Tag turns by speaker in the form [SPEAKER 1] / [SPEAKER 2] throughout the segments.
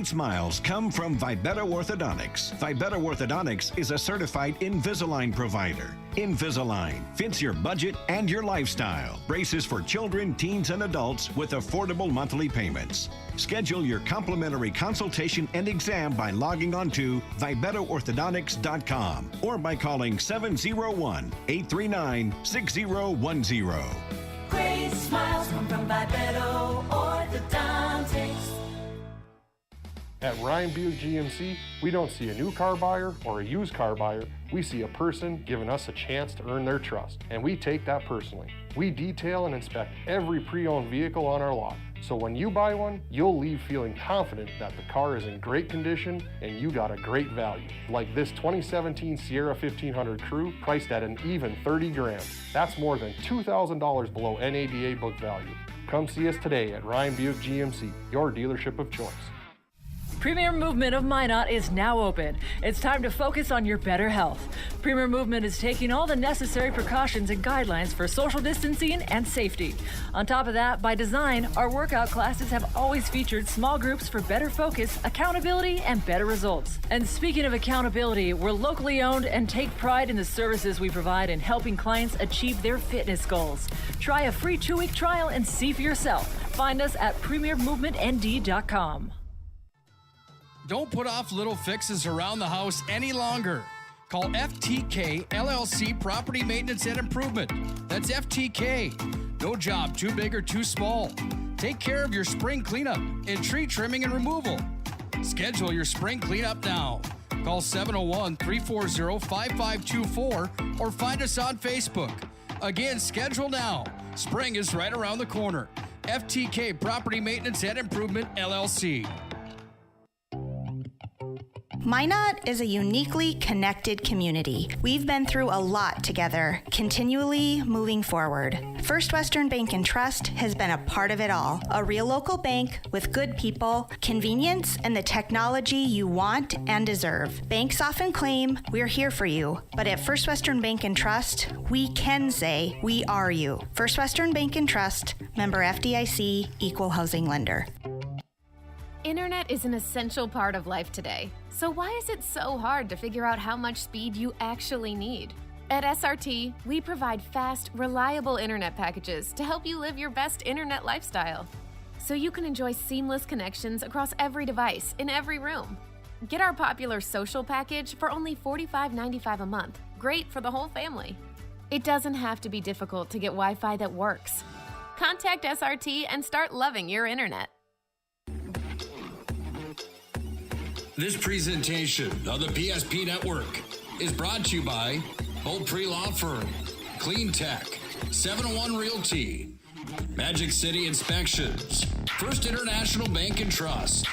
[SPEAKER 1] great smiles come from Vibeto Orthodontics. Vibeto Orthodontics is a certified Invisalign provider. Invisalign fits your budget and your lifestyle. Braces for children, teens, and adults with affordable monthly payments. Schedule your complimentary consultation and exam by logging on to VibetoOrthodontics.com or by calling 701-839-6010.
[SPEAKER 2] Great smiles come from Vibeto Orthodontics.
[SPEAKER 3] At Ryan Buick GMC, we don't see a new car buyer or a used car buyer. We see a person giving us a chance to earn their trust, and we take that personally. We detail and inspect every pre-owned vehicle on our lot. So when you buy one, you'll leave feeling confident that the car is in great condition and you got a great value. Like this 2017 Sierra 1500 Crew, priced at an even 30 grand. That's more than $2,000 below NADA book value. Come see us today at Ryan Buick GMC, your dealership of choice.
[SPEAKER 4] Premier Movement of Minot is now open. It's time to focus on your better health. Premier Movement is taking all the necessary precautions and guidelines for social distancing and safety. On top of that, by design, our workout classes have always featured small groups for better focus, accountability, and better results. And speaking of accountability, we're locally owned and take pride in the services we provide in helping clients achieve their fitness goals. Try a free 2-week trial and see for yourself. Find us at premiermovementnd.com.
[SPEAKER 5] Don't put off little fixes around the house any longer. Call FTK LLC Property Maintenance and Improvement. That's FTK. No job too big or too small. Take care of your spring cleanup and tree trimming and removal. Schedule your spring cleanup now. Call 701-340-5524 or find us on Facebook. Again, schedule now. Spring is right around the corner. FTK Property Maintenance and Improvement, LLC.
[SPEAKER 6] Minot is a uniquely connected community. We've been through a lot together, continually moving forward. First Western Bank and Trust has been a part of it all. A real local bank with good people, convenience, and the technology you want and deserve. Banks often claim we're here for you, but at First Western Bank and Trust, we can say we are you. First Western Bank and Trust, member FDIC, equal housing lender.
[SPEAKER 7] Internet is an essential part of life today. So why is it so hard to figure out how much speed you actually need? At SRT, we provide fast, reliable internet packages to help you live your best internet lifestyle. So you can enjoy seamless connections across every device in every room. Get our popular social package for only $45.95 a month. Great for the whole family. It doesn't have to be difficult to get Wi-Fi that works. Contact SRT and start loving your internet.
[SPEAKER 5] This presentation of the PSP Network is brought to you by Beaupre Law Firm, Clean Tech, 701 Realty, Magic City Inspections, First International Bank and Trust,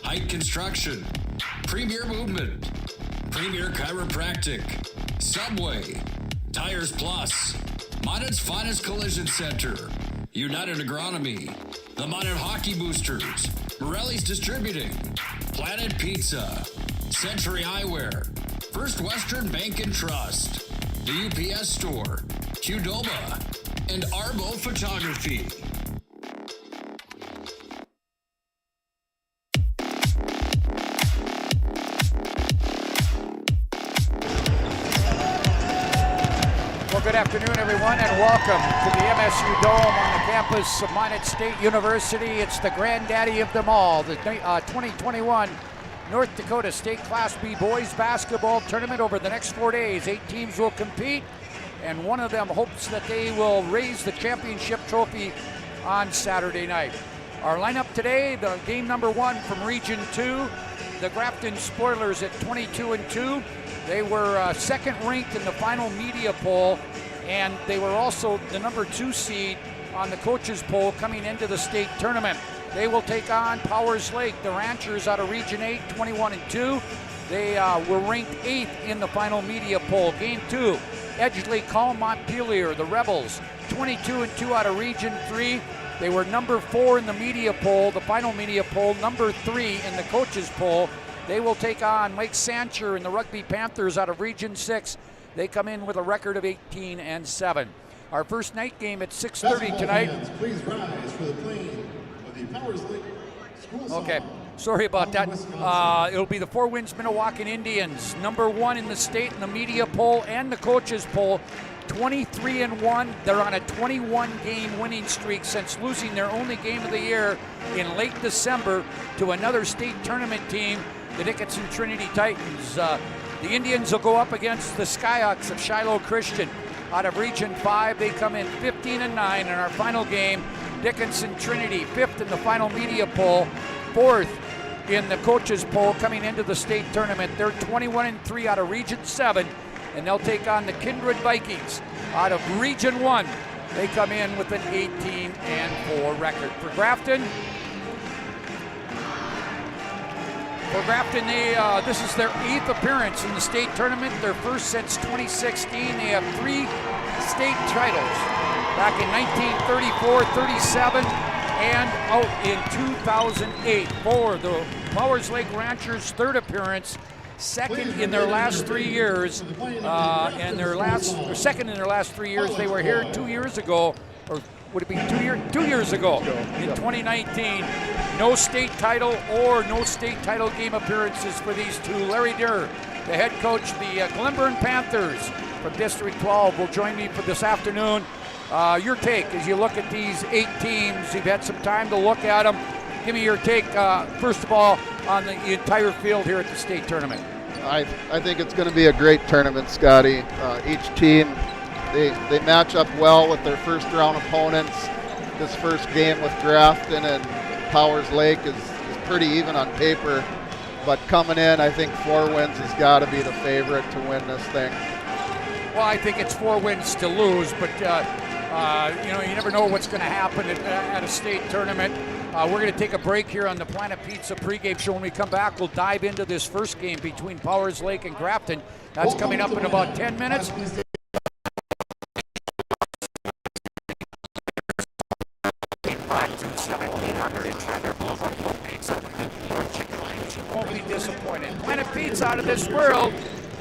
[SPEAKER 5] Height Construction, Premier Movement, Premier Chiropractic, Subway, Tires Plus, Minot's Finest Collision Center, United Agronomy, the Minot Hockey Boosters, Morelli's Distributing, Planet Pizza, Century Eyewear, First Western Bank and Trust, the UPS Store, Qdoba, and Arbo Photography.
[SPEAKER 8] Well, good afternoon, everyone, and welcome to the MSU Dome on the campus of Minot State University. It's the granddaddy of them all, the 2021 North Dakota State Class B Boys Basketball Tournament. Over the next 4 days, 8 teams will compete, and one of them hopes that they will raise the championship trophy on Saturday night. Our lineup today, the game number 1 from Region 2, the Grafton Spoilers at 22-2. They were second ranked in the final media poll, and they were also the number 2 seed on the coaches poll coming into the state tournament. They will take on Powers Lake, the Ranchers out of Region 8, 21-2. They were ranked 8th in the final media poll. Game 2, Edgeley Calm Montpelier, the Rebels, 22-2 out of Region 3. They were number 4 in the media poll, the final media poll, number 3 in the coaches poll. They will take on Mike Sancher and the Rugby Panthers out of Region 6. They come in with a record of 18-7. Our first night game at 6:30 tonight.
[SPEAKER 9] Fans, please rise for the playing of the Powers Lake School
[SPEAKER 8] Okay. Sorry about that. It'll be the Four Winds Minnewacan Indians, number 1 in the state in the media poll and the coaches poll. 23-1. They're on a 21-game winning streak since losing their only game of the year in late December to another state tournament team, the Dickinson Trinity Titans. The Indians will go up against the Skyhawks of Shiloh Christian. Out of Region 5, they come in 15-9 in our final game. Dickinson Trinity, 5th in the final media poll, 4th in the coaches poll coming into the state tournament. They're 21-3 out of Region 7. And they'll take on the Kindred Vikings out of Region 1. They come in with an 18-4 record. For Grafton, this is their 8th appearance in the state tournament, their first since 2016. They have 3 state titles back in 1934, 37, and out in 2008. For the Powers Lake Ranchers' 3rd appearance, second in their last 3 years, second in their last 3 years. They were here 2 years ago, or would it be 2 years? 2 years ago, in 2019. No state title or no state title game appearances for these two. Larry Durr, the head coach, the Glenburn Panthers from District 12, will join me for this afternoon. Your take as you look at these 8 teams. You've had some time to look at them. Give me your take, first of all, on the entire field here at the state tournament.
[SPEAKER 9] I think it's going to be a great tournament, Scotty. Each team, they match up well with their first round opponents. This first game with Grafton and Powers Lake is pretty even on paper. But coming in, I think Four Winds has got to be the favorite to win this thing.
[SPEAKER 8] Well, I think it's Four Winds to lose, but you never know what's going to happen at a state tournament. We're going to take a break here on the Planet Pizza pregame show. When we come back, we'll dive into this first game between Powers Lake and Grafton. That's coming up in about 10 minutes. Won't be disappointed. Planet Pizza out of this world.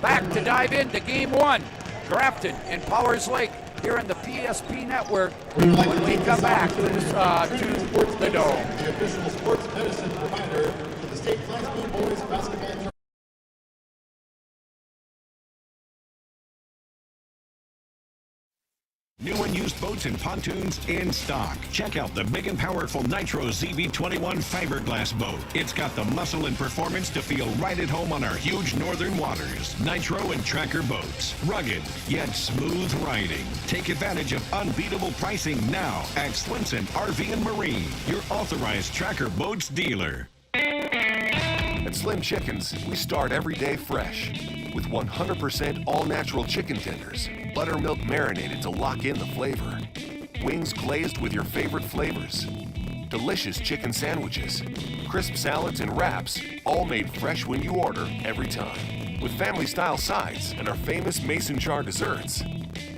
[SPEAKER 8] Back to dive into Game 1. Grafton and Powers Lake here on the PSP Network when we come back to the Dome.
[SPEAKER 10] The official sports medicine provider for the state Class B boys basketball.
[SPEAKER 1] New and used boats and pontoons in stock. Check out the big and powerful Nitro ZV21 fiberglass boat. It's got the muscle and performance to feel right at home on our huge northern waters. Nitro and Tracker boats. Rugged, yet smooth riding. Take advantage of unbeatable pricing now at Swinson RV and Marine, your authorized Tracker boats dealer.
[SPEAKER 11] At Slim Chickens, we start every day fresh with 100% all-natural chicken tenders, buttermilk marinated to lock in the flavor, wings glazed with your favorite flavors, delicious chicken sandwiches, crisp salads and wraps, all made fresh when you order every time, with family-style sides and our famous mason jar desserts.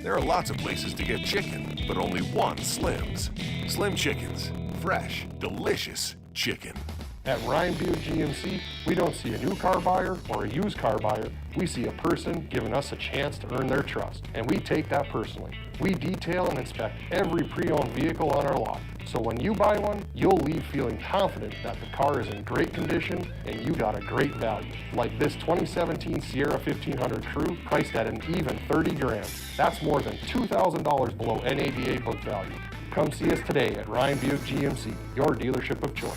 [SPEAKER 11] There are lots of places to get chicken, but only one Slim's. Slim Chickens, fresh, delicious chicken.
[SPEAKER 3] At Ryan Buick GMC, we don't see a new car buyer or a used car buyer. We see a person giving us a chance to earn their trust, and we take that personally. We detail and inspect every pre-owned vehicle on our lot. So when you buy one, you'll leave feeling confident that the car is in great condition and you got a great value. Like this 2017 Sierra 1500 Crew, priced at an even $30,000. That's more than $2,000 below NADA book value. Come see us today at Ryan Buick GMC, your dealership of choice.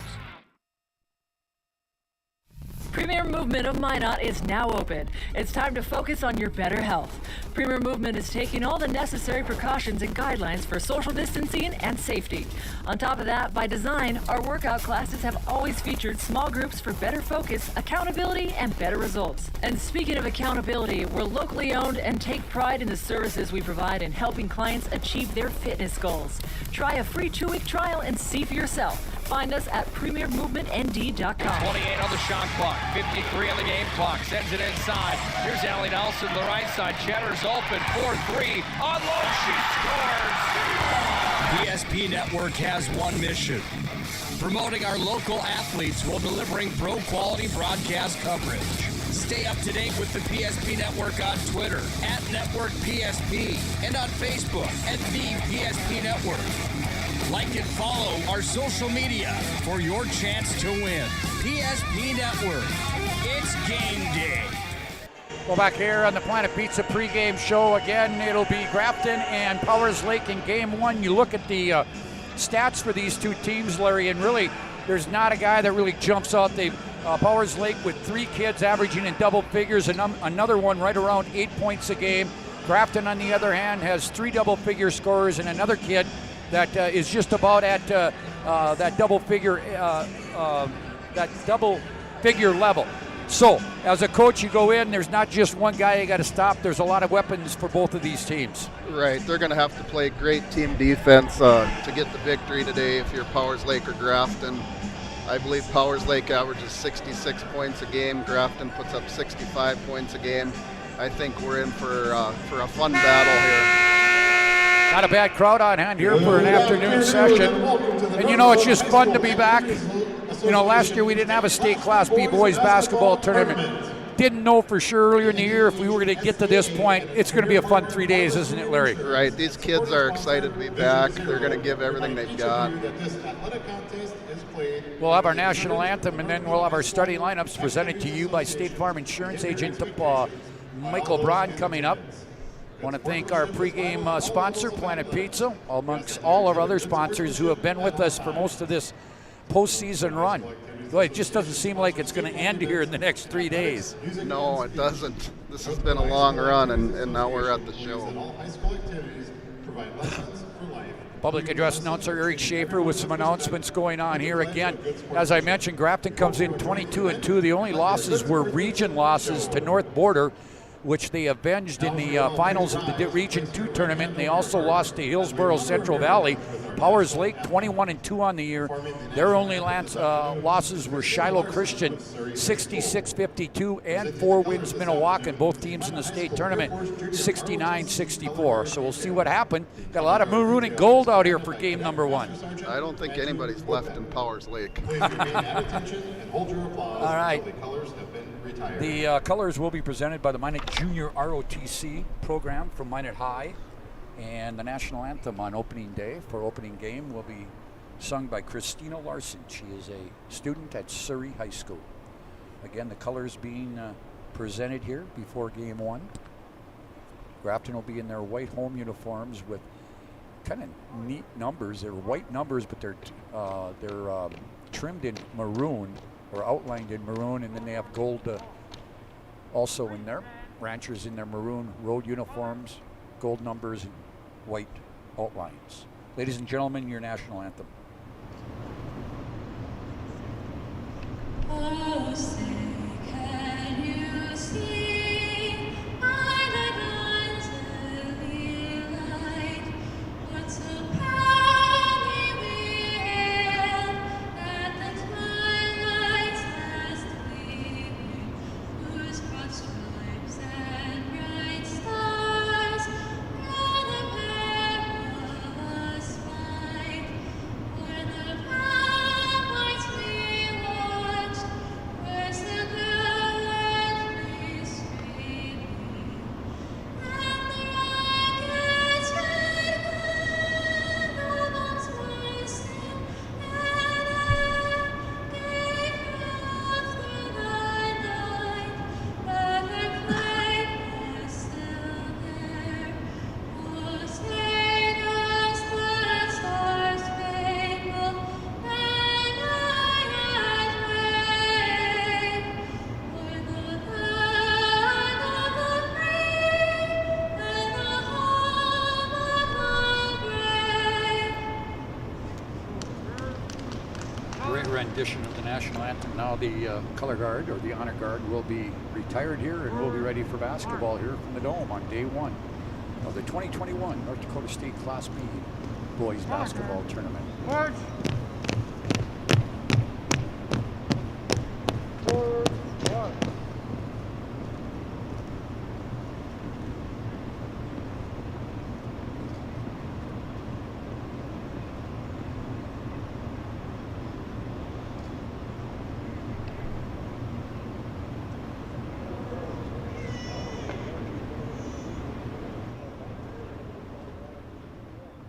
[SPEAKER 4] Premier Movement of Minot is now open. It's time to focus on your better health. Premier Movement is taking all the necessary precautions and guidelines for social distancing and safety. On top of that, by design, our workout classes have always featured small groups for better focus, accountability, and better results. And speaking of accountability, we're locally owned and take pride in the services we provide in helping clients achieve their fitness goals. Try a free 2-week trial and see for yourself. Find us at premiermovementnd.com.
[SPEAKER 12] 28 on the shot clock, 53 on the game clock. Sends it inside. Here's Allie Nelson to the right side. Cheddar's open, 4-3. Unload, she scores!
[SPEAKER 5] PSP Network has one mission: promoting our local athletes while delivering pro-quality broadcast coverage. Stay up to date with the PSP Network on Twitter @NetworkPSP and on Facebook @the PSP Network. Like and follow our social media for your chance to win. PSP Network. It's game day.
[SPEAKER 8] Well, back here on the Planet Pizza pregame show again, it'll be Grafton and Powers Lake in game one. You look at the stats for these two teams, Larry, and really there's not a guy that really jumps out. Powers Lake with 3 kids averaging in double figures, and another one right around 8 points a game. Grafton, on the other hand, has 3 double-figure scorers and another kid that is just about at that double-figure level. So, as a coach, you go in, there's not just one guy you got to stop. There's a lot of weapons for both of these teams.
[SPEAKER 9] Right. They're going to have to play great team defense to get the victory today if you're Powers Lake or Grafton. I believe Powers Lake averages 66 points a game. Grafton puts up 65 points a game. I think we're in for a fun battle here.
[SPEAKER 8] Not a bad crowd on hand here for an afternoon session. And you know, it's just fun to be back. You know, last year we didn't have a state Class B boys basketball tournament. Didn't know for sure earlier in the year if we were going to get to this point. It's going to be a fun 3 days, isn't it, Larry?
[SPEAKER 9] Right. These kids are excited to be back. They're going to give everything they've got.
[SPEAKER 8] We'll have our national anthem, and then we'll have our starting lineups presented to you by State Farm Insurance Agent Michael Braun coming up. Want to thank our pregame sponsor, Planet Pizza, amongst all our other sponsors who have been with us for most of this postseason run. Boy, it just doesn't seem like it's going to end here in the next 3 days.
[SPEAKER 9] No, it doesn't. This has been a long run, and now we're at the show.
[SPEAKER 8] Public address announcer Eric Schaefer with some announcements going on here. Again, as I mentioned, Grafton comes in 22-2. The only losses were region losses to North Border, which they avenged in the finals of the Region 2 tournament, and they also lost to Hillsborough Central Valley. Powers Lake 21-2 on the year. Their only losses were Shiloh Christian 66-52 and 4 wins Minnewacan, both teams in the state tournament 69-64. So we'll see what happened. Got a lot of maroon and gold out here for game number 1.
[SPEAKER 9] I don't think anybody's left in Powers Lake.
[SPEAKER 8] All right. The colors will be presented by the Minot Junior ROTC program from Minot High, and the national anthem on opening day for opening game will be sung by Christina Larson. She is a student at Surrey High School. Again, the colors being presented here before game 1. Grafton will be in their white home uniforms with kind of neat numbers. They're white numbers, but they're trimmed in maroon or outlined in maroon, and then they have gold also in there. Ranchers in their maroon road uniforms, gold numbers, and white outlines. Ladies and gentlemen, your national anthem.
[SPEAKER 2] Oh, say, can you see by the dawn's early light what so proudly we hailed at the twilight's last gleaming, whose broad stripes and bright stars round the perilous fight, where the ramparts we watched were so gallantly streaming, and the rocket's red candles bursting in air gave forth through the night that her flame was still there. Oh, say does the star-spangled banner yet wave o'er the land of the free and the home of the brave?
[SPEAKER 8] Great rendition of the national anthem. Now the color guard or the honor guard will be retired here, and we'll be ready for basketball here from the Dome on day 1 of the 2021 North Dakota State Class B boys basketball tournament.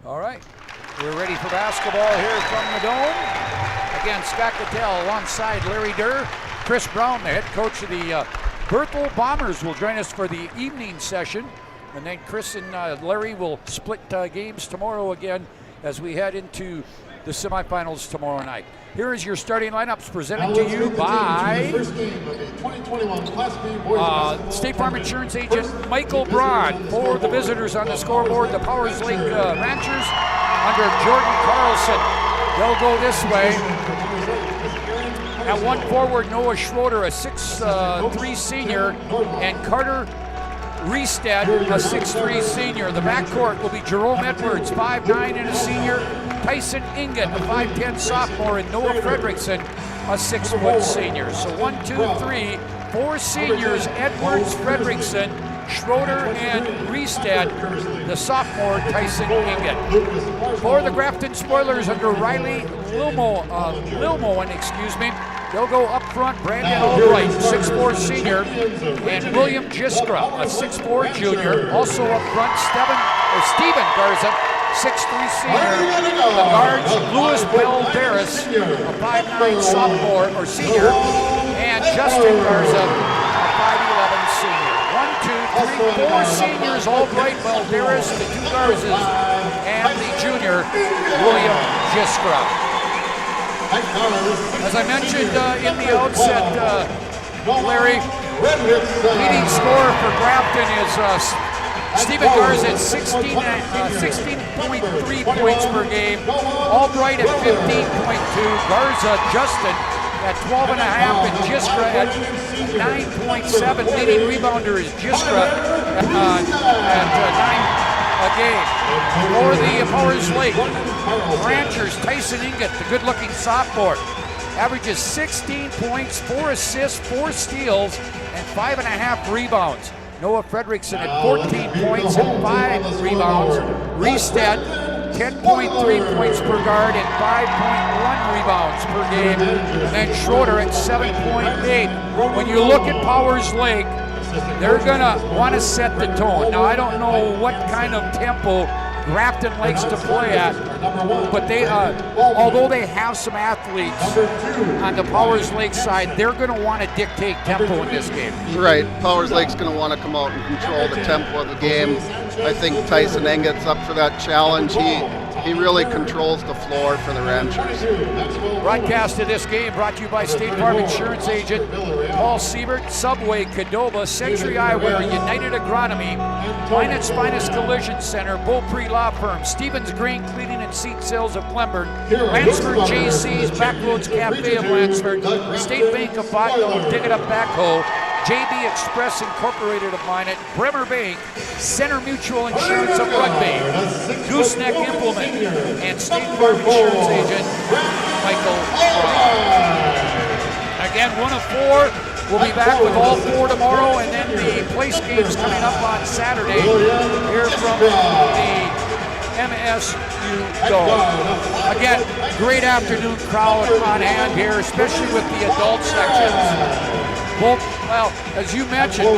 [SPEAKER 8] All right, We're ready for basketball here from the Dome. Again, Scott Kittell alongside Larry Durr. Chris Brown, the head coach of the Berthel Bombers, will join us for the evening session. And then Chris and Larry will split games tomorrow again as we head into the semifinals tomorrow night. Here is your starting lineups presented to you by State Farm Insurance agent Michael Braun. For the visitors on the scoreboard, the Powers Lake Ranchers under Jordan Carlson. They'll go this way. At one forward, Noah Schroeder, a 6'3 senior, and Carter Riestad, a 6'3 senior. The backcourt will be Jerome Edwards, 5'9 and a senior, Tyson Inget, a 5'10 sophomore, and Noah Fredrickson, a 6-foot senior. So 1, 2, 3, 4 seniors, Edwards, Fredrickson, Schroeder, and Riestad, the sophomore, Tyson Inget. For the Grafton Spoilers under Riley Lilmoen, they'll go up front, Brandon Albright, 6'4 senior, and William Jiskra, a 6'4 junior. Also up front, Steven Garza, 6'3 senior. The guards, Louis Belderis, a 5'9 sophomore or senior, and Justin Garza, a 5'11 senior. 1, 2, 3, 4 seniors, Albright, Belderis, the 2 Garzas, and the junior, William Jiskra. As I mentioned in the outset, Larry, leading scorer for Grafton is Stephen Garza at 16.3 points per game, Albright at 15.2, Garza Justin at 12.5, and Jiskra at 9.7. Leading rebounder is Jiskra at 9 a game. For the Powers Lake Ranchers, Tyson Inget, the good-looking sophomore, averages 16 points, 4 assists, 4 steals, and 5.5 rebounds. Noah Fredrickson at 14 points and 5 rebounds. Riestad, 10.3 points per guard and 5.1 rebounds per game. And then Schroeder at 7.8. When you look at Powers Lake, they're going to want to set the tone. Now, I don't know what kind of tempo Grafton likes to play at, but they, although they have some athletes on the Powers Lake side, they're going to want to dictate tempo in this game.
[SPEAKER 9] Right. Powers Lake's going to want to come out and control the tempo of the game. I think Tyson Inget's up for that challenge. He really controls the floor for the Ranchers.
[SPEAKER 8] Broadcast of this game brought to you by State Farm Insurance agent Paul Siebert, Subway, Qdoba, Century Eyewear, United Agronomy, Minot's Finest Collision Center, Beaupre Law Firm, Stevens Grain Cleaning and Seat Sales of Glenburn, Lansford JC's, Backroads Cafe of Lansford, State Bank of Botno, Dig It Up Backhoe, JB Express Incorporated of Minot, Bremer Bank, Center Mutual Insurance of Rugby, Gooseneck Implement, and State Farm Insurance agent Michael Braun. Again, 1 of 4. We'll be back with all 4 tomorrow, and then the place games coming up on Saturday here from the MSU Dome. Again, great afternoon crowd on hand here, especially with the adult sections. Well, as you mentioned,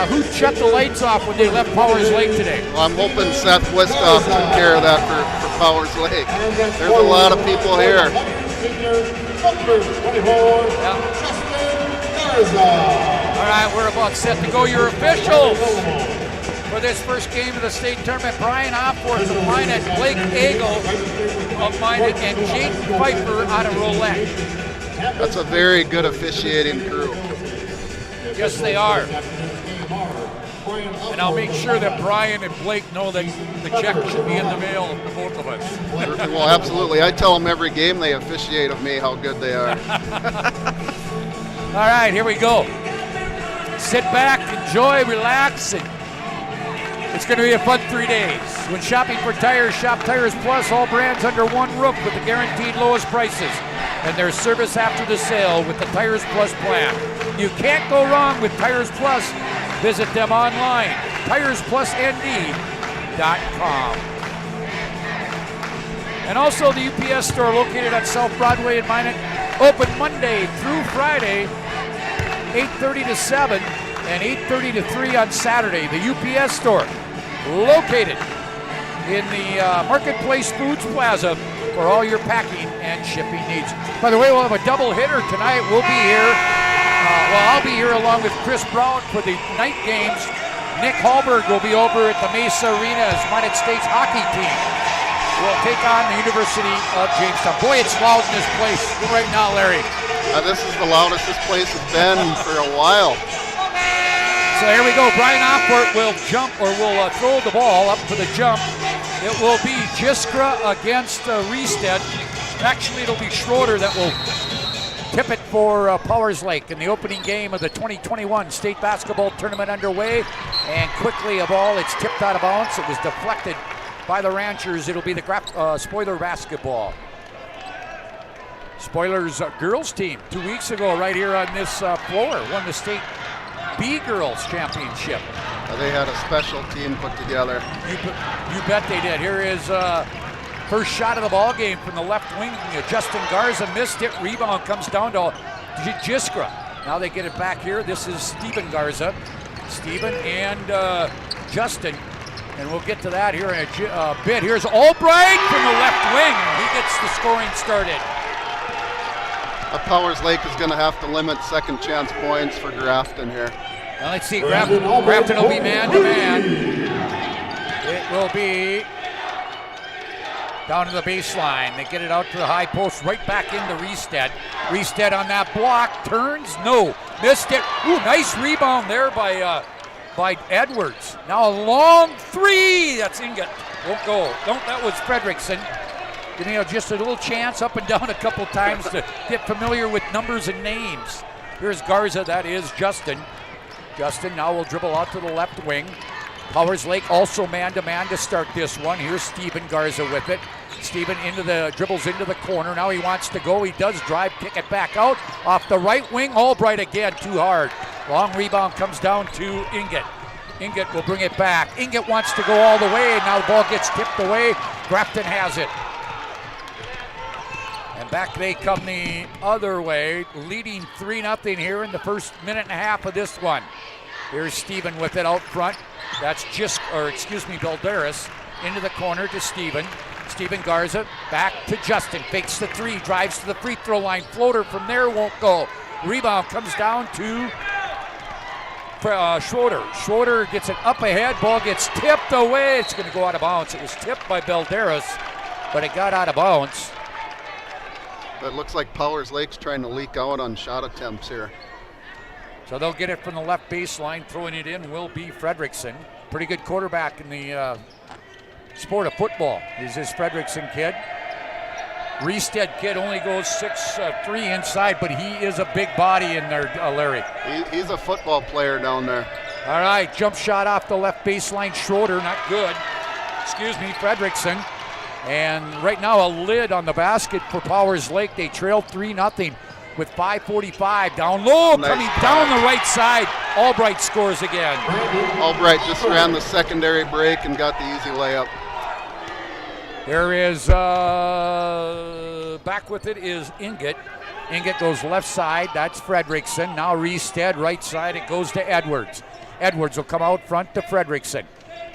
[SPEAKER 8] who shut the lights off when they left Powers Lake today?
[SPEAKER 9] Well, I'm hoping Seth Wistoff took care of that for Powers Lake. There's a lot of people here.
[SPEAKER 8] All right, we're about set to go. Your officials for this first game of the state tournament: Brian Opforth of Minot, Blake Agel of Minot, and Jake Pfeiffer out of Rolette.
[SPEAKER 9] That's a very good officiating crew.
[SPEAKER 8] Yes, they are. And I'll make sure that Brian and Blake know that the check should be in the mail for both of us.
[SPEAKER 9] Well, absolutely. I tell them every game they officiate of me how good they are.
[SPEAKER 8] All right, here we go. Sit back, enjoy, relax, and it's going to be a fun 3 days. When shopping for tires, shop Tires Plus, all brands under one roof with the guaranteed lowest prices. And their service after the sale with the Tires Plus plan. You can't go wrong with Tires Plus. Visit them online, TiresPlusND.com. And also the UPS store located on South Broadway in Minot, open Monday through Friday, 8:30 to 7 and 8:30 to 3 on Saturday. The UPS store located in the Marketplace Foods Plaza for all your packing and shipping needs. By the way, we'll have a double hitter tonight. We'll be here. I'll be here along with Chris Brown for the night games. Nick Hallberg will be over at the Mesa Arena's United States hockey team. We'll take on the University of Jamestown. Boy, it's loud in this place right now, Larry.
[SPEAKER 9] This is the loudest this place has been for a while.
[SPEAKER 8] So here we go. Brian Opwart will jump, or will throw the ball up for the jump. It will be Jiskra against Reestead. Actually, it'll be Schroeder that will tip it for Powers Lake in the opening game of the 2021 state basketball tournament underway. And quickly a ball, it's tipped out of bounds. It was deflected by the Ranchers. It'll be the Spoiler basketball. Spoilers girls team 2 weeks ago right here on this floor won the state B girls championship.
[SPEAKER 9] They had a special team put together.
[SPEAKER 8] You bet they did. Here is first shot of the ball game from the left wing. Justin Garza missed it. Rebound comes down to Jiskra. Now they get it back here. This is Steven Garza. Steven and Justin. And we'll get to that here in a bit. Here's Albright from the left wing. He gets the scoring started.
[SPEAKER 9] Powers Lake is going to have to limit second chance points for Grafton here.
[SPEAKER 8] Now let's see. Grafton will be man-to-man. It will be down to the baseline. They get it out to the high post, right back into Reestead. Reestead on that block, turns, no, missed it. Ooh, nice rebound there by Edwards. Now a long three, that's Ingot. Won't go. That was Fredrickson. Just a little chance up and down a couple times to get familiar with numbers and names. Here's Garza, that is Justin. Justin now will dribble out to the left wing. Powers Lake also man-to-man to start this one. Here's Steven Garza with it. Steven dribbles into the corner. Now he wants to go. He does drive, kick it back out. Off the right wing, Albright again, too hard. Long rebound comes down to Ingot. Ingot will bring it back. Ingot wants to go all the way. Now the ball gets tipped away. Grafton has it. And back they come the other way, leading 3-0 here in the first minute and a half of this one. Here's Steven with it out front. That's Balderas into the corner to Steven. Steven Garza back to Justin. Fakes the three, drives to the free throw line. Floater from there won't go. Rebound comes down to Schroeder. Schroeder gets it up ahead. Ball gets tipped away. It's going to go out of bounds. It was tipped by Balderas, but it got out of bounds.
[SPEAKER 9] It looks like Powers Lake's trying to leak out on shot attempts here.
[SPEAKER 8] So they'll get it from the left baseline. Throwing it in will be Fredrickson. Pretty good quarterback in the sport of football is this Fredrickson kid. Reestead kid only goes 6'3" inside, but he is a big body in there, Larry.
[SPEAKER 9] He's a football player down there.
[SPEAKER 8] All right, jump shot off the left baseline. Schroeder, not good. Fredrickson. And right now a lid on the basket for Powers Lake. They trail 3-0 with 5:45 down low, nice coming down the right side. Albright scores again.
[SPEAKER 9] Albright just ran the secondary break and got the easy layup.
[SPEAKER 8] There is, back with it is Ingot. Ingot goes left side, that's Fredrickson. Now Reestead, right side, it goes to Edwards. Edwards will come out front to Fredrickson.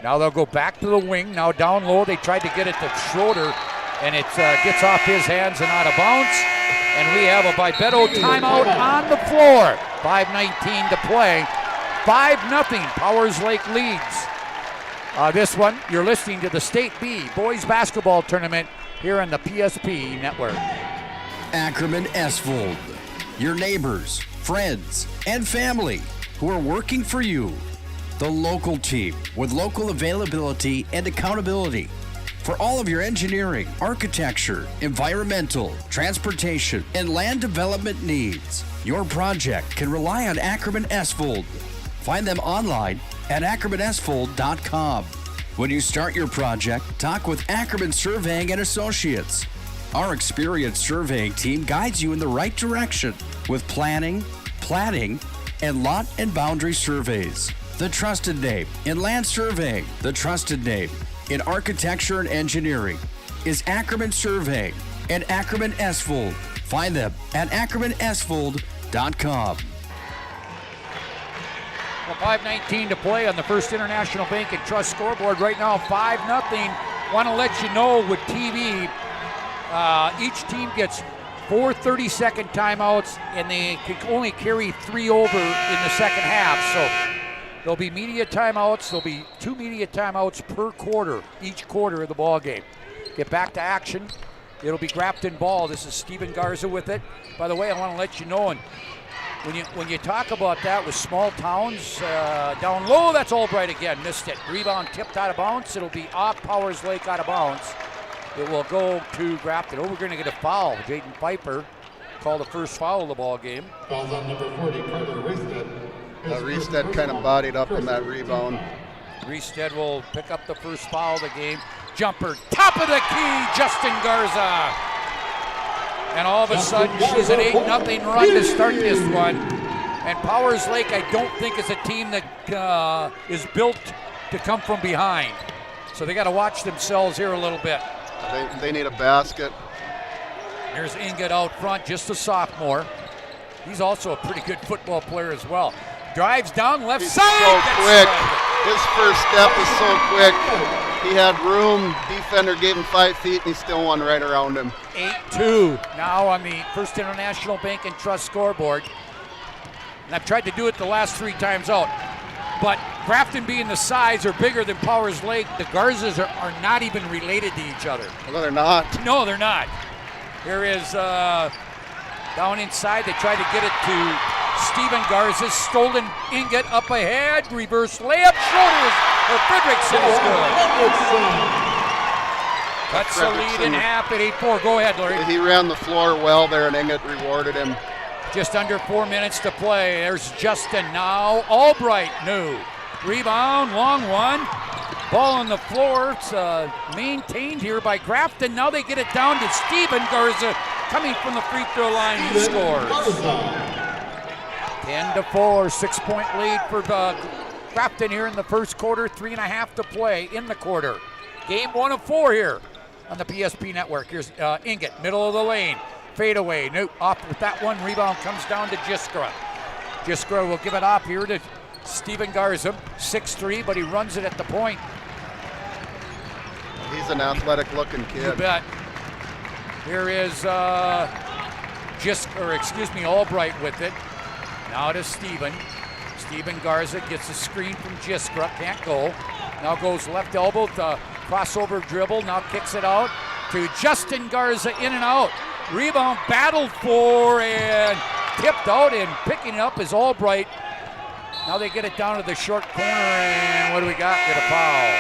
[SPEAKER 8] Now they'll go back to the wing. Now down low, they tried to get it to Schroeder, and it gets off his hands and out of bounds. And we have a Bibeto timeout on the floor. 5:19 to play. 5-0, Powers Lake leads. This one, you're listening to the State B Boys Basketball Tournament here on the PSP Network.
[SPEAKER 13] Ackerman Esvold, your neighbors, friends, and family who are working for you. The local team with local availability and accountability for all of your engineering, architecture, environmental, transportation, and land development needs. Your project can rely on Ackerman Esvold. Find them online at ackermanesvold.com. When you start your project, talk with Ackerman Surveying and Associates. Our experienced surveying team guides you in the right direction with planning, platting, and lot and boundary surveys. The trusted name in land surveying, the trusted name in architecture and engineering is Ackerman Surveying and Ackerman Esvold. Find them at ackermanesvold.com.
[SPEAKER 8] Well, 5:19 to play on the First International Bank and Trust scoreboard right now. 5-0 Want to let you know with TV, each team gets 4 30-second timeouts, and they can only carry 3 over in the second half. So there'll be media timeouts. There'll be 2 media timeouts per quarter, each quarter of the ball game. Get back to action. It'll be Grafton ball. This is Steven Garza with it. By the way, I want to let you know, and when you talk about that with small towns, down low, that's Albright again. Missed it. Rebound tipped out of bounds. It'll be off Powers Lake out of bounds. It will go to Grafton. Oh, we're going to get a foul. Jaden Piper called the first foul of the ball game.
[SPEAKER 10] Fouls on number 40, Carter Reisted.
[SPEAKER 9] Reisted kind of bodied up in that rebound.
[SPEAKER 8] Reisted will pick up the first foul of the game. Jumper, top of the key, Justin Garza. And all of a sudden, she's an 8-0 run to start this one. And Powers Lake, I don't think, is a team that is built to come from behind. So they got to watch themselves here a little bit.
[SPEAKER 9] They need a basket.
[SPEAKER 8] Here's Inget out front, just a sophomore. He's also a pretty good football player as well. Drives down left side.
[SPEAKER 9] So quick. His first step is so quick. He had room. Defender gave him 5 feet, and he still won right around him.
[SPEAKER 8] 8-2 now on the First International Bank and Trust scoreboard. And I've tried to do it the last 3 times out. But Grafton being the size or bigger than Powers Lake, the Garzas are not even related to each other.
[SPEAKER 9] No, they're not.
[SPEAKER 8] No, they're not. Here is down inside. They tried to get it to Steven Garza. Stolen Inget up ahead. Reverse layup. Schroeder or Fredrickson is good. Cuts the lead in half at 8-4. Go ahead, Larry.
[SPEAKER 9] He ran the floor well there, and Inget rewarded him.
[SPEAKER 8] Just under 4 minutes to play. There's Justin now. Albright, new. Rebound, long one. Ball on the floor. It's maintained here by Grafton. Now they get it down to Steven Garza coming from the free throw line. He scores. 10-4, 6-point lead for Grafton here in the first quarter. 3.5 to play in the quarter. Game 1 of 4 here on the PSP network. Here's Inget, middle of the lane. Fade away. No, off with that one. Rebound comes down to Jiskra. Jiskra will give it off here to Steven Garza. 6'3", but he runs it at the point.
[SPEAKER 9] He's an athletic-looking kid.
[SPEAKER 8] You bet. Here is Albright with it. Now to Steven. Steven Garza gets a screen from Jiskra. Can't go. Now goes left elbow to crossover dribble. Now kicks it out to Justin Garza, in and out. Rebound battled for and tipped out, and picking it up is Albright. Now they get it down to the short corner, and what do we got? Get a foul.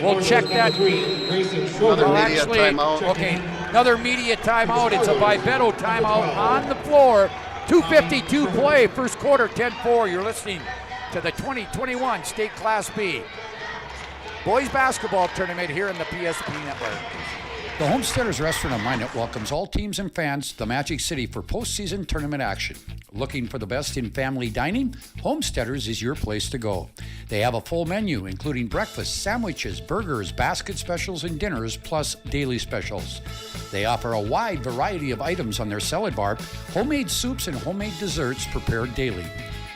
[SPEAKER 8] We'll check that.
[SPEAKER 9] Another media timeout.
[SPEAKER 8] Okay, another media timeout. It's a Vivetto timeout on the floor. 2:52 play, first quarter, 10-4. You're listening to the 2021 State Class B boys basketball tournament here in the PSP network.
[SPEAKER 13] The Homesteaders Restaurant on Minot welcomes all teams and fans to the Magic City for postseason tournament action. Looking for the best in family dining? Homesteaders is your place to go. They have a full menu, including breakfast, sandwiches, burgers, basket specials, and dinners, plus daily specials. They offer a wide variety of items on their salad bar, homemade soups, and homemade desserts prepared daily.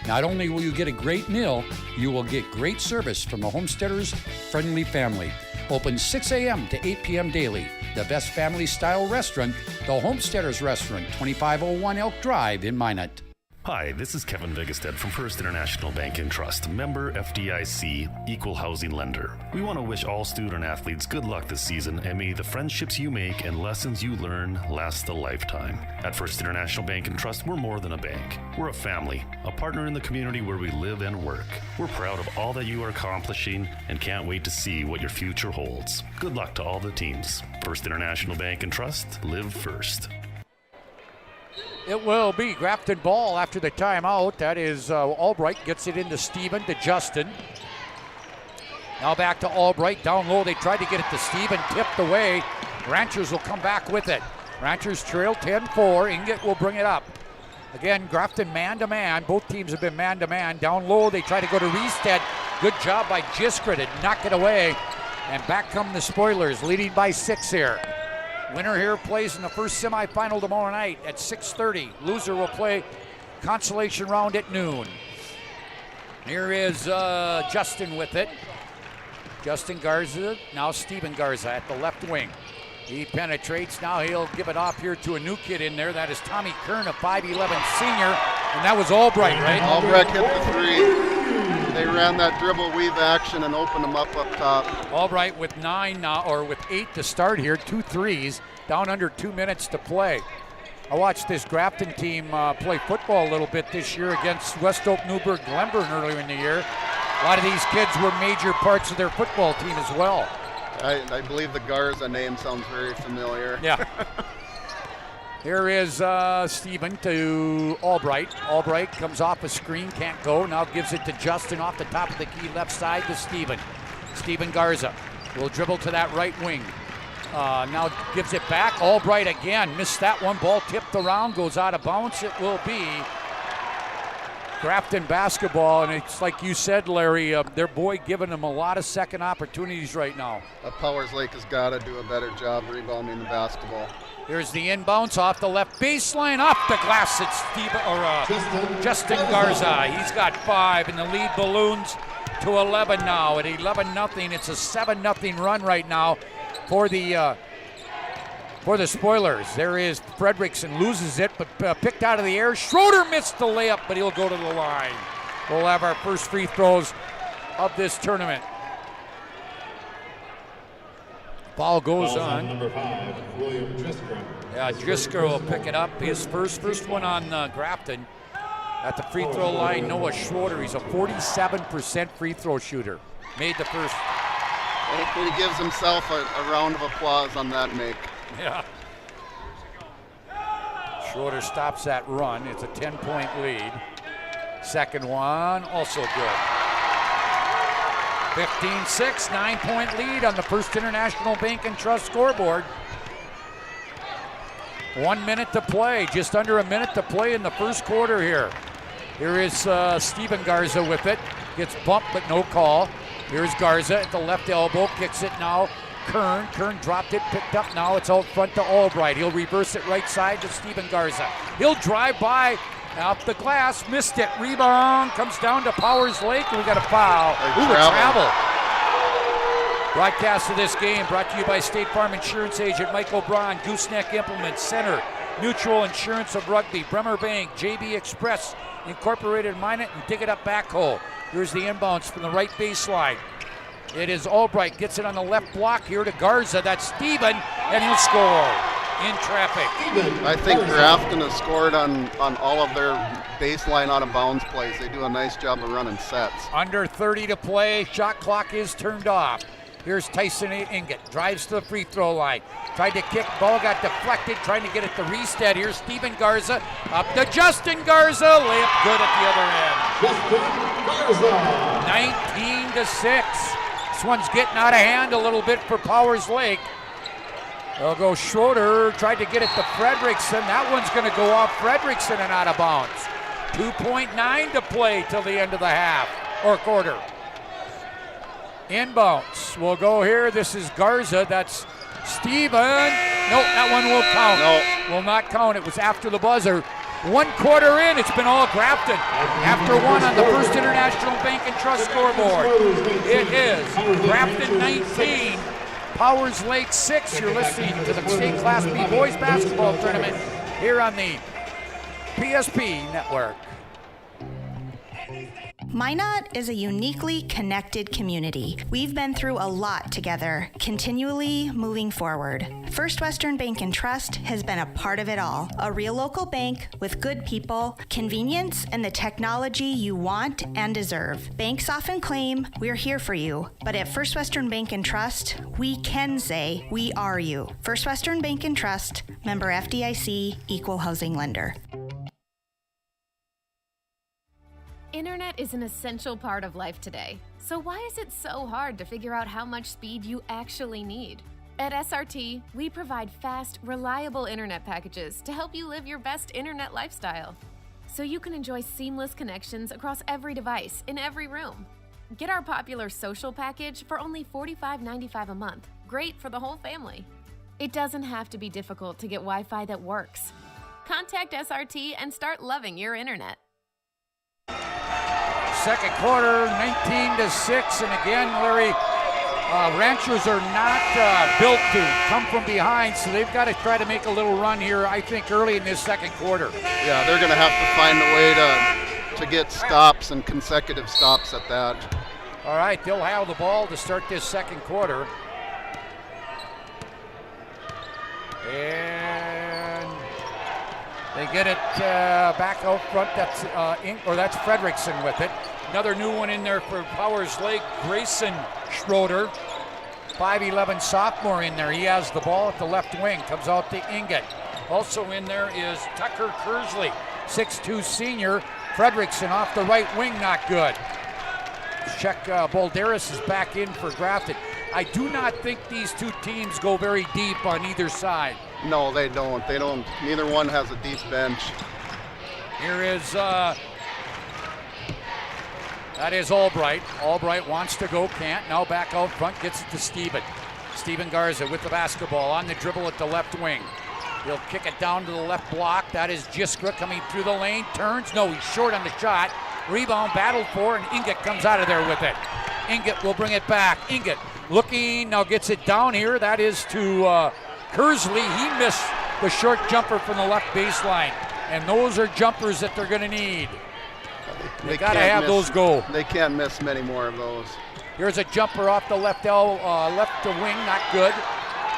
[SPEAKER 13] Not only will you get a great meal, you will get great service from the Homesteaders friendly family. Open 6 a.m. to 8 p.m. daily. The best family-style restaurant, the Homesteaders Restaurant, 2501 Elk Drive in Minot.
[SPEAKER 14] Hi, this is Kevin Vigestead from First International Bank and Trust, member FDIC, equal housing lender. We want to wish all student athletes good luck this season, and may the friendships you make and lessons you learn last a lifetime. At First International Bank and Trust, we're more than a bank. We're a family, a partner in the community where we live and work. We're proud of all that you are accomplishing and can't wait to see what your future holds. Good luck to all the teams. First International Bank and Trust, live first.
[SPEAKER 8] It will be Grafton ball after the timeout. That is Albright gets it into Steven, to Justin. Now back to Albright. Down low, they tried to get it to Steven. Tipped away. Ranchers will come back with it. Ranchers trail 10-4. Inget will bring it up. Again, Grafton man-to-man. Both teams have been man-to-man. Down low, they try to go to Reisted. Good job by Jiskra to knock it away. And back come the Spoilers, leading by 6 here. Winner here plays in the first semifinal tomorrow night at 6:30. Loser will play consolation round at noon. Here is Justin with it. Justin Garza, now Steven Garza at the left wing. He penetrates, now he'll give it off here to a new kid in there. That is Tommy Kern, a 5'11 senior, and that was Albright, right?
[SPEAKER 9] Albright hit the three. They ran that dribble weave action and opened them up top.
[SPEAKER 8] Albright with 9 now, or with 8 to start here, 2 threes, down under 2 minutes to play. I watched this Grafton team play football a little bit this year against West Oak, Newburgh, Glenburn earlier in the year. A lot of these kids were major parts of their football team as well.
[SPEAKER 9] I believe the Garza name sounds very familiar.
[SPEAKER 8] Yeah. Here is Steven to Albright. Albright comes off a screen, can't go. Now gives it to Justin off the top of the key left side to Steven. Steven Garza will dribble to that right wing. Now gives it back. Albright again. Missed that one. Ball tipped around, goes out of bounds. It will be Grafton basketball, and it's like you said, Larry, their boy giving them a lot of second opportunities right now.
[SPEAKER 9] Powers Lake has got to do a better job rebounding the basketball.
[SPEAKER 8] Here's the inbounds off the left baseline, off the glass. It's Justin Garza. He's got 5, and the lead balloons to 11 now. At 11-0, it's a 7-0 run right now for the Spoilers. There is Fredrickson, loses it, but picked out of the air. Schroeder missed the layup, but he'll go to the line. We'll have our first free throws of this tournament. Ball goes on.
[SPEAKER 10] Number 5, William Driscoll.
[SPEAKER 8] Yeah, Driscoll will pick it up. His first one on Grafton. At the free throw line, Noah Schroeder. He's a 47% free throw shooter. Made the first.
[SPEAKER 9] He gives himself a round of applause on that make.
[SPEAKER 8] Yeah. Schroeder stops that run. It's a 10-point lead. Second one, also good. 15-6, 9-point lead on the First International Bank and Trust scoreboard. 1 minute to play, just under a minute to play in the first quarter here. Here is Steven Garza with it. Gets bumped, but no call. Here's Garza at the left elbow, kicks it now. Kern dropped it, picked up now. It's out front to Albright. He'll reverse it right side to Steven Garza. He'll drive by off the glass, missed it. Rebound comes down to Powers Lake, and we got a foul. Ooh, a travel. Broadcast of this game brought to you by State Farm Insurance Agent Mike O'Brien, Gooseneck Implements, Center, Mutual Insurance of Rugby, Bremer Bank, JB Express, Incorporated Minot, and Dig It Up Backhoe. Here's the inbounds from the right baseline. It is Albright, gets it on the left block here to Garza. That's Steven, and he'll score in traffic.
[SPEAKER 9] I think Grafton has scored on all of their baseline out of bounds plays. They do a nice job of running sets.
[SPEAKER 8] Under 30 to play, shot clock is turned off. Here's Tyson Inget, drives to the free throw line. Tried to kick, ball got deflected, trying to get it to Reestead. Here's Steven Garza, up to Justin Garza, layup good at the other end. 19-6. This one's getting out of hand a little bit for Powers Lake. They'll go Schroeder, tried to get it to Fredrickson. That one's going to go off Fredrickson and out of bounds. 2.9 to play till the end of the half, or quarter. Inbounds. We'll go here. This is Garza. That's Steven. Nope, that one will count.
[SPEAKER 9] No.
[SPEAKER 8] Will not count. It was after the buzzer. 1 quarter in, it's been all Grafton. After one on the First International Bank and Trust scoreboard. It is Grafton 19, Powers Lake 6. You're listening to the State Class B Boys Basketball Tournament here on the PSP Network.
[SPEAKER 6] Minot is a uniquely connected community. We've been through a lot together, continually moving forward. First Western Bank and Trust has been a part of it all. A real local bank with good people, convenience, and the technology you want and deserve. Banks often claim we're here for you, but at First Western Bank and Trust, we can say we are you. First Western Bank and Trust, member FDIC, equal housing lender.
[SPEAKER 7] Internet is an essential part of life today. So why is it so hard to figure out how much speed you actually need? At SRT, we provide fast, reliable internet packages to help you live your best internet lifestyle. So you can enjoy seamless connections across every device in every room. Get our popular social package for only $45.95 a month. Great for the whole family. It doesn't have to be difficult to get Wi-Fi that works. Contact SRT and start loving your internet.
[SPEAKER 8] Second quarter, 19-6, and again, Larry, Ranchers are not built to come from behind, so they've got to try to make a little run here, I think, early in this second quarter.
[SPEAKER 9] Yeah, they're going to have to find a way to get stops and consecutive stops at that.
[SPEAKER 8] All right, they'll have the ball to start this second quarter. And they get it back out front. That's Fredrickson with it. Another new one in there for Powers Lake, Grayson Schroeder. 5'11 sophomore in there. He has the ball at the left wing. Comes out to Inget. Also in there is Tucker Kersley, 6'2 senior. Fredrickson off the right wing, not good. Check Bolderis is back in for Grafton. I do not think these two teams go very deep on either side.
[SPEAKER 9] No, they don't. Neither one has a deep bench.
[SPEAKER 8] Here is that is Albright. Albright wants to go, can't. Now back out front, gets it to Steven. Steven Garza with the basketball on the dribble at the left wing. He'll kick it down to the left block. That is Jiskra coming through the lane. Turns. No, he's short on the shot. Rebound battled for, and Inget comes out of there with it. Inget will bring it back. Inget looking, now gets it down here. That is to Kersley. He missed the short jumper from the left baseline. And those are jumpers that they're going to need. They got to have those go.
[SPEAKER 9] They can't miss many more of those.
[SPEAKER 8] Here's a jumper off the left wing, not good.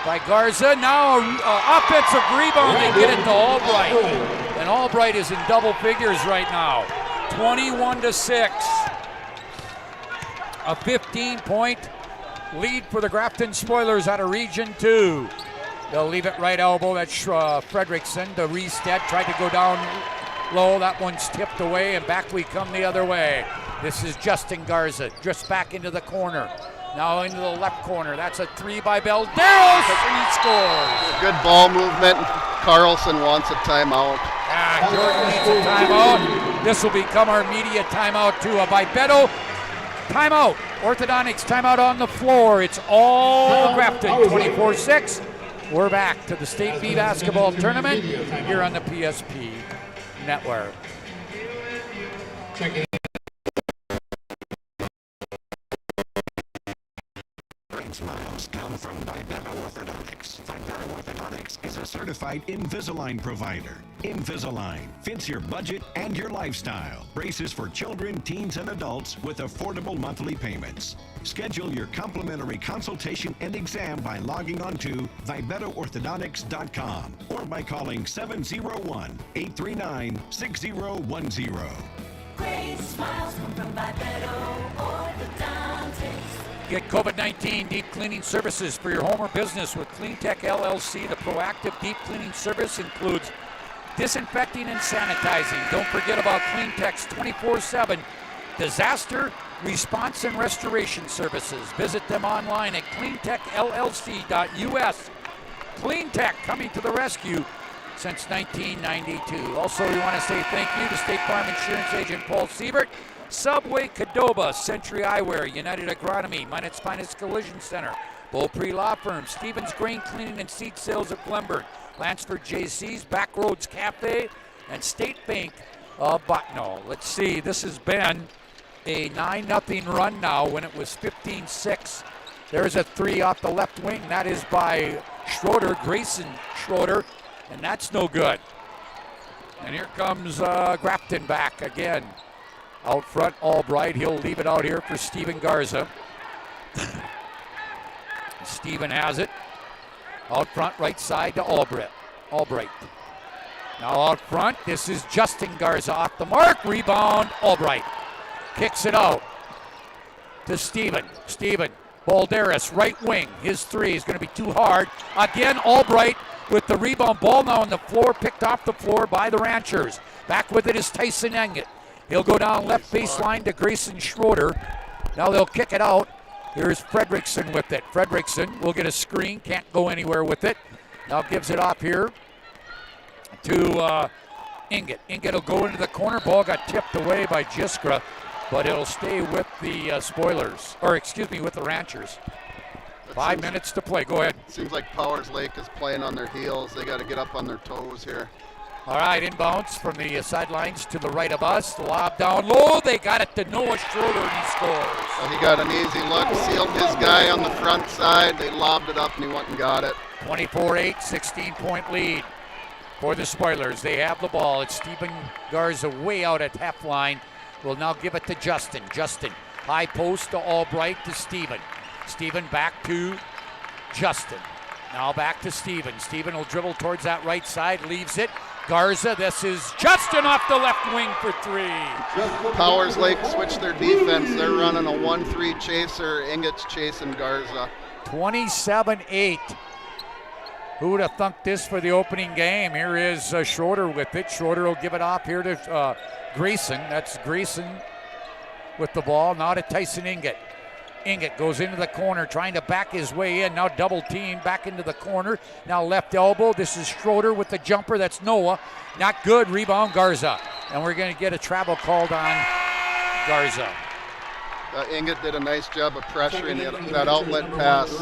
[SPEAKER 8] By Garza. Now offensive rebound. They get it to Albright. And Albright is in double figures right now. 21-6. A 15-point lead for the Grafton Spoilers out of Region 2. They'll leave it right elbow. That's Fredrickson. The Reestead tried to go down low. That one's tipped away, and back we come the other way. This is Justin Garza. Just back into the corner. Now into the left corner. That's a three by Belderos, and he scores.
[SPEAKER 9] Good ball movement. Carlson wants a timeout.
[SPEAKER 8] Jordan needs a timeout. This will become our media timeout too. By Beto, timeout. Orthodontics timeout on the floor. It's all Grafton, 24-6. We're back to the State B basketball tournament here on the PSP Network.
[SPEAKER 1] Smiles come from Vibetta Orthodontics. Vibetta Orthodontics is a certified Invisalign provider. Invisalign fits your budget and your lifestyle. Braces for children, teens, and adults with affordable monthly payments. Schedule your complimentary consultation and exam by logging on to VibettaOrthodontics.com or by calling 701-839-6010.
[SPEAKER 2] Great smiles come from Vibetta Orthodontics.
[SPEAKER 8] Get COVID-19 deep cleaning services for your home or business with CleanTech LLC. The proactive deep cleaning service includes disinfecting and sanitizing. Don't forget about CleanTech's 24/7 disaster response and restoration services. Visit them online at cleantechllc.us. CleanTech coming to the rescue since 1992. Also, we want to say thank you to State Farm Insurance Agent Paul Siebert, Subway, Cadova, Century Eyewear, United Agronomy, Minot's Finest Collision Center, Beaupre Law Firm, Stevens Grain Cleaning and Seed Sales of Glenburn, Lansford JC's, Backroads Cafe, and State Bank of Botno. Let's see, this has been a 9-0 run now when it was 15-6. There's a three off the left wing. That is by Schroeder, Grayson Schroeder, and that's no good. And here comes Grafton back again. Out front, Albright. He'll leave it out here for Steven Garza. Steven has it. Out front, right side to Albright. Now out front, this is Justin Garza off the mark. Rebound, Albright. Kicks it out to Steven. Balderas, right wing. His three is going to be too hard. Again, Albright with the rebound. Ball now on the floor, picked off the floor by the Ranchers. Back with it is Tyson Enget. He'll go down left baseline to Grayson Schroeder. Now they'll kick it out. Here's Fredrickson with it. Fredrickson will get a screen, can't go anywhere with it. Now gives it off here to Inget. Inget will go into the corner. Ball got tipped away by Jiskra, but it'll stay with the Spoilers, with the Ranchers. 5 minutes to play. Go ahead.
[SPEAKER 9] Seems like Powers Lake is playing on their heels. They got to get up on their toes here.
[SPEAKER 8] All right, inbounds from the sidelines to the right of us. Lob down low. They got it to Noah Schroeder, and he scores.
[SPEAKER 9] So he got an easy look, sealed his guy on the front side. They lobbed it up, and he went and got it.
[SPEAKER 8] 24-8, 16-point lead for the Spoilers. They have the ball. It's Steven Garza way out at half line. Will now give it to Justin. Justin, high post to Albright to Steven. Steven back to Justin. Now back to Steven. Steven will dribble towards that right side, leaves it. Garza, this is Justin off the left wing for three.
[SPEAKER 9] Powers Lake switched their defense. They're running a 1-3 chaser. Inget's chasing Garza.
[SPEAKER 8] 27-8. Who would have thunk this for the opening game? Here is Schroeder with it. Schroeder will give it off here to Grayson. That's Grayson with the ball. Now to Tyson Inget. Inget goes into the corner, trying to back his way in. Now double team, back into the corner. Now left elbow. This is Schroeder with the jumper. That's Noah. Not good. Rebound Garza. And we're going to get a travel called on Garza.
[SPEAKER 9] Inget did a nice job of pressuring that outlet pass.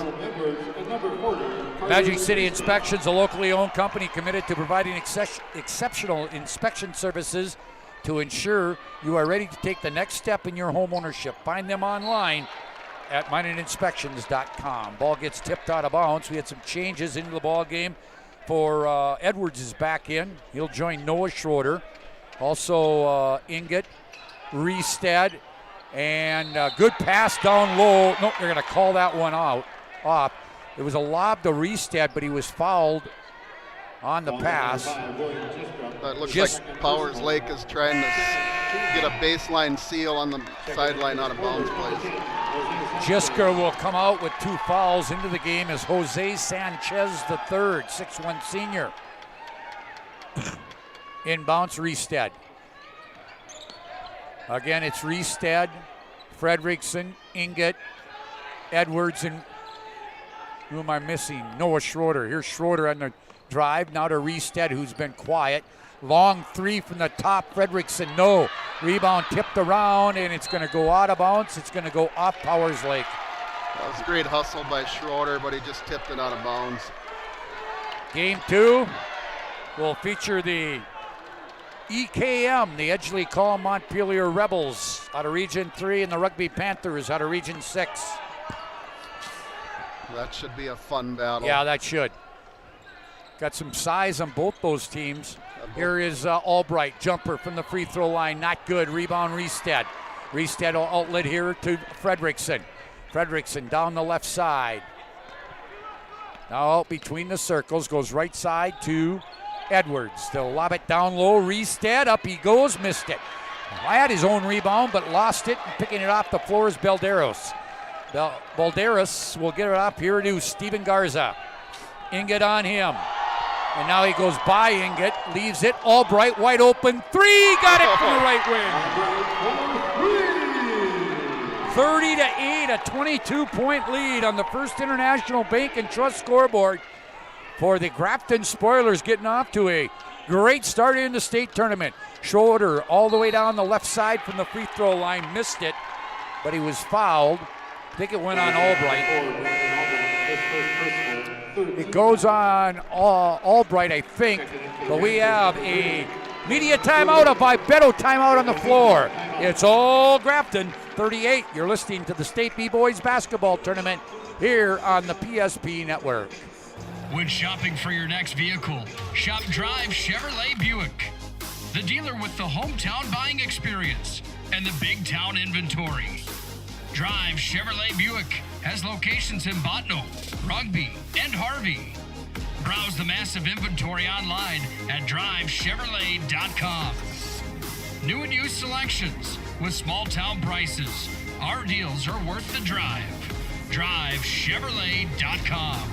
[SPEAKER 8] Magic City Inspections, a locally owned company committed to providing exceptional inspection services to ensure you are ready to take the next step in your home ownership. Find them online at mineandinspections.com. Ball gets tipped out of bounds. We had some changes into the ball game. For Edwards is back in. He'll join Noah Schroeder. Also Inget, Riestad, and good pass down low. Nope, they're going to call that one off. It was a lob to Riestad, but he was fouled on the pass.
[SPEAKER 9] It looks like Powers Lake is trying to get a baseline seal on the sideline out of bounds place.
[SPEAKER 8] Jisker will come out with 2 fouls into the game as Jose Sanchez III, 6'1" senior. Inbounds Riestad. Again, it's Riestad, Fredrickson, Inget, Edwards, and who am I missing? Noah Schroeder. Here's Schroeder on the drive. Now to Riestad, who's been quiet. Long three from the top. Fredrickson, no. Rebound tipped around, and it's going to go out of bounds. It's going to go off Powers Lake.
[SPEAKER 9] That was a great hustle by Schroeder, but he just tipped it out of bounds.
[SPEAKER 8] Game 2 will feature the EKM, the Edgeley Call Montpelier Rebels out of Region 3, and the Rugby Panthers out of Region 6.
[SPEAKER 9] That should be a fun battle.
[SPEAKER 8] Yeah, that should. Got some size on both those teams. Here is Albright, jumper from the free throw line, not good. Rebound Riestad. Riestad will outlet here to Fredrickson. Fredrickson down the left side. Now out between the circles, goes right side to Edwards. They'll lob it down low. Riestad, up he goes, missed it. Had his own rebound, but lost it. And picking it off the floor is Balderas. Balderas will get it up here to Steven Garza. Inget on him. And now he goes by Inget, leaves it. Albright wide open. 3, got it from the right wing. 30-8, a 22-point lead on the First International Bank and Trust scoreboard for the Grafton Spoilers, getting off to a great start in the state tournament. Schroeder all the way down the left side from the free throw line, missed it, but he was fouled. I think it went on Albright. It goes on Albright, I think, but we have a media timeout, a Beto timeout on the floor. It's all Grafton, 38. You're listening to the State B-Boys basketball tournament here on the PSP Network.
[SPEAKER 5] When shopping for your next vehicle, shop Drive Chevrolet Buick, the dealer with the hometown buying experience and the big town inventory. Drive Chevrolet Buick has locations in Botno, Rugby, and Harvey. Browse the massive inventory online at drivechevrolet.com. New and used selections with small town prices. Our deals are worth the drive. drivechevrolet.com.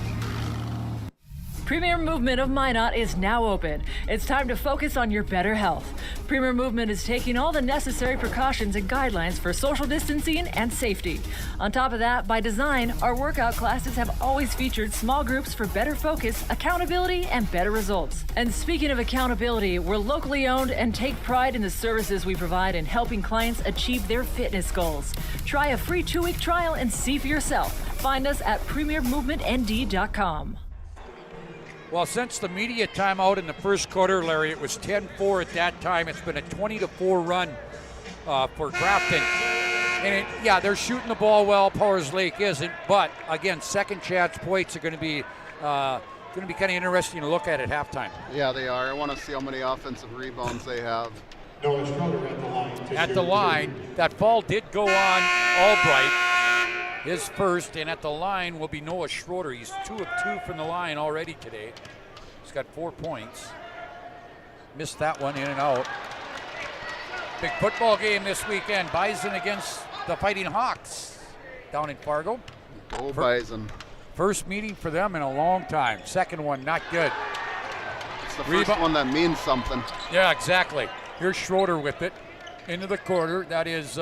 [SPEAKER 4] Premier Movement of Minot is now open. It's time to focus on your better health. Premier Movement is taking all the necessary precautions and guidelines for social distancing and safety. On top of that, by design, our workout classes have always featured small groups for better focus, accountability, and better results. And speaking of accountability, we're locally owned and take pride in the services we provide in helping clients achieve their fitness goals. Try a free 2-week trial and see for yourself. Find us at premiermovementnd.com.
[SPEAKER 8] Well, since the media timeout in the first quarter, Larry, it was 10-4 at that time. It's been a 20-4 run for Grafton. And they're shooting the ball well. Powers Lake isn't. But again, second chance points are going to be kind of interesting to look at halftime.
[SPEAKER 9] Yeah, they are. I want to see how many offensive rebounds they have.
[SPEAKER 10] Noah Schroeder at the line.
[SPEAKER 8] At the line, that foul did go on Albright, his first, and at the line will be Noah Schroeder. He's 2 of 2 from the line already today. He's got 4 points. Missed that one, in and out. Big football game this weekend. Bison against the Fighting Hawks down in Fargo.
[SPEAKER 9] Go Bison.
[SPEAKER 8] First meeting for them in a long time. Second one, not good.
[SPEAKER 9] It's the first one that means something.
[SPEAKER 8] Yeah, exactly. Here's Schroeder with it into the quarter. That is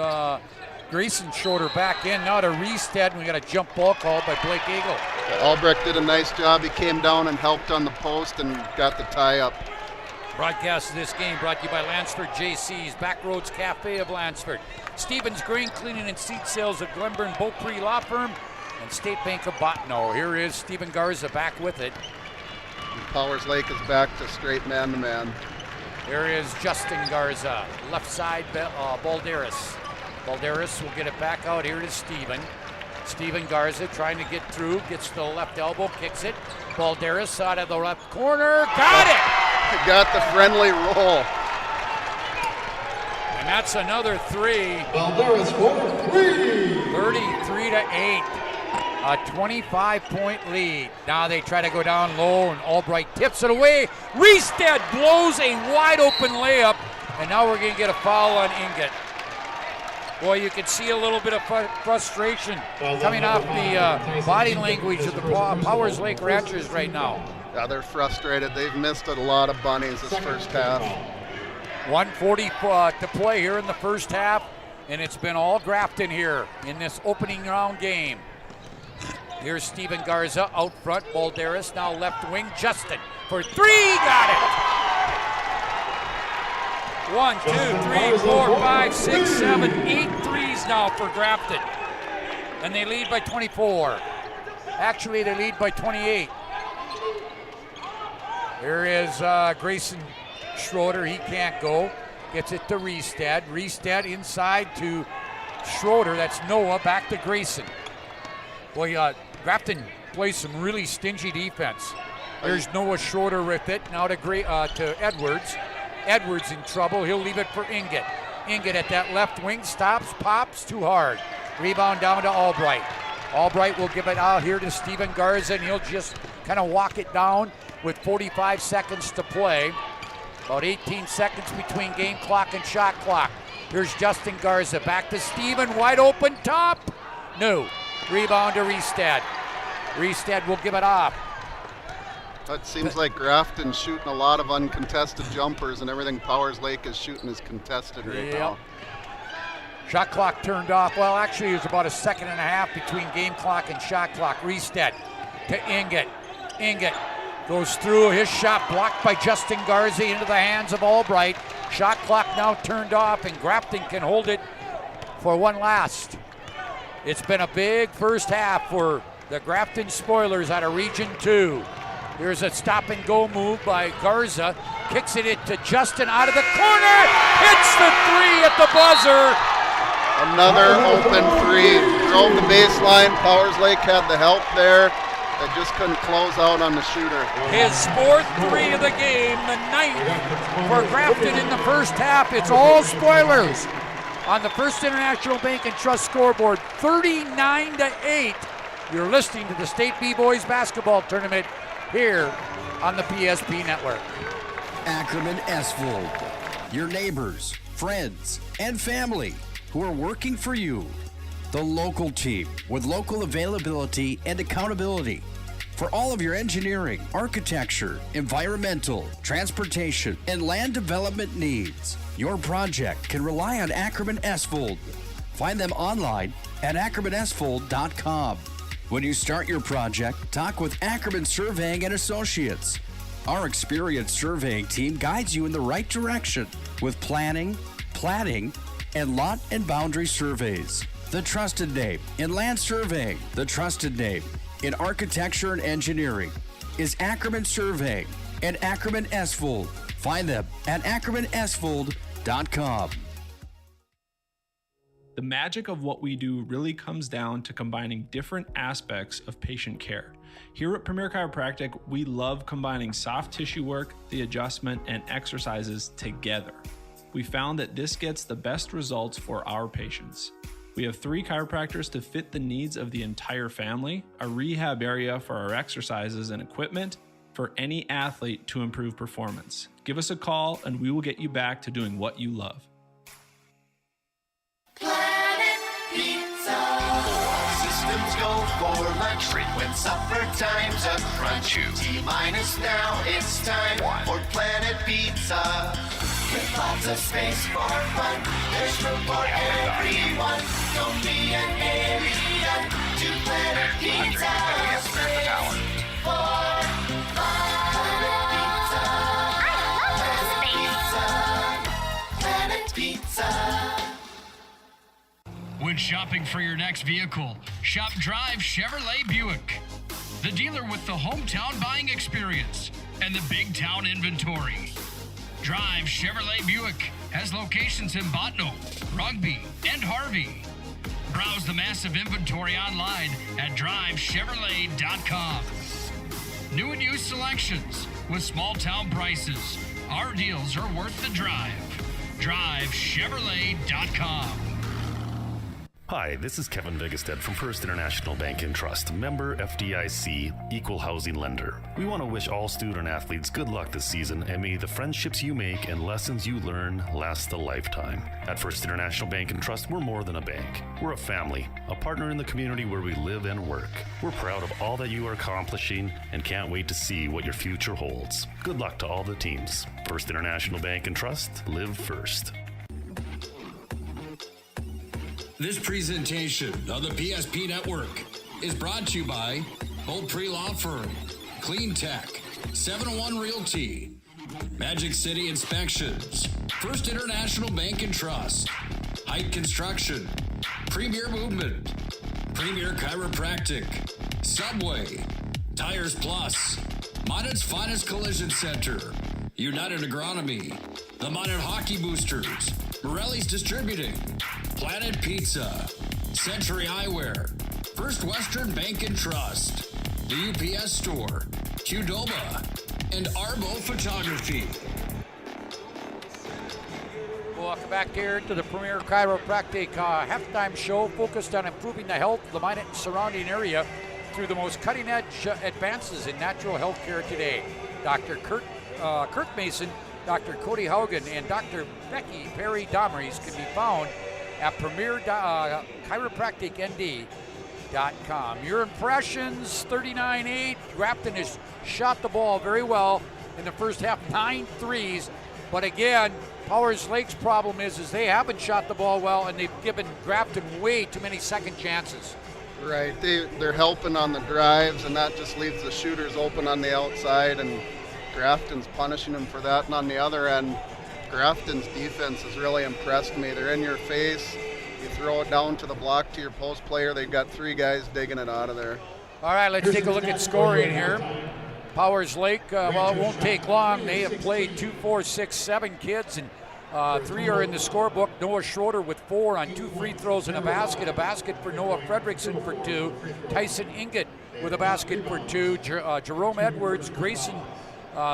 [SPEAKER 8] Grayson Schroeder back in. Now to Reestead, and we got a jump ball called by Blake Eagle.
[SPEAKER 9] Albrecht did a nice job. He came down and helped on the post and got the tie up.
[SPEAKER 8] Broadcast of this game brought to you by Lansford JC's, Backroads Cafe of Lansford, Stevens Grain Cleaning and Seed Sales of Glenburn Beaupre Law Firm, and State Bank of Bottineau. Here is Stephen Garza back with it.
[SPEAKER 9] And Powers Lake is back to straight man-to-man.
[SPEAKER 8] Here is Justin Garza, left side, Balderas. Balderas will get it back out. Here it is Stephen. Stephen Garza trying to get through, gets to the left elbow, kicks it. Balderas out of the left corner, got it!
[SPEAKER 9] Got the friendly roll.
[SPEAKER 8] And that's another 3.
[SPEAKER 10] Balderas for 3.
[SPEAKER 8] 33-8. A 25-point lead. Now they try to go down low, and Albright tips it away. Reestead blows a wide-open layup, and now we're going to get a foul on Inget. Boy, you can see a little bit of frustration coming off the body language of the Powers Lake Ranchers right now.
[SPEAKER 9] Yeah, they're frustrated. They've missed a lot of bunnies this first half.
[SPEAKER 8] 1:40 to play here in the first half, and it's been all Grafton here in this opening round game. Here's Stephen Garza out front. Balderas now left wing. Justin for 3. Got it. 1, 2, 3, 4, 5, 6, 7, 8 threes now for Grafton. And they lead by 24. Actually, they lead by 28. Here is Grayson Schroeder. He can't go. Gets it to Reestead. Reestead inside to Schroeder. That's Noah. Back to Grayson. Boy, Grafton plays some really stingy defense. There's Noah Schroeder with it. Now to Edwards. Edwards in trouble. He'll leave it for Inget. Inget at that left wing. Stops, pops, too hard. Rebound down to Albright. Albright will give it out here to Stephen Garza, and he'll just kind of walk it down with 45 seconds to play. About 18 seconds between game clock and shot clock. Here's Justin Garza. Back to Stephen. Wide open top. No. Rebound to Reestead. Reestead will give it off.
[SPEAKER 9] It seems like Grafton's shooting a lot of uncontested jumpers, and everything Powers Lake is shooting is contested right now.
[SPEAKER 8] Shot clock turned off. Well, actually, it was about a second and a half between game clock and shot clock. Reestead to Inget. Inget goes through. His shot blocked by Justin Garza into the hands of Albright. Shot clock now turned off, and Grafton can hold it for one last. It's been a big first half for the Grafton Spoilers out of Region 2. Here's a stop-and-go move by Garza. Kicks it to Justin out of the corner. Hits the 3 at the buzzer.
[SPEAKER 9] Another open 3. Drove the baseline. Powers Lake had the help there. They just couldn't close out on the shooter.
[SPEAKER 8] His 4th 3 of the game, the 9th for Grafton in the first half. It's all Spoilers on the First International Bank and Trust scoreboard, 39-8. You're listening to the State B-Boys basketball tournament here on the PSP Network.
[SPEAKER 13] Ackerman Esvold, your neighbors, friends, and family who are working for you. The local team with local availability and accountability for all of your engineering, architecture, environmental, transportation, and land development needs. Your project can rely on Ackerman Esvold. Find them online at ackermanesvold.com. When you start your project, talk with Ackerman Surveying and Associates. Our experienced surveying team guides you in the right direction with planning, platting, and lot and boundary surveys. The trusted name in land surveying, the trusted name in architecture and engineering. is Ackerman Surveying and Ackerman Esvold. Find them at AckermanEsvold.com.
[SPEAKER 15] The magic of what we do really comes down to combining different aspects of patient care. Here at Premier Chiropractic, we love combining soft tissue work, the adjustment, and exercises together. We found that this gets the best results for our patients. We have 3 chiropractors to fit the needs of the entire family, a rehab area for our exercises and equipment, for any athlete to improve performance. Give us a call and we will get you back to doing what you love.
[SPEAKER 2] Planet Pizza. Systems go for lunch. Frequent supper times a crunch. T-minus now, it's time for Planet Pizza. With lots of space for fun. There's room for everyone. Don't be an alien to Planet Pizza. Space for fun. Planet Pizza. Planet Pizza.
[SPEAKER 12] When shopping for your next vehicle, shop Drive Chevrolet Buick, the dealer with the hometown buying experience and the big town inventory. Drive Chevrolet Buick has locations in Botno, Rugby, and Harvey. Browse the massive inventory online at drivechevrolet.com. New and used selections with small town prices. Our deals are worth the drive. drivechevrolet.com.
[SPEAKER 14] Hi, this is Kevin Vigestead from First International Bank and Trust, member FDIC, equal housing lender. We want to wish all student athletes good luck this season, and may the friendships you make and lessons you learn last a lifetime. At First International Bank and Trust, we're more than a bank. We're a family, a partner in the community where we live and work. We're proud of all that you are accomplishing and can't wait to see what your future holds. Good luck to all the teams. First International Bank and Trust, live first.
[SPEAKER 5] This presentation of the PSP Network is brought to you by Bolt Pre-Law Firm, Clean Tech, 701 Realty, Magic City Inspections, First International Bank and Trust, Height Construction, Premier Movement, Premier Chiropractic, Subway, Tires Plus, Monet's Finest Collision Center, United Agronomy, the Monet Hockey Boosters, Morelli's Distributing, Planet Pizza, Century Eyewear, First Western Bank and Trust, the UPS Store, Qdoba, and Arbo Photography.
[SPEAKER 8] Welcome back here to the Premier Chiropractic halftime show focused on improving the health of the Minot and surrounding area through the most cutting-edge advances in natural health care today. Dr. Kirk Mason, Dr. Cody Haugen, and Dr. Becky Perry Domries can be found at PremierChiropracticND.com. Your impressions, 39-8. Grafton has shot the ball very well in the first half, 9 threes. But again, Powers Lake's problem is they haven't shot the ball well, and they've given Grafton way too many second chances.
[SPEAKER 9] Right, they're helping on the drives, and that just leaves the shooters open on the outside, and Grafton's punishing them for that. And on the other end, Grafton's defense has really impressed me. They're in your face. You throw it down to the block to your post player, they've got 3 guys digging it out of there.
[SPEAKER 8] All right, let's take a look at scoring here. Powers Lake, well, it won't take long. They have played 2, 4, 6, 7 kids, and 3 are in the scorebook. Noah Schroeder with 4 on 2 free throws and a basket. A basket for Noah Fredrickson for 2. Tyson Inget with a basket for 2. Jerome Edwards, Grayson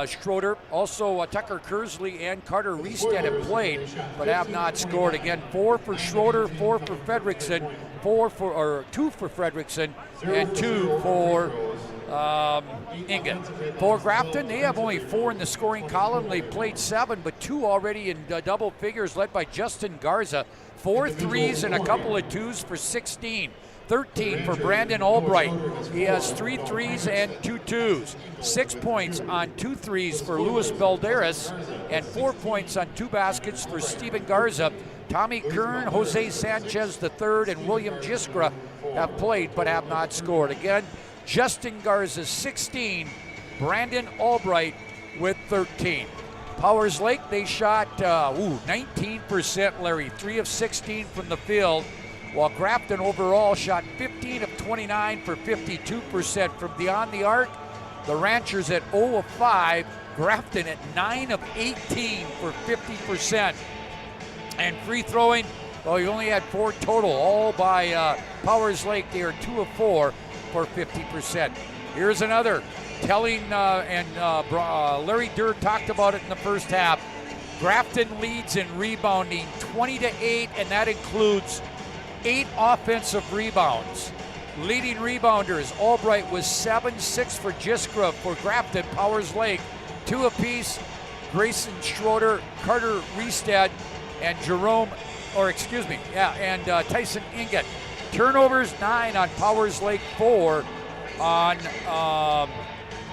[SPEAKER 8] Schroeder, also Tucker Kersley and Carter Reestead have played but have not scored. Again, 4 for Schroeder, 4 for Fredrickson, 2 for Fredrickson, and 2 for Inget. For Grafton, they have only 4 in the scoring column. They played 7, but 2 already in double figures, led by Justin Garza. 4 threes and a couple of 2s for 16. 13 for Brandon Albright. He has 3 threes and 2 2s. 6 points on 2 threes for Luis Balderas, and 4 points on 2 baskets for Steven Garza. Tommy Kern, Jose Sanchez III, and William Jiskra have played but have not scored. Again, Justin Garza 16, Brandon Albright with 13. Powers Lake, they shot 19%, Larry, 3 of 16 from the field, while Grafton overall shot 15 of 29 for 52% from beyond the arc. The Ranchers at 0 of 5. Grafton at 9 of 18 for 50%. And free throwing, well, you only had 4 total, all by Powers Lake. They are 2 of 4 for 50%. Here's another telling, Larry Durr talked about it in the first half. Grafton leads in rebounding 20-8, and that includes 8 offensive rebounds. Leading rebounder is Albright with 7, 6 for Jiskra. For Grafton, Powers Lake, 2 apiece. Grayson Schroeder, Carter Reestead, and Tyson Inget. Turnovers 9 on Powers Lake, 4 on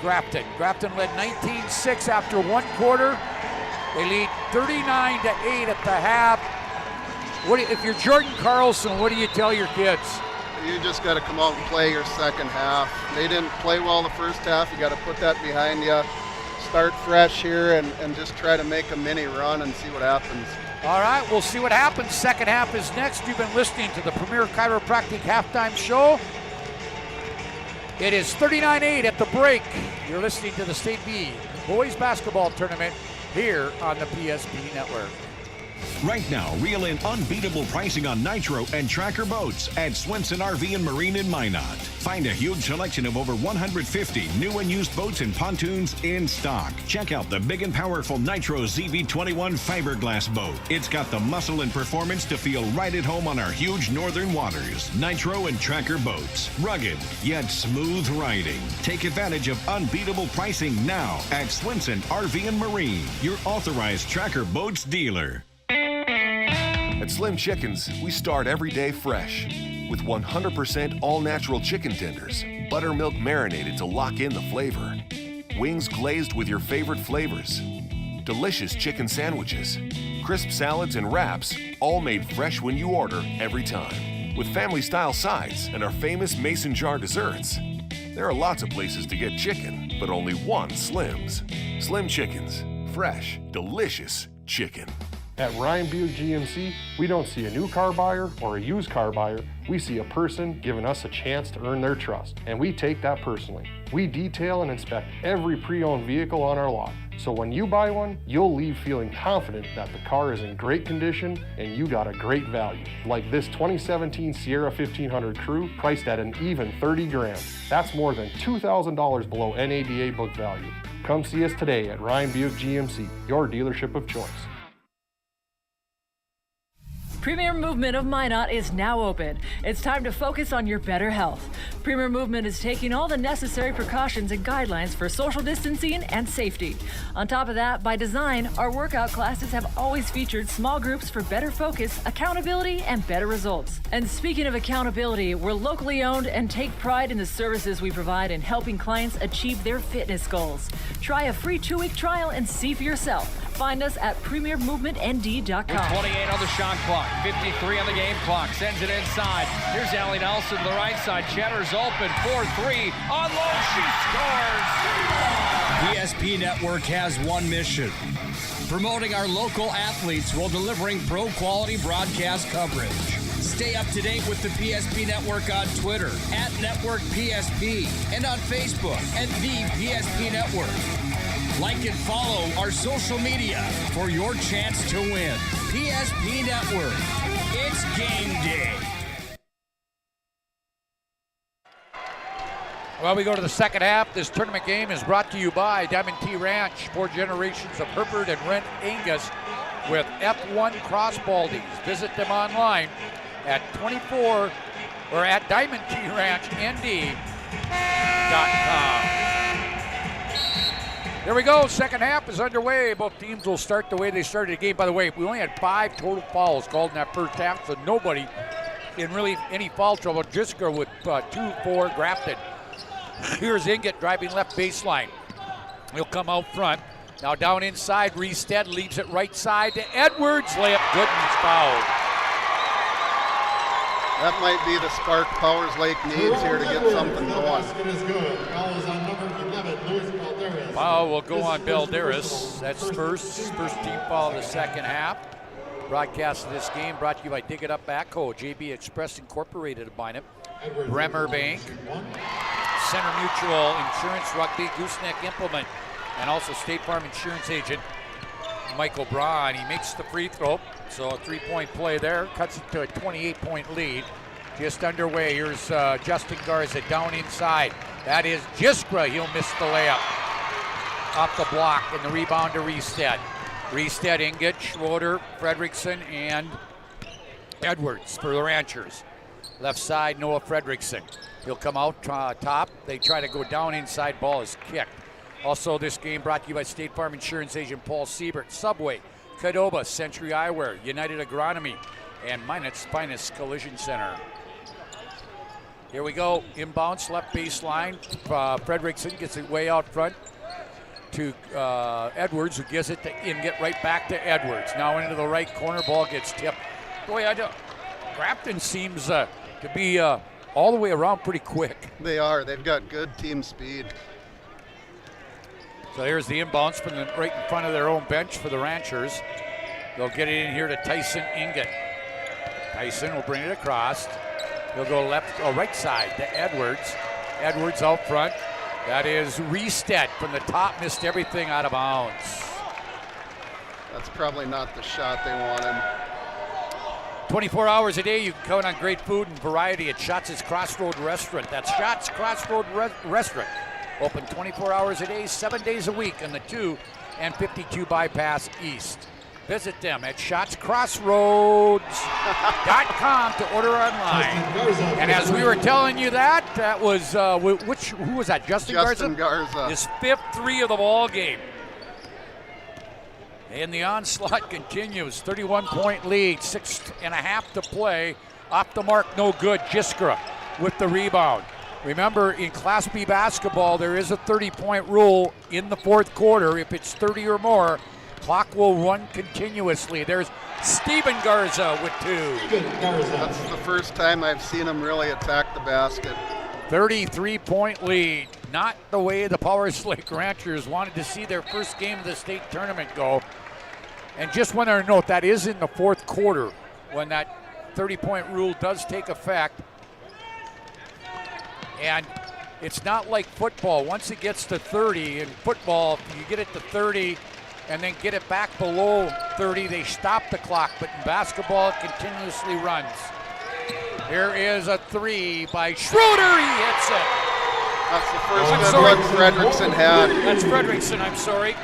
[SPEAKER 8] Grafton. Grafton led 19-6 after 1 quarter. They lead 39-8 at the half. If you're Jordan Carlson, what do you tell your kids?
[SPEAKER 9] You just got to come out and play your second half. They didn't play well the first half. You got to put that behind you. Start fresh here and just try to make a mini run and see what happens.
[SPEAKER 8] All right, we'll see what happens. Second half is next. You've been listening to the Premier Chiropractic Halftime Show. It is 39-8 at the break. You're listening to the State B Boys Basketball Tournament here on the PSP Network.
[SPEAKER 1] Right now, reel in unbeatable pricing on Nitro and Tracker boats at Swenson RV and Marine in Minot. Find a huge selection of over 150 new and used boats and pontoons in stock. Check out the big and powerful Nitro ZV21 fiberglass boat. It's got the muscle and performance to feel right at home on our huge northern waters. Nitro and Tracker boats. Rugged, yet smooth riding. Take advantage of unbeatable pricing now at Swenson RV and Marine, your authorized Tracker boats dealer.
[SPEAKER 11] At Slim Chickens, we start every day fresh with 100% all-natural chicken tenders, buttermilk marinated to lock in the flavor, wings glazed with your favorite flavors, delicious chicken sandwiches, crisp salads and wraps, all made fresh when you order every time, with family-style sides and our famous mason jar desserts. There are lots of places to get chicken, but only one Slim's. Slim Chickens, fresh, delicious chicken.
[SPEAKER 3] At Ryan Buick GMC, we don't see a new car buyer or a used car buyer. We see a person giving us a chance to earn their trust, and we take that personally. We detail and inspect every pre-owned vehicle on our lot, so when you buy one, you'll leave feeling confident that the car is in great condition and you got a great value. Like this 2017 Sierra 1500 Crew, priced at an even $30,000. That's more than $2,000 below NADA book value. Come see us today at Ryan Buick GMC, your dealership of choice.
[SPEAKER 4] Premier Movement of Minot is now open. It's time to focus on your better health. Premier Movement is taking all the necessary precautions and guidelines for social distancing and safety. On top of that, by design, our workout classes have always featured small groups for better focus, accountability, and better results. And speaking of accountability, we're locally owned and take pride in the services we provide in helping clients achieve their fitness goals. Try a free 2-week trial and see for yourself. Find us at premiermovementnd.com.
[SPEAKER 16] 28 on the shot clock, 53 on the game clock. Sends it inside. Here's Allie Nelson to the right side. Cheddar's open, 4-3. On low, she scores!
[SPEAKER 5] PSP Network has one mission: promoting our local athletes while delivering pro-quality broadcast coverage. Stay up to date with the PSP Network on Twitter at Network PSP and on Facebook at the PSP Network. Like and follow our social media for your chance to win. PSP Network. It's game day.
[SPEAKER 8] Well, we go to the second half. This tournament game is brought to you by Diamond T Ranch. 4 generations of Hereford and Rent Angus with F1 Cross Baldies. Visit them online at 24 or at DiamondTRanchND.com. There we go. Second half is underway. Both teams will start the way they started the game. By the way, we only had 5 total fouls called in that first half, so nobody in really any foul trouble. Jisker with 2-4 Grafton. Here's Inget driving left baseline. He'll come out front. Now down inside, Reestead leaves it right side to Edwards. Layup good and it's fouled.
[SPEAKER 9] That might be the spark Powers Lake needs here to get something going.
[SPEAKER 8] Foul will go on Balderas. That's first team foul of the second half. Broadcast of this game brought to you by Dig It Up Backhoe, JB Express Incorporated of Bynum, Bremer Bank, Center Mutual Insurance Rugby Gooseneck Implement, and also State Farm Insurance Agent Michael Braun. He makes the free throw, so a 3-point play there, cuts it to a 28-point lead. Just underway. Here's Justin Garza down inside. That is Jiskra. He'll miss the layup off the block, and the rebound to Reestead. Reestead, Inget, Schroeder, Fredrickson, and Edwards for the Ranchers. Left side, Noah Fredrickson. He'll come out top. They try to go down inside. Ball is kicked. Also, this game brought to you by State Farm Insurance Agent Paul Siebert, Subway, Cadova, Century Eyewear, United Agronomy, and Minot's Finest Collision Center. Here we go. Inbounds, left baseline. Fredrickson gets it way out front to Edwards, who gives it to Inget, right back to Edwards. Now into the right corner. Ball gets tipped. Boy, Grafton seems to be all the way around pretty quick.
[SPEAKER 9] They are. They've got good team speed.
[SPEAKER 8] So here's the inbounds from right in front of their own bench for the Ranchers. They'll get it in here to Tyson Inget. Tyson will bring it across. He'll go right side to Edwards. Edwards out front. That is Reestead from the top, missed everything out of bounds.
[SPEAKER 9] That's probably not the shot they wanted.
[SPEAKER 8] 24 hours a day, you can count on great food and variety at Schatz' Crossroad Restaurant. That's Schatz Crossroad Restaurant. Open 24 hours a day, 7 days a week on the 2 and 52 Bypass East. Visit them at SchatzCrossroads.com to order online. And as we were telling you that was, who was that, Justin Garza? His 5th 3 of the ball game. And the onslaught continues. 31-point lead, 6.5 to play. Off the mark, no good. Jiskra with the rebound. Remember, in Class B basketball, there is a 30-point rule in the fourth quarter. If it's 30 or more, clock will run continuously. There's Steven Garza with 2.
[SPEAKER 9] That's the first time I've seen him really attack the basket.
[SPEAKER 8] 33-point lead. Not the way the Powers Lake Ranchers wanted to see their first game of the state tournament go. And just want to note, that is in the fourth quarter when that 30-point rule does take effect. And it's not like football. Once it gets to 30, in football, if you get it to 30 and then get it back below 30, they stop the clock. But in basketball, it continuously runs. Here is a 3 by Schroeder. He hits it.
[SPEAKER 9] That's the first good one Fredrickson had.
[SPEAKER 8] That's Fredrickson, I'm sorry.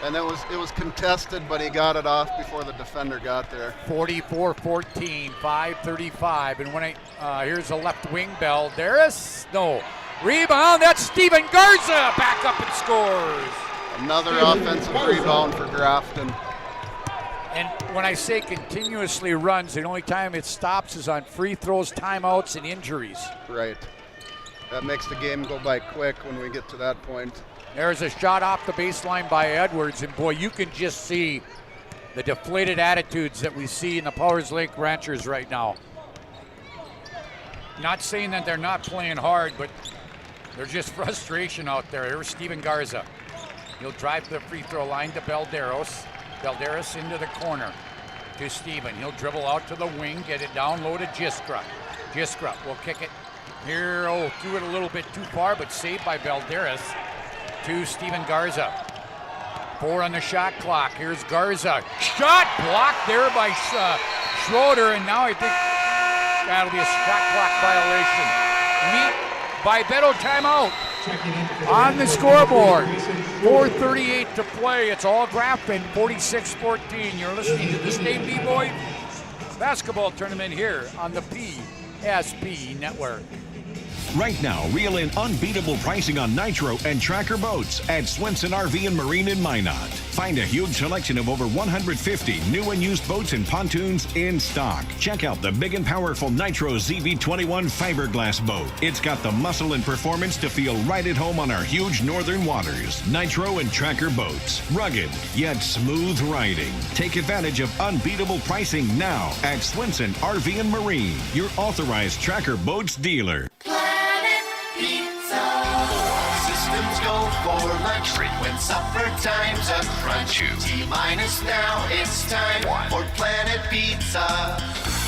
[SPEAKER 9] And it was contested, but he got it off before the defender got there.
[SPEAKER 8] 44-14, 5:35. And when here's a left wing, Balderas. No. Rebound, that's Steven Garza. Back up and scores.
[SPEAKER 9] Another offensive rebound for Grafton.
[SPEAKER 8] And when I say continuously runs, the only time it stops is on free throws, timeouts, and injuries.
[SPEAKER 9] Right. That makes the game go by quick when we get to that point.
[SPEAKER 8] There's a shot off the baseline by Edwards, and boy, you can just see the deflated attitudes that we see in the Powers Lake Ranchers right now. Not saying that they're not playing hard, but there's just frustration out there. Here's Steven Garza. He'll drive to the free throw line to Balderas. Balderas into the corner to Steven. He'll dribble out to the wing, get it down low to Jiskra. Jiskra will kick it here. Oh, threw it a little bit too far, but saved by Balderas. To Steven Garza. 4 on the shot clock. Here's Garza. Shot blocked there by Schroeder, and now I think that'll be a shot clock violation. By Beto timeout on the scoreboard. 4:38 to play. It's all Grafton, 46-14. You're listening to the State B-Boy Basketball Tournament here on the PSP Network.
[SPEAKER 1] Right now, reel in unbeatable pricing on Nitro and Tracker boats at Swenson RV and Marine in Minot. Find a huge selection of over 150 new and used boats and pontoons in stock. Check out the big and powerful Nitro ZV21 fiberglass boat. It's got the muscle and performance to feel right at home on our huge northern waters. Nitro and Tracker boats. Rugged, yet smooth riding. Take advantage of unbeatable pricing now at Swenson RV and Marine, your authorized Tracker boats dealer.
[SPEAKER 2] Systems go for lunch when supper time's a crunch. T-minus now, it's time for Planet Pizza.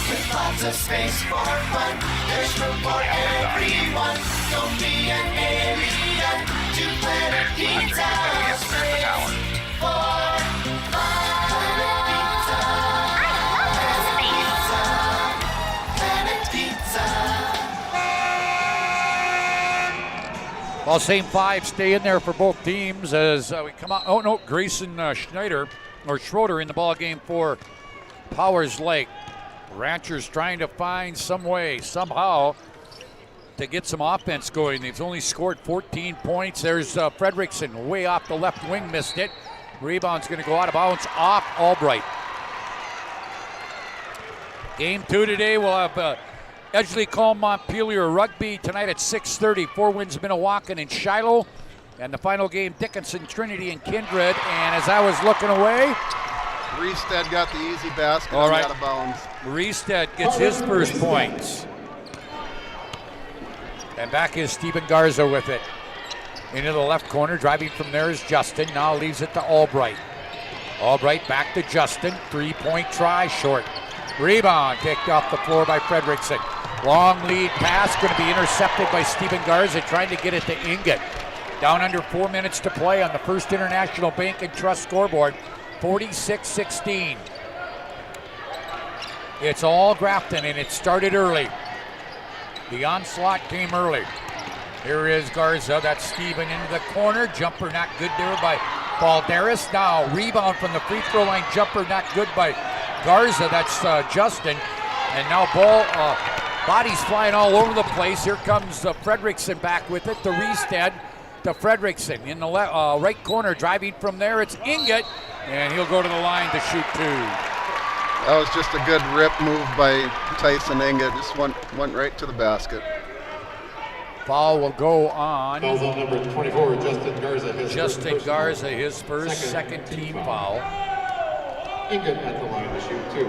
[SPEAKER 2] With lots of space for fun, there's room for everyone. Don't be an alien to Planet Pizza. Space for Planet Pizza. Planet Pizza.
[SPEAKER 8] Well, same five stay in there for both teams as we come out. Oh, no, Grayson Schroeder in the ball game for Powers Lake. Ranchers trying to find some way, somehow, to get some offense going. They've only scored 14 points. There's Fredrickson way off the left wing, missed it. Rebound's going to go out of bounds off Albright. Game 2 today, we'll have Edgeley Call Montpelier Rugby tonight at 6:30. 4 Winds Minnewacan and Shiloh. And the final game, Dickinson Trinity and Kindred. And as I was looking away,
[SPEAKER 9] Reestead got the easy basket
[SPEAKER 8] all right.
[SPEAKER 9] Out of bounds.
[SPEAKER 8] Reestead gets his first points. And back is Steven Garza with it. Into the left corner, driving from there is Justin. Now leaves it to Albright. Albright back to Justin. 3-point try, short. Rebound kicked off the floor by Fredrickson. Long lead pass, going to be intercepted by Steven Garza, trying to get it to Inget. Down under 4 minutes to play on the First International Bank and Trust scoreboard. 46-16. It's all Grafton, and it started early. The onslaught came early. Here is Garza. That's Steven into the corner. Jumper not good there by Balderas. Now rebound from the free throw line. Jumper not good by Garza. That's Justin. And now bodies flying all over the place. Here comes Fredrickson back with it to Reestead. To Fredrickson in the right corner, driving from there. It's Inget, and he'll go to the line to shoot 2.
[SPEAKER 9] That was just a good rip move by Tyson Inget. Just went right to the basket.
[SPEAKER 8] Foul will go on.
[SPEAKER 10] Foul's on number 24, Justin Garza.
[SPEAKER 8] Justin Garza, his first second team foul.
[SPEAKER 10] Inget at the line to shoot 2.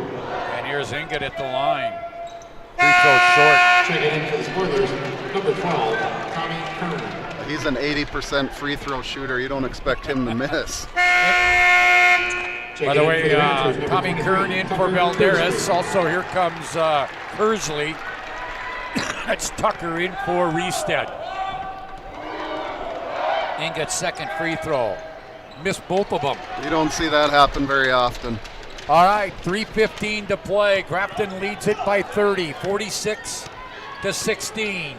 [SPEAKER 8] And here's Inget at the line. Free throw short.
[SPEAKER 10] Checking in for the spoilers, number 12, Tommy Kern.
[SPEAKER 9] He's an 80% free throw shooter. You don't expect him to miss.
[SPEAKER 8] By the way, Tommy Kern in for Valderas. Also, here comes Kersley. That's Tucker in for Reestead. Inget's second free throw. Missed both of them.
[SPEAKER 9] You don't see that happen very often.
[SPEAKER 8] All right, 3:15 to play. Grafton leads it by 30, 46-16.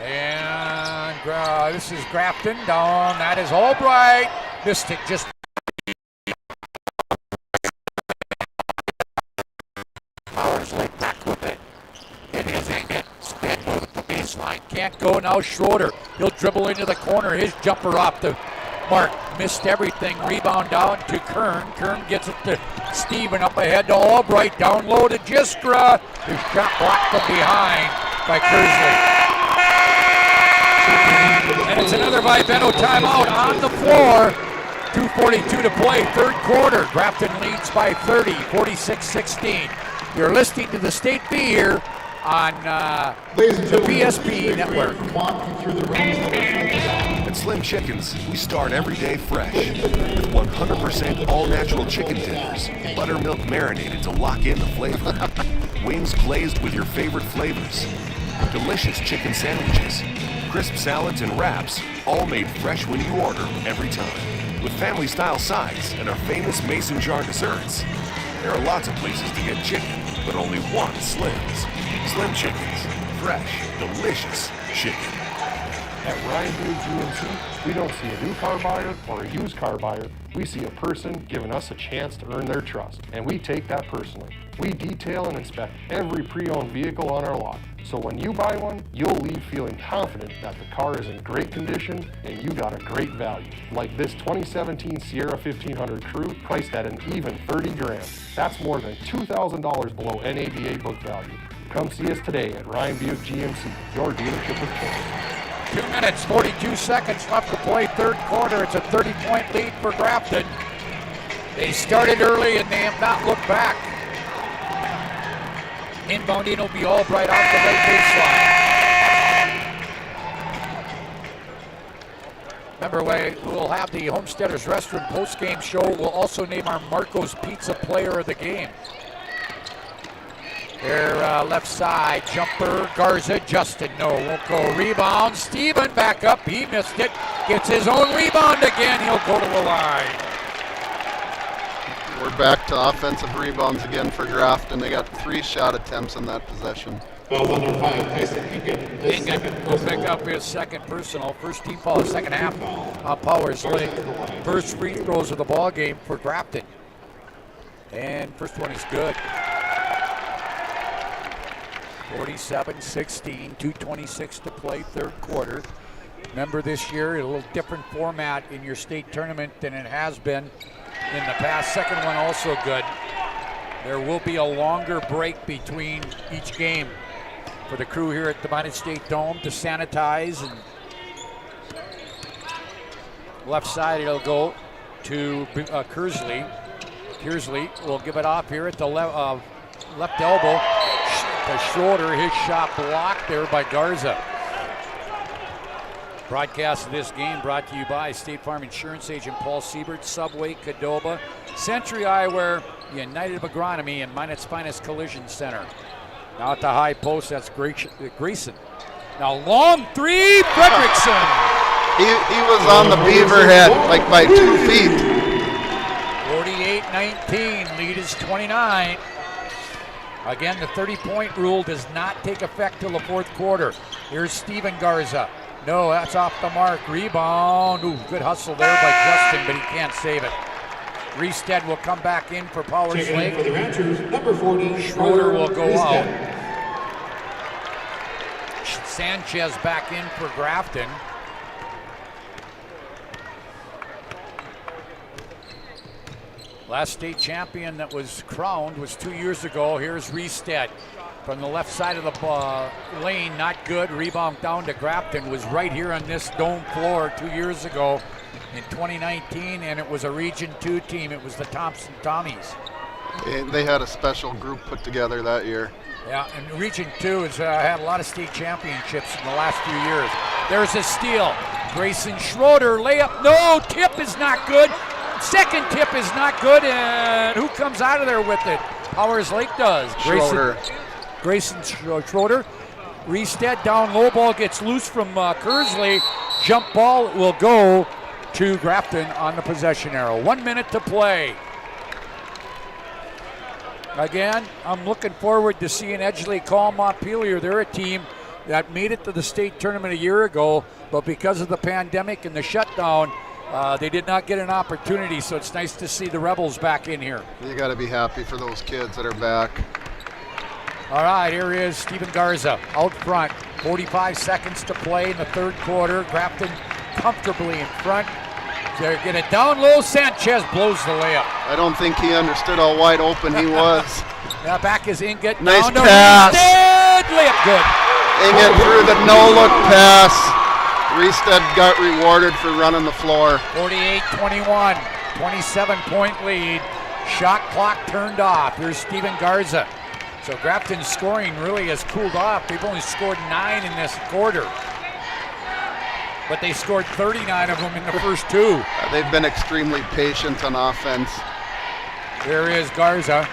[SPEAKER 8] And this is Grafton down. That is Albright. Missed it just. Powers Lake back with it. It is Inget. Stand with the baseline. Can't go now. Schroeder. He'll dribble into the corner. His jumper off the mark. Missed everything. Rebound down to Kern. Kern gets it to Steven. Up ahead to Albright. Down low to Jiskra. His shot blocked from behind by Kersley. And it's another Viveno timeout on the floor. 2:42 to play, third quarter. Grafton leads by 30, 46-16. You're listening to the State B here on the PSP network.
[SPEAKER 11] At Slim Chickens, we start every day fresh with 100% all-natural chicken tenders, buttermilk marinated to lock in the flavor, wings glazed with your favorite flavors, delicious chicken sandwiches, crisp salads and wraps, all made fresh when you order every time, with family-style sides and our famous mason jar desserts. There are lots of places to get chicken, but only one Slim's. Slim Chickens, fresh, delicious chicken.
[SPEAKER 3] At Ryanview GMC, we don't see a new car buyer or a used car buyer. We see a person giving us a chance to earn their trust, and we take that personally. We detail and inspect every pre-owned vehicle on our lot. So when you buy one, you'll leave feeling confident that the car is in great condition and you got a great value. Like this 2017 Sierra 1500 Crew, priced at an even 30 grand. That's more than $2,000 below NADA book value. Come see us today at Ryan Buick GMC, your dealership of choice.
[SPEAKER 8] 2 minutes, 42 seconds left to play third quarter. It's a 30-point lead for Grafton. They started early and they have not looked back. Inbounding will be Albright off the right baseline. Remember, we'll have the Homesteaders Restaurant post-game show. We'll also name our Marco's Pizza Player of the Game. Here, left side, jumper, Garza, Justin, no, won't go. Rebound, Steven back up, he missed it. Gets his own rebound again, he'll go to the line.
[SPEAKER 9] We're back to offensive rebounds again for Grafton. They got 3 shot attempts in that possession.
[SPEAKER 8] Inget will pick up his second personal, first team foul, second half on Powers Lake. First free throws of the ball game for Grafton. And first one is good. 47-16, 2:26 to play, third quarter. Remember this year, a little different format in your state tournament than it has been in the past. Second one also good. There will be a longer break between each game for the crew here at the Minot State Dome to sanitize. And left side, it'll go to Kersley. Kersley will give it off here at the left elbow. To Schroeder, his shot blocked there by Garza. Broadcast of this game brought to you by State Farm Insurance Agent Paul Siebert, Subway, Cadova, Century Eyewear, United of Agronomy, and Minot's Finest Collision Center. Now at the high post, that's Grayson. Now long three, Fredrickson.
[SPEAKER 9] He was on the beaver head, like by 2 feet.
[SPEAKER 8] 48-19, lead is 29. Again, the 30-point rule does not take effect till the fourth quarter. Here's Steven Garza. No, that's off the mark. Rebound. Ooh, good hustle there by Justin, but he can't save it. Reestead will come back in for Powers Lake.
[SPEAKER 10] For the Ranchers, number 40,
[SPEAKER 8] Schroeder will go out. Sanchez back in for Grafton. Last state champion that was crowned was 2 years ago. Here's Reestead from the left side of the lane. Not good. Rebound down to Grafton. Was right here on this dome floor 2 years ago in 2019, and it was a Region 2 team. It was the Thompson Tommies.
[SPEAKER 9] They had a special group put together that year.
[SPEAKER 8] Yeah, and Region 2 has had a lot of state championships in the last few years. There's a steal. Grayson Schroeder, layup. No, tip is not good. Second tip is not good, and who comes out of there with it? Powers Lake does. Grayson Schroeder. Reestead down low, ball gets loose from Kersley. Jump ball will go to Grafton on the possession arrow. 1 minute to play. Again, I'm looking forward to seeing Edgeley call Montpelier. They're a team that made it to the state tournament a year ago, but because of the pandemic and the shutdown, they did not get an opportunity, so it's nice to see the Rebels back in here.
[SPEAKER 9] You got to be happy for those kids that are back.
[SPEAKER 8] All right, here is Steven Garza out front. 45 seconds to play in the third quarter. Grafton comfortably in front. They get it down low. Sanchez blows the layup.
[SPEAKER 9] I don't think he understood how wide open he was.
[SPEAKER 8] Now back is Inget.
[SPEAKER 9] Nice pass.
[SPEAKER 8] Layup good.
[SPEAKER 9] Inget threw the no-look pass. Reestead got rewarded for running the floor.
[SPEAKER 8] 48-21, 27-point lead. Shot clock turned off. Here's Steven Garza. So Grafton's scoring really has cooled off. They've only scored 9 in this quarter, but they scored 39 of them in the first 2.
[SPEAKER 9] They've been extremely patient on offense.
[SPEAKER 8] Here is Garza.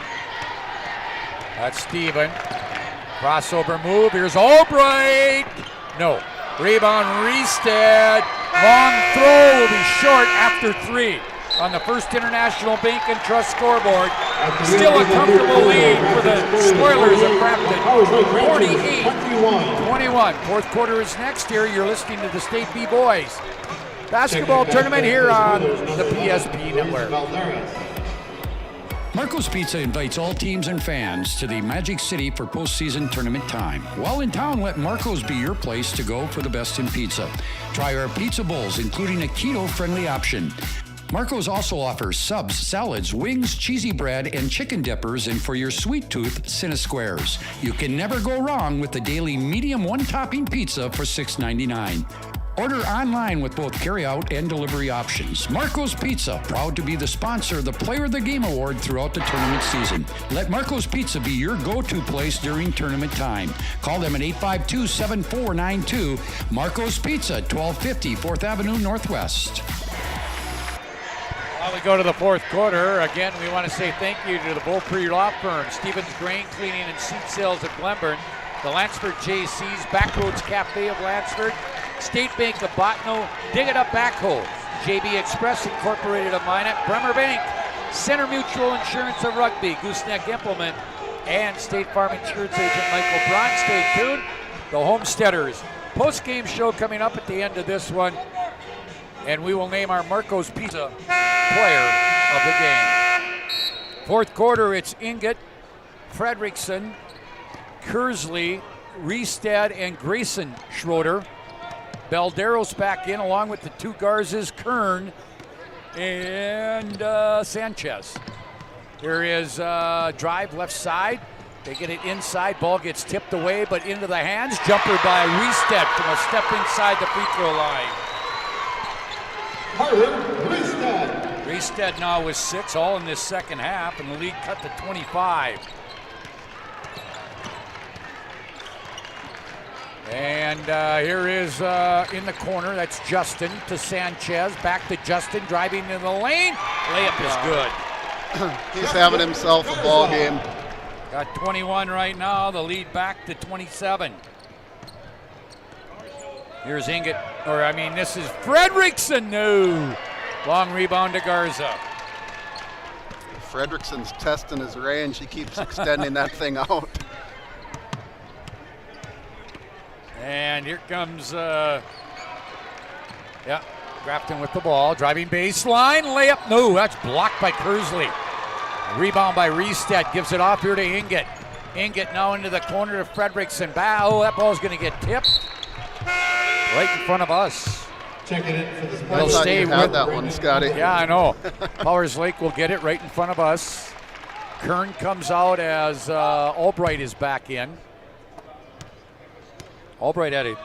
[SPEAKER 8] That's Steven. Crossover move. Here's Albright. No. Rebound, Reestead. Long throw will be short after 3 on the First International Bank and Trust scoreboard. Still a comfortable lead for the Spoilers of Grafton. 48-21. Fourth quarter is next here. You're listening to the State B-Boys basketball tournament here on the PSP Network.
[SPEAKER 13] Marco's Pizza invites all teams and fans to the Magic City for postseason tournament time. While in town, let Marco's be your place to go for the best in pizza. Try our pizza bowls, including a keto-friendly option. Marco's also offers subs, salads, wings, cheesy bread, and chicken dippers, and for your sweet tooth, Cinesquares. You can never go wrong with the daily medium one-topping pizza for $6.99. Order online with both carry-out and delivery options. Marco's Pizza, proud to be the sponsor of the Player of the Game Award throughout the tournament season. Let Marco's Pizza be your go-to place during tournament time. Call them at 852-7492. Marco's Pizza, 1250 4th Avenue Northwest.
[SPEAKER 8] Well, we go to the fourth quarter. Again, we want to say thank you to the Beaupre Law Firm, Stevens Grain Cleaning and Seat Sales at Glenburn, the Lansford JC's, Backroads Cafe of Lansford, State Bank of Botno, Dig It Up Backhoe, JB Express Incorporated of Minot, Bremer Bank, Center Mutual Insurance of Rugby, Gooseneck Implement, and State Farm Insurance Agent Michael Braun. Stay tuned. The Homesteaders post-game show coming up at the end of this one, and we will name our Marco's Pizza player of the game. Fourth quarter, it's Inget, Fredrickson, Kersley, Riestead, and Grayson Schroeder. Balderos back in along with the two Garzas, Kern and Sanchez. Here is drive left side. They get it inside. Ball gets tipped away, but into the hands. Jumper by Riestead from a step inside the free throw line. Riestead now with 6, all in this second half, and the lead cut to 25. And here is in the corner, that's Justin to Sanchez. Back to Justin, driving in the lane. Layup is good.
[SPEAKER 9] He's having himself a ball game.
[SPEAKER 8] Got 21 right now, the lead back to 27. Here's Inget, this is Fredrickson. No. Long rebound to Garza.
[SPEAKER 9] Fredrickson's testing his range. He keeps extending that thing out.
[SPEAKER 8] And here comes, Grafton with the ball, driving baseline, layup, no, that's blocked by Kersley. Rebound by Riestead, gives it off here to Inget. Inget now into the corner to Fredrickson. That ball's going to get tipped right in front of us.
[SPEAKER 10] Checking it for the
[SPEAKER 9] They'll stay with that one, Scotty.
[SPEAKER 8] Yeah, I know. Powers Lake will get it right in front of us. Kern comes out as Albright is back in. Albright had a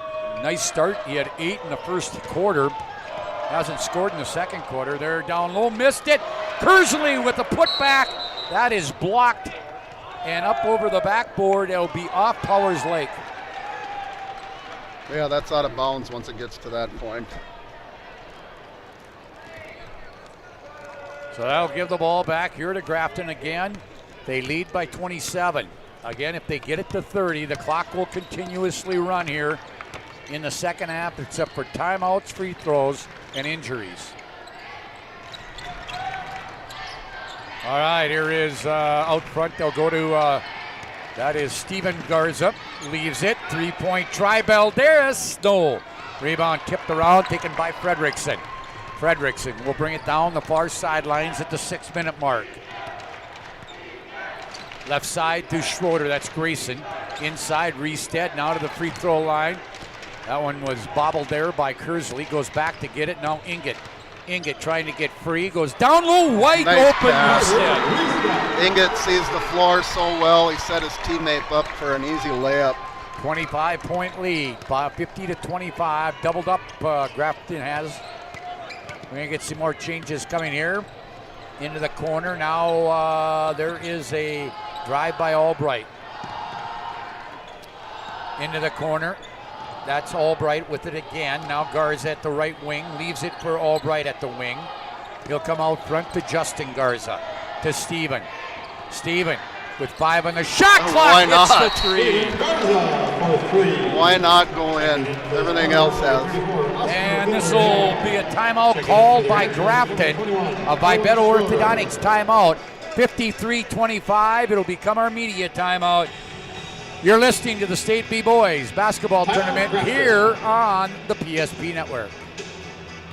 [SPEAKER 8] nice start. He had 8 in the first quarter. Hasn't scored in the second quarter. They're down low, missed it. Kersley with the putback. That is blocked and up over the backboard. It'll be off Powers Lake.
[SPEAKER 9] Yeah, that's out of bounds once it gets to that point.
[SPEAKER 8] So that'll give the ball back here to Grafton again. They lead by 27. Again, if they get it to 30, the clock will continuously run here in the second half, except for timeouts, free throws, and injuries. All right, here is out front. They'll go to, that is Steven Garza. Leaves it. Three-point try. Balderas. No. Rebound tipped around, taken by Fredrickson. Fredrickson will bring it down the far sidelines at the 6-minute mark. Left side to Schroeder. That's Grayson. Inside, Riestead now to the free throw line. That one was bobbled there by Kersley. Goes back to get it. Now Inget. Inget trying to get free. Goes down low, wide open.
[SPEAKER 9] Inget sees the floor so well. He set his teammate up for an easy layup.
[SPEAKER 8] 25-point lead. 50 to 25. Doubled up. Grafton has. We're going to get some more changes coming here. Into the corner. Now there is a drive by Albright. Into the corner. That's Albright with it again. Now Garza at the right wing. Leaves it for Albright at the wing. He'll come out front to Justin Garza. To Steven. Steven with 5 on the shot clock.
[SPEAKER 9] Why not?
[SPEAKER 8] Hits the 3.
[SPEAKER 9] Why not go in? Everything else has.
[SPEAKER 8] And this will be a timeout called by Grafton. A Vibeto Orthodontics timeout. 53-25. It'll become our media timeout. You're listening to the State B-Boys basketball tournament here on the PSP Network.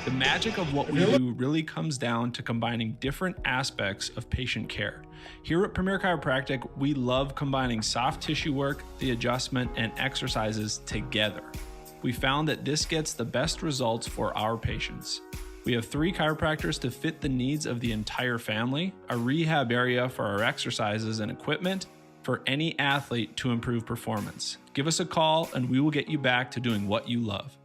[SPEAKER 15] The magic of what we do really comes down to combining different aspects of patient care. Here at Premier Chiropractic, we love combining soft tissue work, the adjustment, and exercises together. We found that this gets the best results for our patients. We have 3 chiropractors to fit the needs of the entire family, a rehab area for our exercises and equipment, for any athlete to improve performance. Give us a call and we will get you back to doing what you love.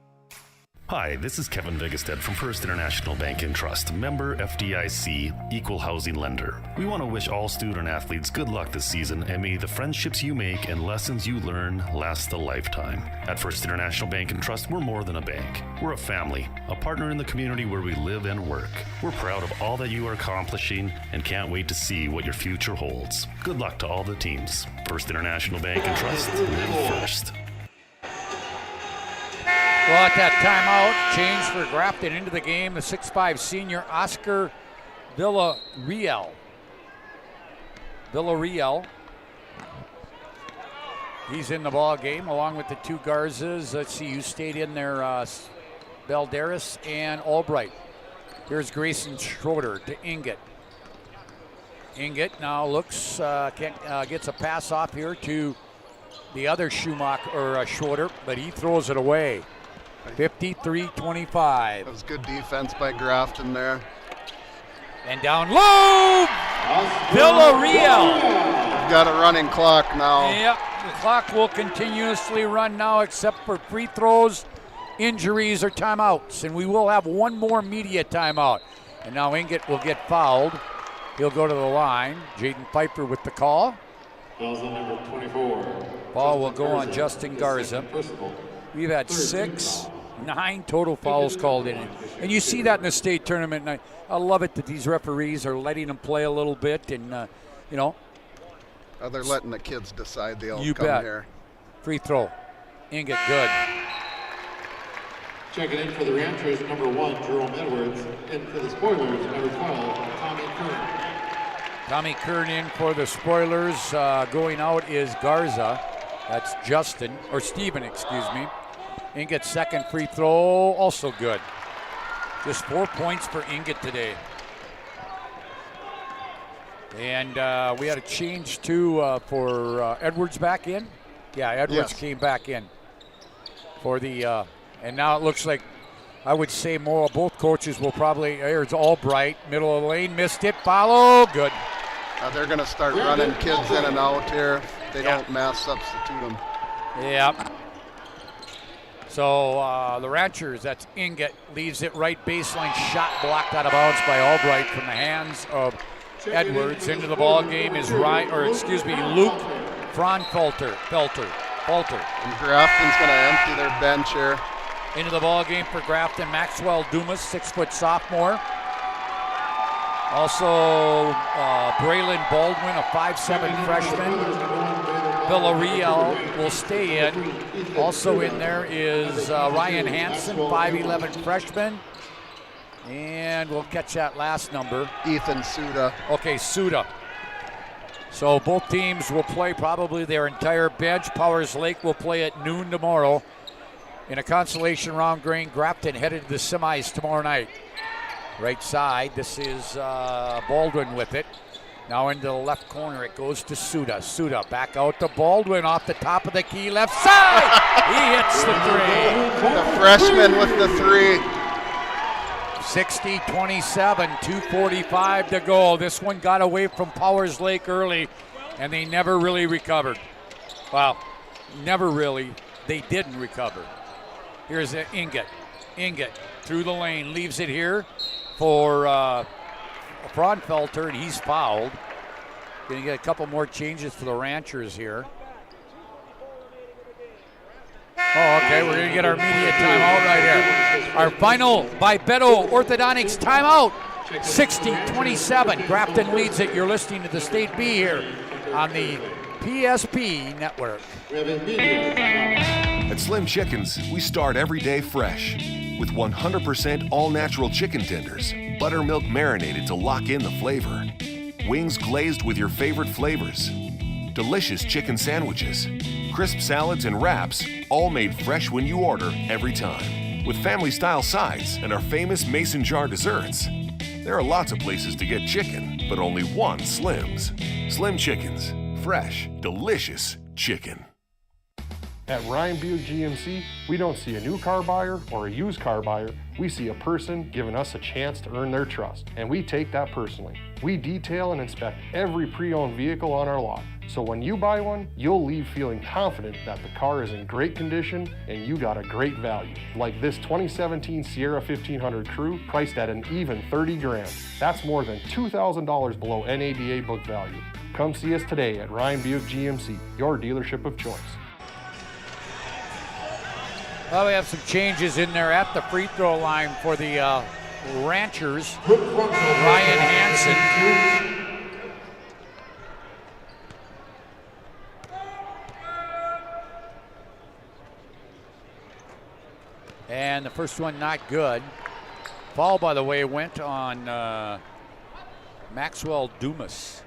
[SPEAKER 14] Hi, this is Kevin Vigestead from First International Bank and Trust, member FDIC, equal housing lender. We want to wish all student athletes good luck this season, and may the friendships you make and lessons you learn last a lifetime. At First International Bank and Trust, we're more than a bank. We're a family, a partner in the community where we live and work. We're proud of all that you are accomplishing and can't wait to see what your future holds. Good luck to all the teams. First International Bank and Trust, live first.
[SPEAKER 8] Well, at that timeout, change for Grafton into the game, the 6'5 senior Oscar Villarreal. He's in the ball game along with the two Garzas. Let's see who stayed in there, Balderas and Albright. Here's Grayson Schroeder to Inget. Inget now looks, gets a pass off here to the other Schroeder, but he throws it away. 53-25.
[SPEAKER 9] That was good defense by Grafton there.
[SPEAKER 8] And down low, Villarreal.
[SPEAKER 9] We've got a running clock now.
[SPEAKER 8] Yep, the clock will continuously run now except for free throws, injuries, or timeouts. And we will have one more media timeout. And now Inget will get fouled. He'll go to the line. Jaden Pfeiffer with the call.
[SPEAKER 10] Fouls on number 24.
[SPEAKER 8] Ball will go on Justin Garza. We've had 9 total fouls called in. And you see that in the state tournament, and I love it that these referees are letting them play a little bit, and,
[SPEAKER 9] they're letting the kids decide the outcome
[SPEAKER 8] you bet.
[SPEAKER 9] here.
[SPEAKER 8] Free throw. Inget, good.
[SPEAKER 10] Checking in for the Ranchers, number 1, Jerome Edwards. And for the Spoilers, number 12, Tommy Kern.
[SPEAKER 8] Tommy Kern in for the Spoilers. Going out is Garza. That's Steven, excuse me. Inget's second free throw, also good. Just 4 points for Inget today. And we had a change too for Edwards back in. Yeah, Edwards came back in for the, and now it looks like, I would say both coaches will probably, here's Albright, middle of the lane, missed it, follow, good.
[SPEAKER 9] They're going to start running kids in and out here. They don't mass substitute them.
[SPEAKER 8] Yep. So the Ranchers, that's Inget, leaves it right baseline, shot blocked out of bounds by Albright from the hands of Edwards. Into the ball game is Luke Fraunfelter.
[SPEAKER 9] And Grafton's going to empty their bench here.
[SPEAKER 8] Into the ball game for Grafton, Maxwell Dumas, 6-foot sophomore. Also, Braylon Baldwin, a 5'7 freshman. Villarreal will stay in. Also in there is Ryan Hansen, 5'11 freshman. And we'll catch that last number.
[SPEAKER 9] Ethan Suda.
[SPEAKER 8] Okay, Suda. So both teams will play probably their entire bench. Powers Lake will play at noon tomorrow. In a consolation round game, Grafton headed to the semis tomorrow night. Right side, this is Baldwin with it. Now into the left corner, it goes to Suda. Suda back out to Baldwin off the top of the key, left side. He hits the three.
[SPEAKER 9] The freshman with the three.
[SPEAKER 8] 60-27, 2:45 to go. This one got away from Powers Lake early, and they never really recovered. Well, they didn't recover. Here's Inget. Inget through the lane, leaves it here for Fraunfelter, and he's fouled. Going to get a couple more changes for the Ranchers here. Oh, okay, we're going to get our media timeout right here. Our final by Beto Orthodontics timeout. 60-27, Grafton leads it. You're listening to the State B here on the PSP Network.
[SPEAKER 11] At Slim Chickens, we start every day fresh with 100% all-natural chicken tenders, buttermilk marinated to lock in the flavor, wings glazed with your favorite flavors, delicious chicken sandwiches, crisp salads and wraps, all made fresh when you order every time, with family-style sides and our famous mason jar desserts. There are lots of places to get chicken, but only one Slim's. Slim Chickens, fresh, delicious chicken.
[SPEAKER 3] At Ryan Buick GMC, we don't see a new car buyer or a used car buyer. We see a person giving us a chance to earn their trust, and we take that personally. We detail and inspect every pre-owned vehicle on our lot, so when you buy one, you'll leave feeling confident that the car is in great condition and you got a great value. Like this 2017 Sierra 1500 Crew, priced at an even $30,000. That's more than $2,000 below NADA book value. Come see us today at Ryan Buick GMC, your dealership of choice.
[SPEAKER 8] Well, we have some changes in there at the free throw line for the Ranchers. Ryan Hansen. And the first one not good. Foul, by the way, went on Maxwell Dumas.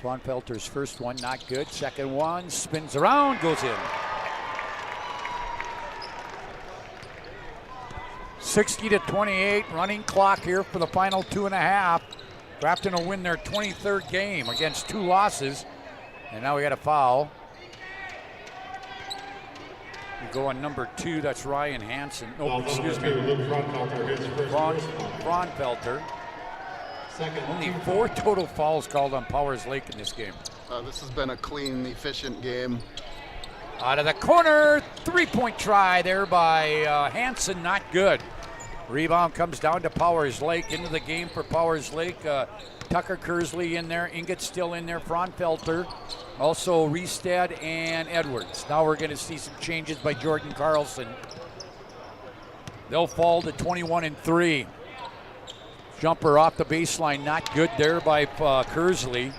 [SPEAKER 8] Fraunfelter's first one not good. Second one spins around, goes in. 60-28, running clock here for the final 2.5. Grafton will win their 23rd game against 2 losses. And now we got a foul. We go on number 2, that's Ryan Hansen. No, excuse me. Fraunfelter. Only 4 total fouls called on Powers Lake in this game.
[SPEAKER 9] This has been a clean, efficient game.
[SPEAKER 8] Out of the corner, 3-point try there by Hansen, not good. Rebound comes down to Powers Lake. Into the game for Powers Lake. Tucker Kersley in there, Inget still in there, Fraunfelter, also Riestad and Edwards. Now we're going to see some changes by Jordan Carlson. They'll fall to 21-3. Jumper off the baseline, not good there by Kersley.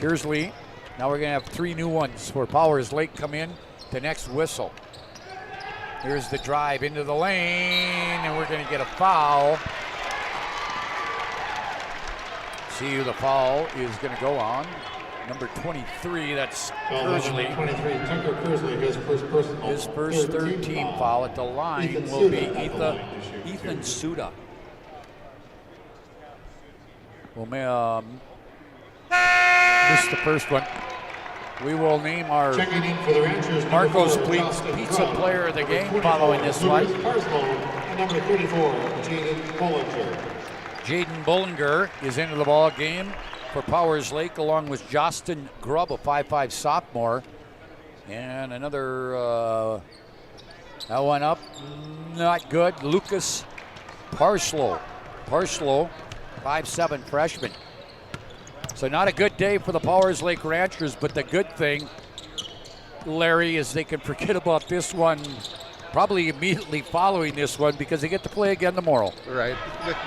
[SPEAKER 8] Kersley. Now we're going to have 3 new ones for Powers Lake come in. The next whistle. Here's the drive into the lane, and we're going to get a foul. See who the foul is going to go on. Number 23, that's Kersley.
[SPEAKER 10] 23, Tucker Kersley, his first personal.
[SPEAKER 8] His first third-team foul at the line will be Ethan Suda. Well, missed the first one. We will name our Marco's Pizza Player of the Game following this one.
[SPEAKER 10] Number 34, Jaden Bollinger.
[SPEAKER 8] Jaden Bollinger is into the ball game for Powers Lake, along with Justin Grubb, a 5'5 sophomore. And another, that one up, not good. Lucas Parslow. Parslow, 5'7 freshman. So not a good day for the Powers Lake Ranchers, but the good thing, Larry, is they can forget about this one probably immediately following this one because they get to play again tomorrow.
[SPEAKER 9] Right.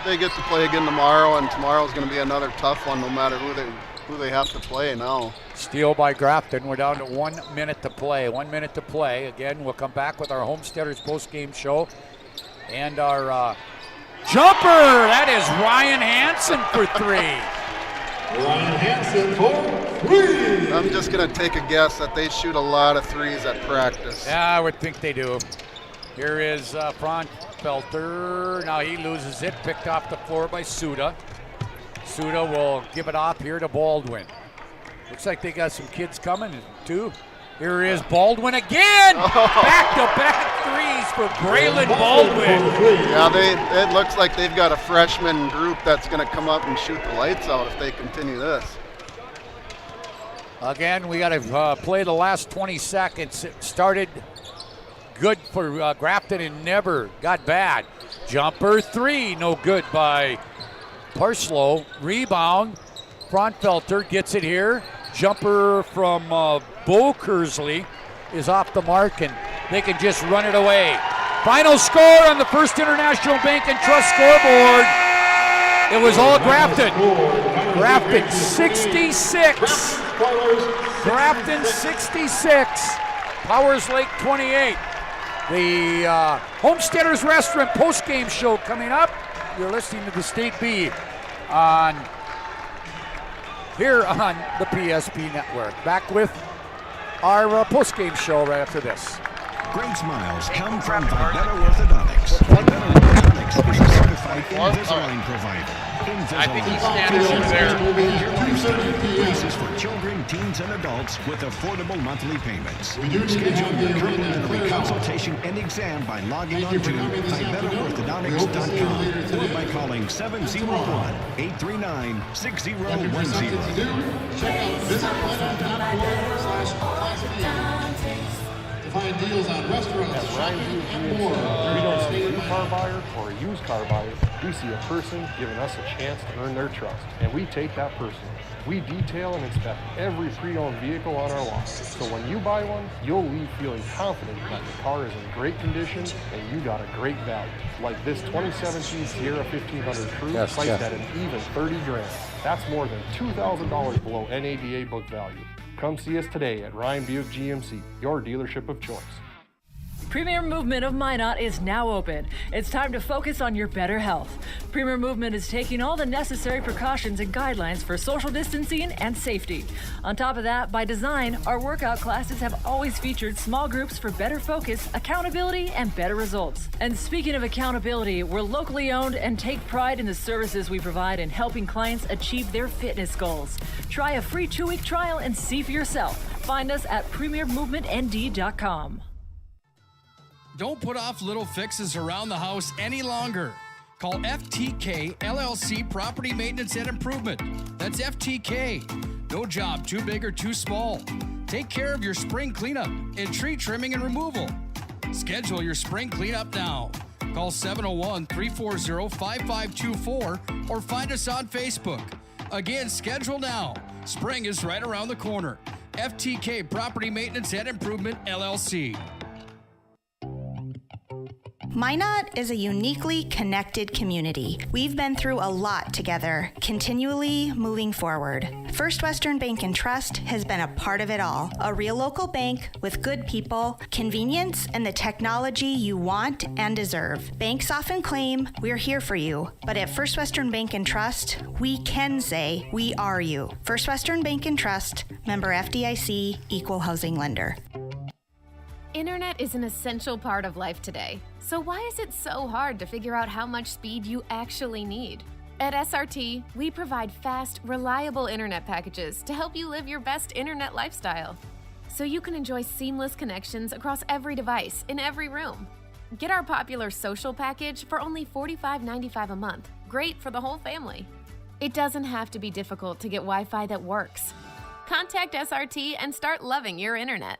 [SPEAKER 9] They get to play again tomorrow, and tomorrow's going to be another tough one no matter who they have to play now.
[SPEAKER 8] Steal by Grafton. We're down to 1 minute to play. 1 minute to play. Again, we'll come back with our Homesteaders post-game show and our jumper. That is Ryan Hansen for 3.
[SPEAKER 10] Ryan Hansen for 3.
[SPEAKER 9] I'm just going to take a guess that they shoot a lot of threes at practice.
[SPEAKER 8] Yeah, I would think they do. Here is Fraunfelter. Now he loses it. Picked off the floor by Suda. Suda will give it off here to Baldwin. Looks like they got some kids coming too. Here is Baldwin again. Back-to-back threes for Braylon Baldwin.
[SPEAKER 9] Yeah, it looks like they've got a freshman group that's going to come up and shoot the lights out if they continue this.
[SPEAKER 8] Again, we got to play the last 20 seconds. It started good for Grafton and never got bad. Jumper 3, no good by Parslow. Rebound, Fraunfelter gets it here. Jumper from Bo Kersley is off the mark, and they can just run it away. Final score on the First International Bank and Trust scoreboard. It was all Grafton. Grafton 66. Grafton 66. Powers Lake 28. The Homesteaders Restaurant post-game show coming up. You're listening to the State B here on the PSP Network. Back with our post-game show right after this.
[SPEAKER 1] Great smiles come from Vibetta Orthodontics. Vibetta Orthodontics Orthodontics is a certified Invisalign provider. Invisalign.
[SPEAKER 17] I think he's standing over there.
[SPEAKER 1] Your lifestyle. Braces for children, teens, and adults with affordable monthly payments. Schedule your complimentary consultation and exam by logging on to VibetterOrthodontics.com or by calling 701-839-6010.
[SPEAKER 10] Check out visitplanet.org/classy to find deals on restaurants,
[SPEAKER 3] At Ryan
[SPEAKER 10] shopping,
[SPEAKER 3] Buick
[SPEAKER 10] and more.
[SPEAKER 3] GMC, we don't see a new car buyer or a used car buyer. We see a person giving us a chance to earn their trust, and we take that personally. We detail and inspect every pre-owned vehicle on our lot. So when you buy one, you'll leave feeling confident that the car is in great condition and you got a great value. Like this 2017 Sierra 1500 Cruise priced at an even 30 grand. That's more than $2,000 below NADA book value. Come see us today at Ryan Buick GMC, your dealership of choice.
[SPEAKER 4] Premier Movement of Minot is now open. It's time to focus on your better health. Premier Movement is taking all the necessary precautions and guidelines for social distancing and safety. On top of that, by design, our workout classes have always featured small groups for better focus, accountability, and better results. And speaking of accountability, we're locally owned and take pride in the services we provide in helping clients achieve their fitness goals. Try a free 2-week trial and see for yourself. Find us at premiermovementnd.com.
[SPEAKER 5] Don't put off little fixes around the house any longer. Call FTK LLC Property Maintenance and Improvement. That's FTK. No job too big or too small. Take care of your spring cleanup and tree trimming and removal. Schedule your spring cleanup now. Call 701-340-5524 or find us on Facebook. Again, schedule now. Spring is right around the corner. FTK Property Maintenance and Improvement, LLC.
[SPEAKER 6] Minot is a uniquely connected community. We've been through a lot together, continually moving forward. First Western Bank and Trust has been a part of it all. A real local bank with good people, convenience, and the technology you want and deserve. Banks often claim we're here for you, but at First Western Bank and Trust, we can say we are you. First Western Bank and Trust, member FDIC, equal housing lender.
[SPEAKER 7] Internet is an essential part of life today. So why is it so hard to figure out how much speed you actually need? At SRT, we provide fast, reliable internet packages to help you live your best internet lifestyle. So you can enjoy seamless connections across every device in every room. Get our popular social package for only $45.95 a month. Great for the whole family. It doesn't have to be difficult to get Wi-Fi that works. Contact SRT and start loving your internet.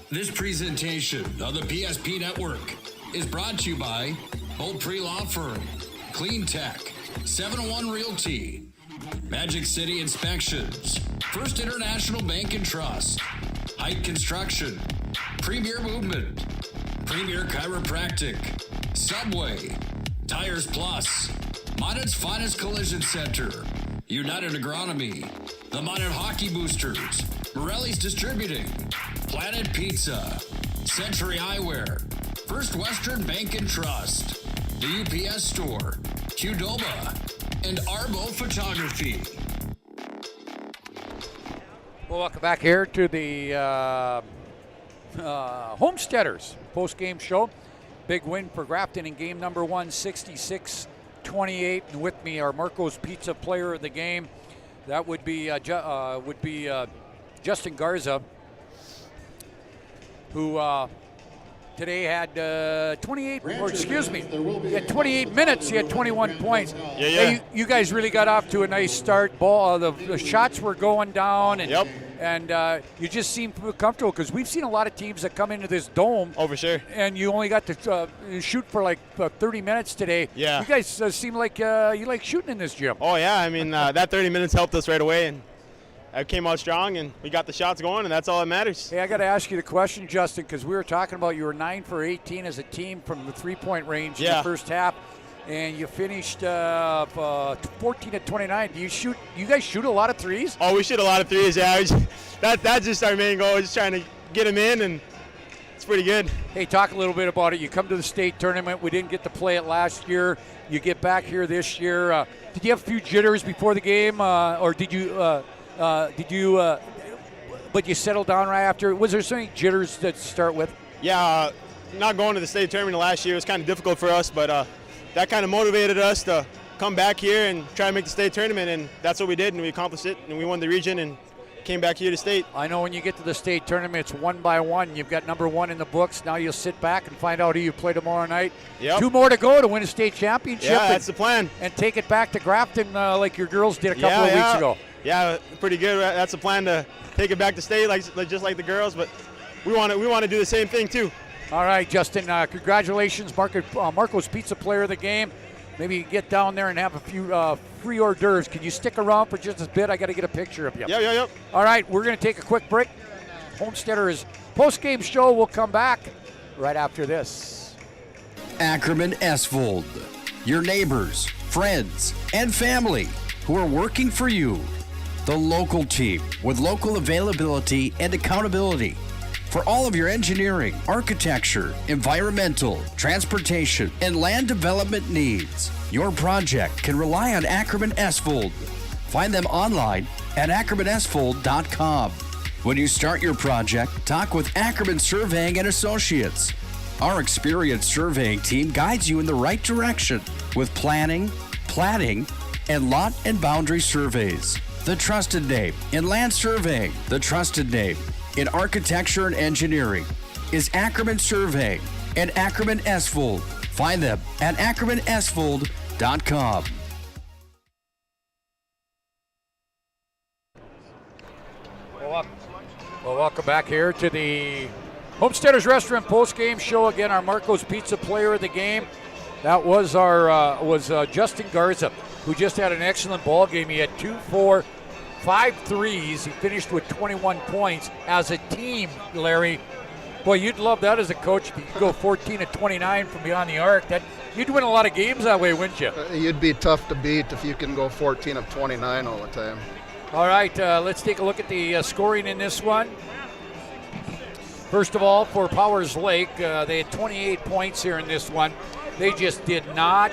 [SPEAKER 5] This presentation of the PSP Network is brought to you by Bolt Pre-Law Firm, Clean Tech, 701 Realty, Magic City Inspections, First International Bank and Trust, Height Construction, Premier Movement, Premier Chiropractic, Subway, Tires Plus, Minot's Finest Collision Center, United Agronomy, the Minot Hockey Boosters, Morelli's Distributing, Planet Pizza, Century Eyewear, First Western Bank and Trust, the UPS Store, Qdoba, and Arbo Photography.
[SPEAKER 8] Well, welcome back here to the Homesteaders post-game show. Big win for Grafton in game number 1, 66-28. And with me, our Marco's Pizza player of the game. That would be Justin Garza, who today had 28 minutes. He had 21 points.
[SPEAKER 18] Yeah.
[SPEAKER 8] Hey, you guys really got off to a nice start. The shots were going down, and you just seemed comfortable because we've seen a lot of teams that come into this dome.
[SPEAKER 18] Oh, for sure.
[SPEAKER 8] And you only got to shoot for like 30 minutes today.
[SPEAKER 18] Yeah.
[SPEAKER 8] You guys seem like you like shooting in this gym.
[SPEAKER 18] Oh, yeah. I mean, that 30 minutes helped us right away, and I came out strong, and we got the shots going, and that's all that matters.
[SPEAKER 8] Hey, I got to ask you the question, Justin, because we were talking about you were 9 for 18 as a team from the three-point range in the first half, and you finished 14 at 29. Do you guys shoot a lot of threes?
[SPEAKER 18] Oh, we shoot a lot of threes, yeah. That's just our main goal, just trying to get them in, and it's pretty good.
[SPEAKER 8] Hey, talk a little bit about it. You come to the state tournament. We didn't get to play it last year. You get back here this year. Did you have a few jitters before the game, or did you but you settled down right after? Was there some jitters to start with?
[SPEAKER 18] Yeah, not going to the state tournament last year was kind of difficult for us, but that kind of motivated us to come back here and try to make the state tournament, and that's what we did, and we accomplished it, and we won the region and came back here to state.
[SPEAKER 8] I know when you get to the state tournament, it's 1 by 1. You've got number 1 in the books. Now you'll sit back and find out who you play tomorrow night.
[SPEAKER 18] Yep.
[SPEAKER 8] 2 more to go to win a state championship.
[SPEAKER 18] Yeah, that's the plan.
[SPEAKER 8] And take it back to Grafton like your girls did a couple of weeks ago.
[SPEAKER 18] Yeah, pretty good. That's the plan, to take it back to state, just like the girls, but we want to do the same thing too.
[SPEAKER 8] All right, Justin, congratulations, Marco's Pizza Player of the Game. Maybe you get down there and have a few free hors d'oeuvres. Can you stick around for just a bit? I got to get a picture of you.
[SPEAKER 18] Yep.
[SPEAKER 8] All right, we're going to take a quick break. Homesteaders post-game show will come back right after this.
[SPEAKER 13] Ackerman Esvold, your neighbors, friends, and family who are working for you. The local team with local availability and accountability for all of your engineering, architecture, environmental, transportation, and land development needs. Your project can rely on Ackerman Esvold. Find them online at ackermanesvold.com. When you start your project, talk with Ackerman Surveying and Associates. Our experienced surveying team guides you in the right direction with planning, platting, and lot and boundary surveys. The trusted name in land surveying, the trusted name in architecture and engineering is Ackerman Surveying and Ackerman Esvold. Find them at ackermanesvold.com.
[SPEAKER 8] Well, welcome back here to the Homesteaders Restaurant post-game show. Again, our Marco's Pizza Player of the Game. That was Justin Garza, who just had an excellent ball game. He had 2, 4, 5 threes. He finished with 21 points. As a team, Larry, boy, you'd love that as a coach. If you could go 14 of 29 from beyond the arc, you'd win a lot of games that way, wouldn't you?
[SPEAKER 9] You'd be tough to beat if you can go 14 of 29 all the time.
[SPEAKER 8] All right, let's take a look at the scoring in this one. First of all, for Powers Lake, they had 28 points here in this one. They just did not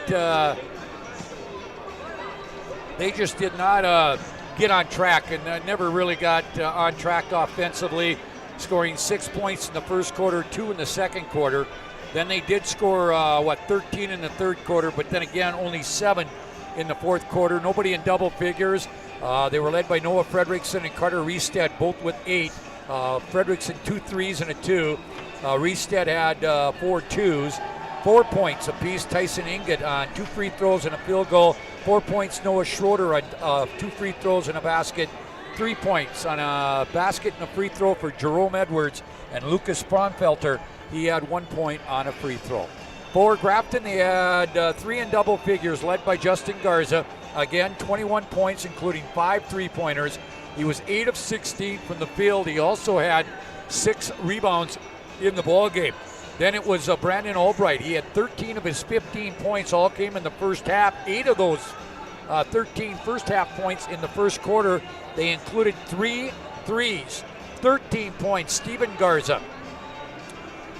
[SPEAKER 8] get on track and never really got on track offensively, scoring 6 points in the first quarter, 2 in the second quarter. Then they did score 13 in the third quarter, but then again only 7 in the fourth quarter. Nobody in double figures. They were led by Noah Fredrickson and Carter Reestead, both with 8. Fredrickson 2 threes and a 2. Reestead had 4 twos. 4 points apiece. Tyson Ingot on 2 free throws and a field goal. 4 points. Noah Schroeder on 2 free throws and a basket. 3 points on a basket and a free throw for Jerome Edwards. And Lucas Braunfelter, he had 1 point on a free throw. For Grafton, they had 3 in double figures, led by Justin Garza. Again, 21 points, including 5 3-pointers. He was 8 of 16 from the field. He also had 6 rebounds in the ball game. Then it was Brandon Albright. He had 13 of his 15 points, all came in the first half. 8 of those 13 first half points in the first quarter. They included 3 threes. 13 points, Steven Garza.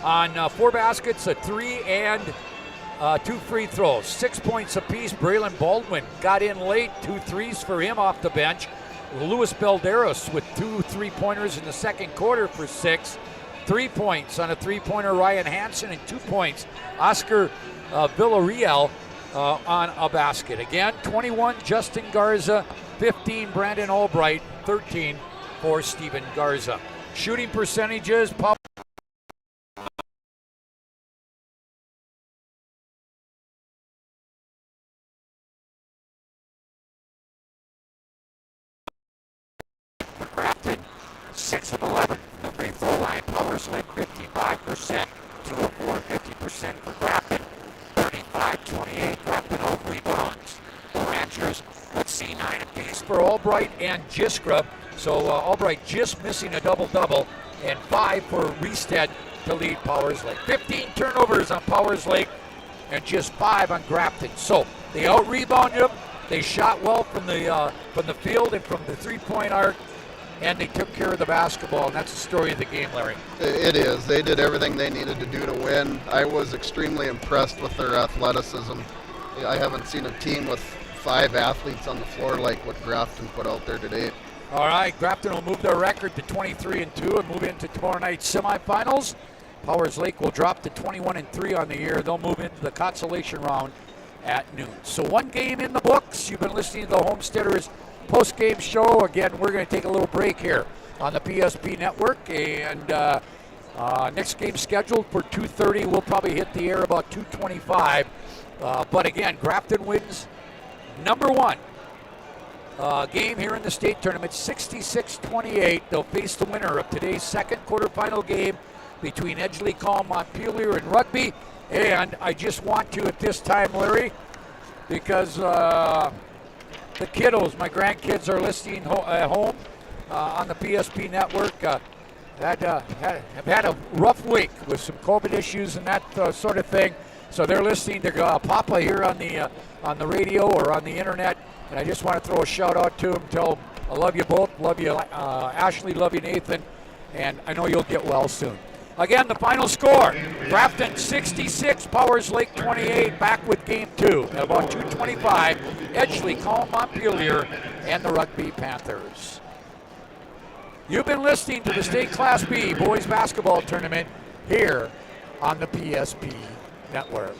[SPEAKER 8] On 4 baskets, a 3 and 2 free throws. 6 points apiece. Braylon Baldwin got in late. 2 threes for him off the bench. Luis Belderos with 2 3-pointers in the second quarter for 6. 3 points on a 3-pointer, Ryan Hansen, and 2 points, Oscar Villarreal on a basket. Again, 21, Justin Garza, 15, Brandon Albright, 13 for Steven Garza. Shooting percentages,
[SPEAKER 19] Grafton, 6 of 11 from the free throw line. Powers Lake 55%, 2 of 4, 50% for Grafton. 35-28, Grafton over rebounds. The Rangers, let's see, 9 apiece
[SPEAKER 8] for Albright and Jiskra. So Albright just missing a double-double, and 5 for Reestead to lead Powers Lake. 15 turnovers on Powers Lake, and just 5 on Grafton. So they out-rebounded them. They shot well from the field and from the three-point arc, and they took care of the basketball, and that's the story of the game, Larry.
[SPEAKER 9] It is. They did everything they needed to do to win. I was extremely impressed with their athleticism. I haven't seen a team with 5 athletes on the floor like what Grafton put out there today.
[SPEAKER 8] All right, Grafton will move their record to 23-2 and move into tomorrow night's semifinals. Powers Lake will drop to 21-3 on the year. They'll move into the consolation round at noon. So one game in the books. You've been listening to the Homesteaders post-game show. Again, we're going to take a little break here on the PSP Network, and next game scheduled for 2:30. We'll probably hit the air about 2:25. But again, Grafton wins number one game here in the state tournament, 66-28. They'll face the winner of today's second quarterfinal game between Edgeley, Call, Montpelier, and Rugby. And I just want to at this time, Larry, because the kiddos, my grandkids, are listening at home on the PSP Network. Have had a rough week with some COVID issues and that sort of thing. So they're listening to Papa here on the radio or on the internet. And I just want to throw a shout out to them, tell them I love you both, love you Ashley, love you Nathan, and I know you'll get well soon. Again, the final score, Grafton 66, Powers Lake 28, back with game 2 at about 2:25, Edgeley, Call, Montpelier, and the Rugby Panthers. You've been listening to the State Class B Boys Basketball Tournament here on the PSP Network.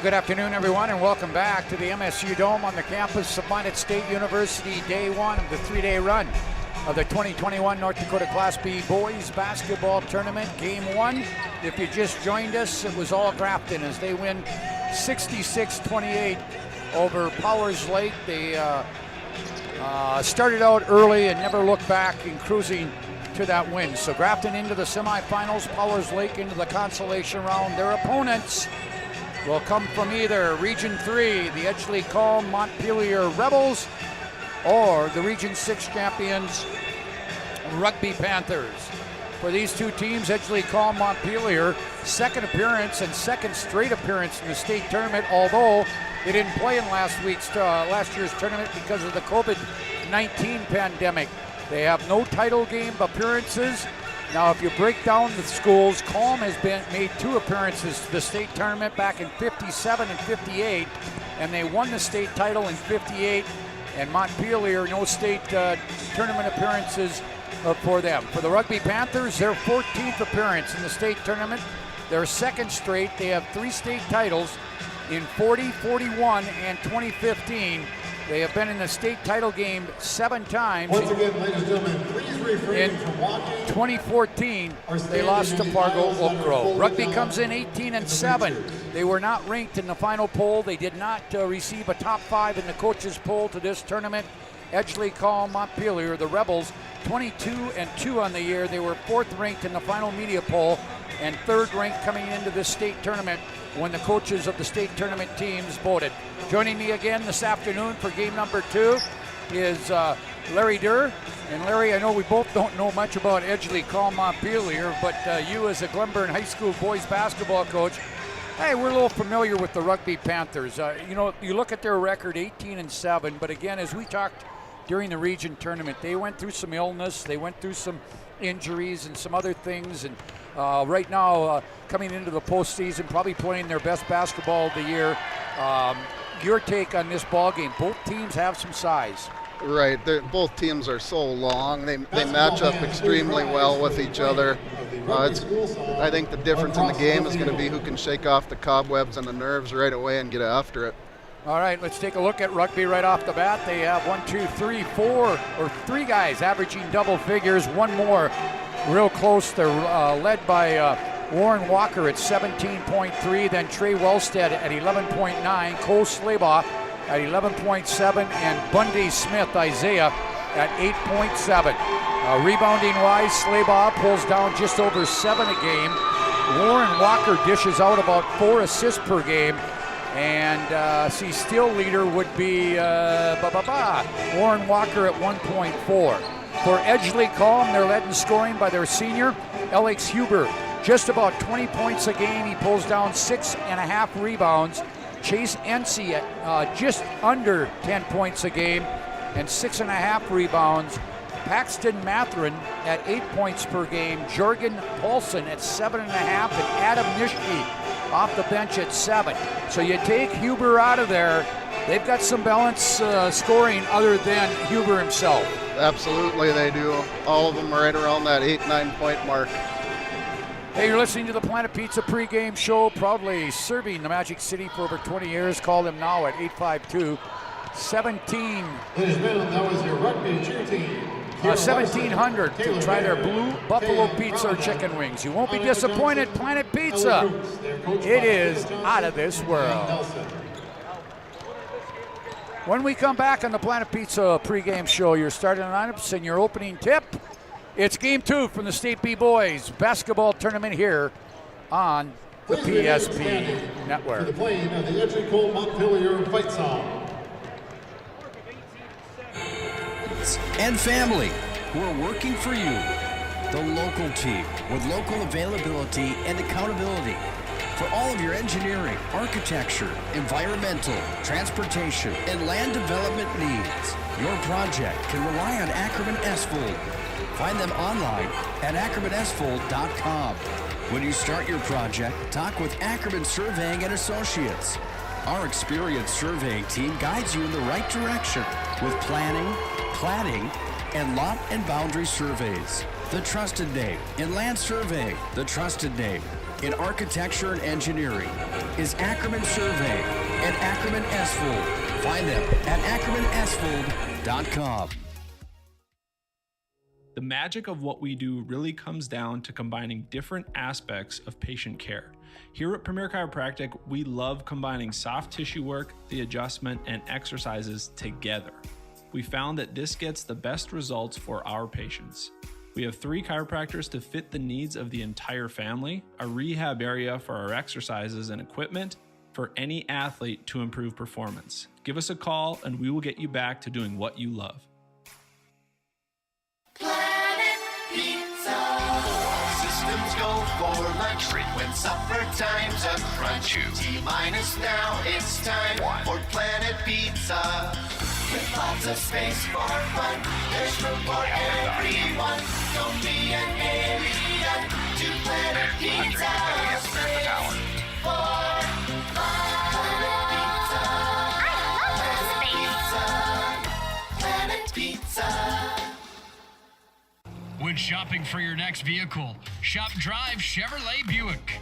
[SPEAKER 8] good afternoon, everyone, and welcome back to the MSU Dome on the campus of Minot State University, day one of the three-day run of the 2021 North Dakota Class B Boys Basketball Tournament. Game one, if you just joined us, it was all Grafton as they win 66-28 over Powers Lake. They started out early and never looked back in cruising to that win. So Grafton into the semifinals, Powers Lake into the consolation round. Their opponents will come from either Region 3, the Edgeley-Calm Montpelier Rebels, or the Region 6 champions, Rugby Panthers. For these two teams, Edgeley-Calm Montpelier, second appearance and second straight appearance in the state tournament, although they didn't play in last year's tournament because of the COVID-19 pandemic. They have no title game appearances. Now, if you break down the schools, Calm has made two appearances to the state tournament back in 57 and 58, and they won the state title in 58, and Montpelier, no state tournament appearances for them. For the Rugby Panthers, their 14th appearance in the state tournament, their second straight. They have three state titles in 40, 41, and 2015. They have been in the state title game 7 times.
[SPEAKER 10] Once again, ladies and gentlemen, please refrain from walking.
[SPEAKER 8] 2014, they lost to Fargo Oak Grove. Rugby comes in 18-7. They were not ranked in the final poll. They did not receive a top 5 in the coaches poll to this tournament. Edgeley-Calm Montpelier, the Rebels, 22-2 on the year. They were 4th ranked in the final media poll and 3rd ranked coming into this state tournament when the coaches of the state tournament teams voted. Joining me again this afternoon for game number 2 is Larry Durr. And Larry, I know we both don't know much about Edgeley-Calm Montpelier, but you as a Glenburn High School boys basketball coach, hey, we're a little familiar with the Rugby Panthers. You look at their record, 18-7, but again, as we talked during the region tournament, they went through some illness, they went through some injuries and some other things, and right now coming into the postseason, probably playing their best basketball of the year. Your take on this ball game? Both teams have some size.
[SPEAKER 9] Right, both teams are so long. They match up extremely well with each other. I think the difference in the game is going to be who can shake off the cobwebs and the nerves right away and get after it.
[SPEAKER 8] All right, let's take a look at Rugby right off the bat. They have 3 guys averaging double figures, one more real close. They're led by Warren Walker at 17.3, then Trey Wellstead at 11.9, Cole Slabaugh at 11.7, and Bundy Smith, Isaiah, at 8.7. Rebounding-wise, Slabaugh pulls down just over 7 a game. Warren Walker dishes out about 4 assists per game. And steal leader would be Warren Walker at 1.4. For Edgeley-Calm, they're led in scoring by their senior, Alex Huber. Just about 20 points a game. He pulls down 6.5 rebounds. Chase Ency at just under 10 points a game and 6.5 rebounds. Paxton Matherin at 8 points per game. Jorgen Paulson at 7.5, and Adam Nishke off the bench at 7. So you take Huber out of there, they've got some balance scoring other than Huber himself.
[SPEAKER 9] Absolutely, they do. All of them right around that 8-9 point mark.
[SPEAKER 8] Hey, you're listening to the Planet Pizza pregame show, proudly serving the Magic City for over 20 years. Call them now at 852-17.
[SPEAKER 10] Ladies and gentlemen, that was your rugby cheer team.
[SPEAKER 8] 1700 to try their blue buffalo pizza or chicken wings. You won't be disappointed. Planet Pizza, it is out of this world. When we come back on the Planet Pizza pregame show, your starting lineups and your opening tip, it's game 2 from the State B Boys basketball tournament here on the PSP Network.
[SPEAKER 10] For the playing of the Edgeley-Calm Montpelier fight song.
[SPEAKER 13] And family who are working for you. The local team with local availability and accountability for all of your engineering, architecture, environmental, transportation, and land development needs. Your project can rely on Ackerman Esfold. Find them online at ackermanesfold.com. When you start your project, talk with Ackerman Surveying and Associates. Our experienced surveying team guides you in the right direction with planning, platting, and lot and boundary surveys. The trusted name in land surveying. The trusted name in architecture and engineering is Ackerman Survey and Ackerman Esfold. Find them at ackermanesfold.com.
[SPEAKER 15] The magic of what we do really comes down to combining different aspects of patient care. Here at Premier Chiropractic, we love combining soft tissue work, the adjustment, and exercises together. We found that this gets the best results for our patients. We have 3 chiropractors to fit the needs of the entire family, a rehab area for our exercises and equipment for any athlete to improve performance. Give us a call and we will get you back to doing what you love.
[SPEAKER 2] Planet Pizza. All systems go for lunch break when supper time's a crunch. T-minus now, it's time for Planet Pizza. With lots of space for fun, there's room for everyone. Don't be an alien to Planet Pizza. Space for Planet Pizza.
[SPEAKER 12] When shopping for your next vehicle, shop Drive Chevrolet Buick,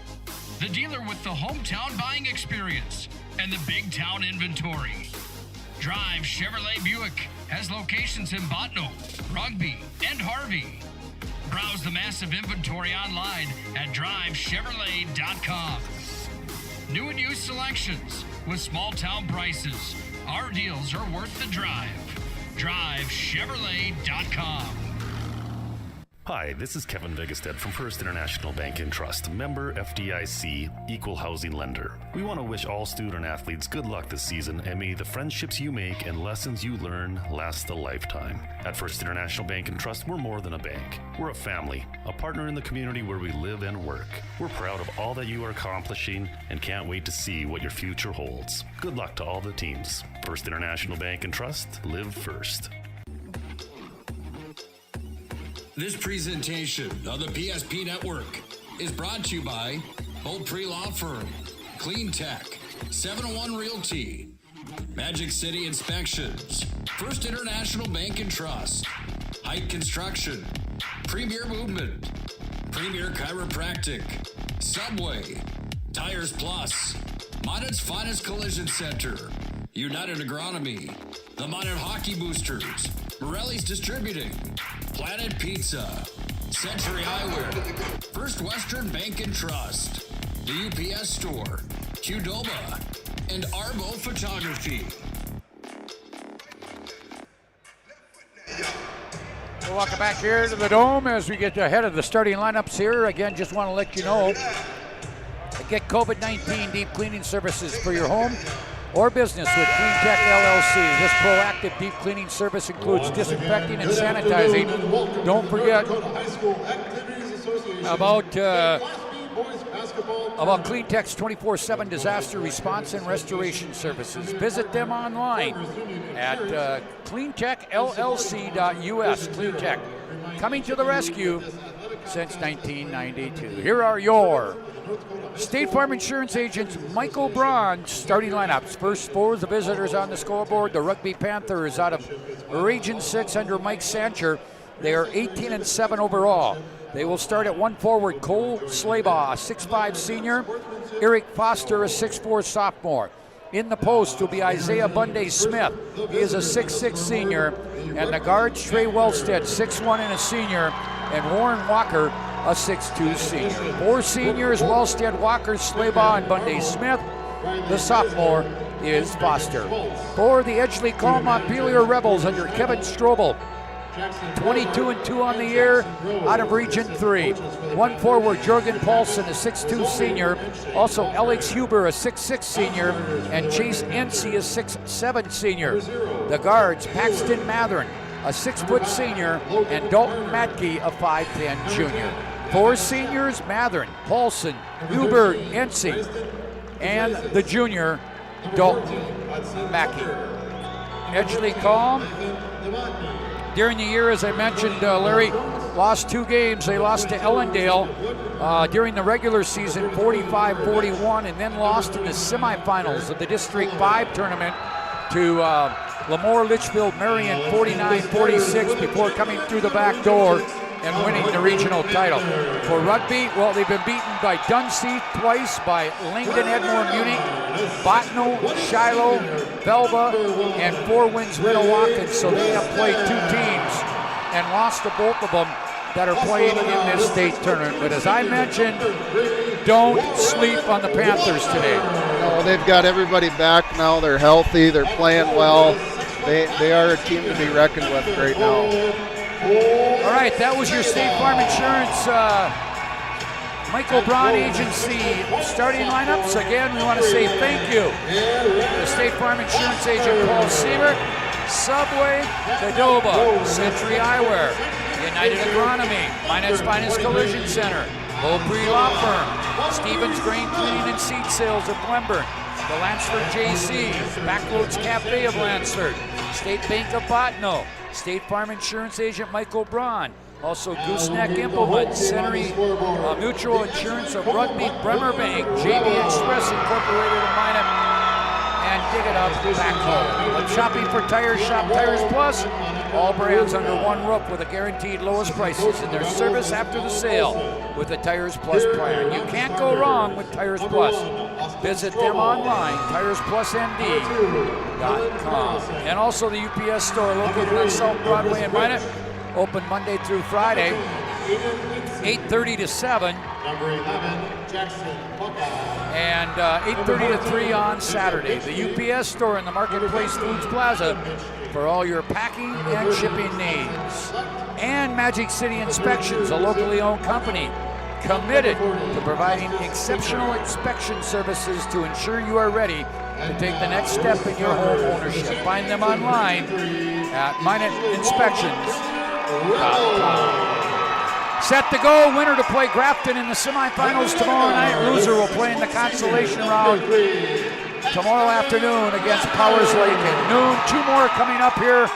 [SPEAKER 12] the dealer with the hometown buying experience and the big town inventory. Drive Chevrolet Buick has locations in Botno, Rugby, and Harvey. Browse the massive inventory online at drivechevrolet.com. New and used selections with small town prices. Our deals are worth the drive. drivechevrolet.com.
[SPEAKER 14] Hi, this is Kevin Vigestead from First International Bank and Trust, member FDIC, equal housing lender. We want to wish all student athletes good luck this season, and may the friendships you make and lessons you learn last a lifetime. At First International Bank and Trust, we're more than a bank. We're a family, a partner in the community where we live and work. We're proud of all that you are accomplishing and can't wait to see what your future holds. Good luck to all the teams. First International Bank and Trust, live first.
[SPEAKER 5] This presentation of the PSP Network is brought to you by Bolt Pre-Law Firm, Clean Tech, 701 Realty, Magic City Inspections, First International Bank and Trust, Height Construction, Premier Movement, Premier Chiropractic, Subway, Tires Plus, Minot's Finest Collision Center, United Agronomy, the Minot Hockey Boosters, Morelli's Distributing, Planet Pizza, Century Eyewear, First Western Bank and Trust, the UPS Store, Qdoba, and Arbo Photography.
[SPEAKER 8] Well, welcome back here to the Dome as we get ahead of the starting lineups here. Again, just want to let you know, get COVID-19 deep cleaning services for your home or business with Clean Tech LLC. This proactive deep cleaning service includes disinfecting and sanitizing. Don't forget about Clean Tech's 24/7 disaster response and restoration services. Visit them online at cleantechllc.us. Clean Tech, coming to the rescue since 1992. Here are your State Farm Insurance agents Michael Braun starting lineups. First for the visitors on the scoreboard, the Rugby Panthers out of Region 6 under Mike Sancher. They are 18-7 overall. They will start at one forward, Cole Slaybaugh, a 6'5 senior, Eric Foster, a 6'4 sophomore. In the post will be Isaiah Bunday Smith. He is a 6'6 senior. And the guards, Trey Wellstead, 6'1 and a senior, and Warren Walker, a 6'2 senior. 4 seniors, Wellstead, Walker, Slaybaugh, and Bunday Smith. The sophomore is Foster. For the Edgeley Call Montpelier Rebels under Kevin Strobel, 22-2 on the year out of Region 3. One forward, Jorgen Paulson, a 6'2 senior. Also Alex Huber, a 6'6 senior. And Chase Ency, a 6'7 senior. The guards, Paxton Mathern, a 6' senior. And Dalton Matke, a 5'10 junior. 4 seniors, Mathern, Paulson, Huber, Ency. And the junior, Dalton Matke. Edgeley Call, during the year, as I mentioned, Larry, lost 2 games. They lost to Ellendale during the regular season, 45-41, and then lost in the semifinals of the District 5 tournament to Lemoore Litchfield Marion, 49-46, before coming through the back door and winning the regional title. For rugby, well, they've been beaten by Dunseith twice, by Langdon Edmore Munich, Botno, Shiloh, Velva, and 4 wins Minnewacan. So they have played 2 teams and lost to both of them that are playing in this state tournament. But as I mentioned, don't sleep on the Panthers today.
[SPEAKER 9] No, they've got everybody back now. They're healthy. They're playing well. They are a team to be reckoned with right now.
[SPEAKER 8] All right, that was your State Farm Insurance Michael Braun Agency starting lineups. Again, we want to say thank you to State Farm Insurance agent Paul Siebert, Subway, Cadova, Century Eyewear, United Agronomy, Minet's Finest Collision Center, Beaupre Law Firm, Stevens Grain Cleaning and Seed Sales of Glenburn, the Lansford JC, Backroads Cafe of Lansford, State Bank of Botno, State Farm Insurance agent Michael Braun, also Gooseneck Implements, Century Mutual Insurance of Rugby, Bremer Bank, JB Express Incorporated of Minot, and Dig It Up Backhoe. When shopping for tires, shop Tires Plus. All brands under one roof with a guaranteed lowest prices in their service after the sale with the Tires Plus plan. You can't go wrong with Tires Plus. Visit them online, TiresPlusND.com. And also the UPS store located on South Broadway in Minot, open Monday through Friday, 8:30 to 7. And 8:30 to 3 on Saturday. The UPS store in the Marketplace Foods Plaza for all your packing and shipping needs. And Magic City Inspections, a locally owned company committed to providing exceptional inspection services to ensure you are ready to take the next step in your home ownership. Find them online at MinutInspections.com. Set to go, winner to play Grafton in the semifinals tomorrow night. Loser will play in the consolation round tomorrow afternoon against Powers Lake at noon. 2 more coming up here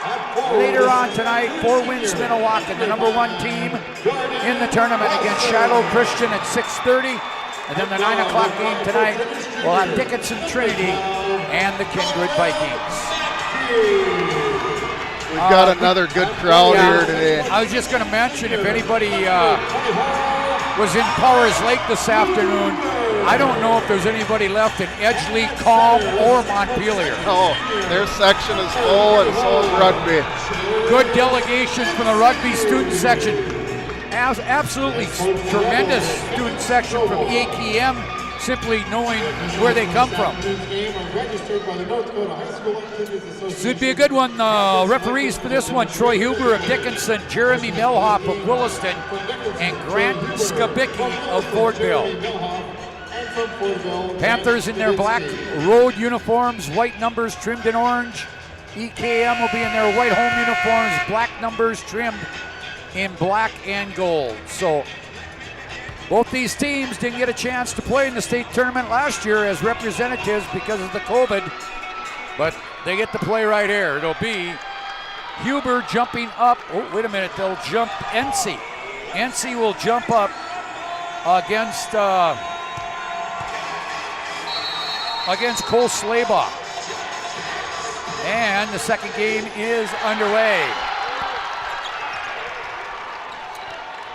[SPEAKER 8] later on tonight. 4 wins Minnewacan, the #1 team in the tournament against Shiloh Christian at 6:30. And then the 9 o'clock game tonight will have Dickinson Trinity and the Kindred Vikings.
[SPEAKER 9] We've got another good crowd here today.
[SPEAKER 8] I was just going to mention, if anybody was in Powers Lake this afternoon, I don't know if there's anybody left in Edgeley, Calm, or Montpelier.
[SPEAKER 9] No, their section is full, and so is rugby.
[SPEAKER 8] Good delegation from the rugby student section. Absolutely tremendous student section from AKM, simply knowing where they come from. Should be a good one. Referees for this one, Troy Huber of Dickinson, Jeremy Melhoff of Williston, and Grant Skabicki of Fordville. Panthers in their black road uniforms, white numbers trimmed in orange. EKM will be in their white home uniforms, black numbers trimmed in black and gold. So both these teams didn't get a chance to play in the state tournament last year as representatives because of the COVID, but they get to play right here. It'll be Huber jumping up. Oh, wait a minute, they'll jump NC. NC will jump up against Cole Slabaugh. And the second game is underway.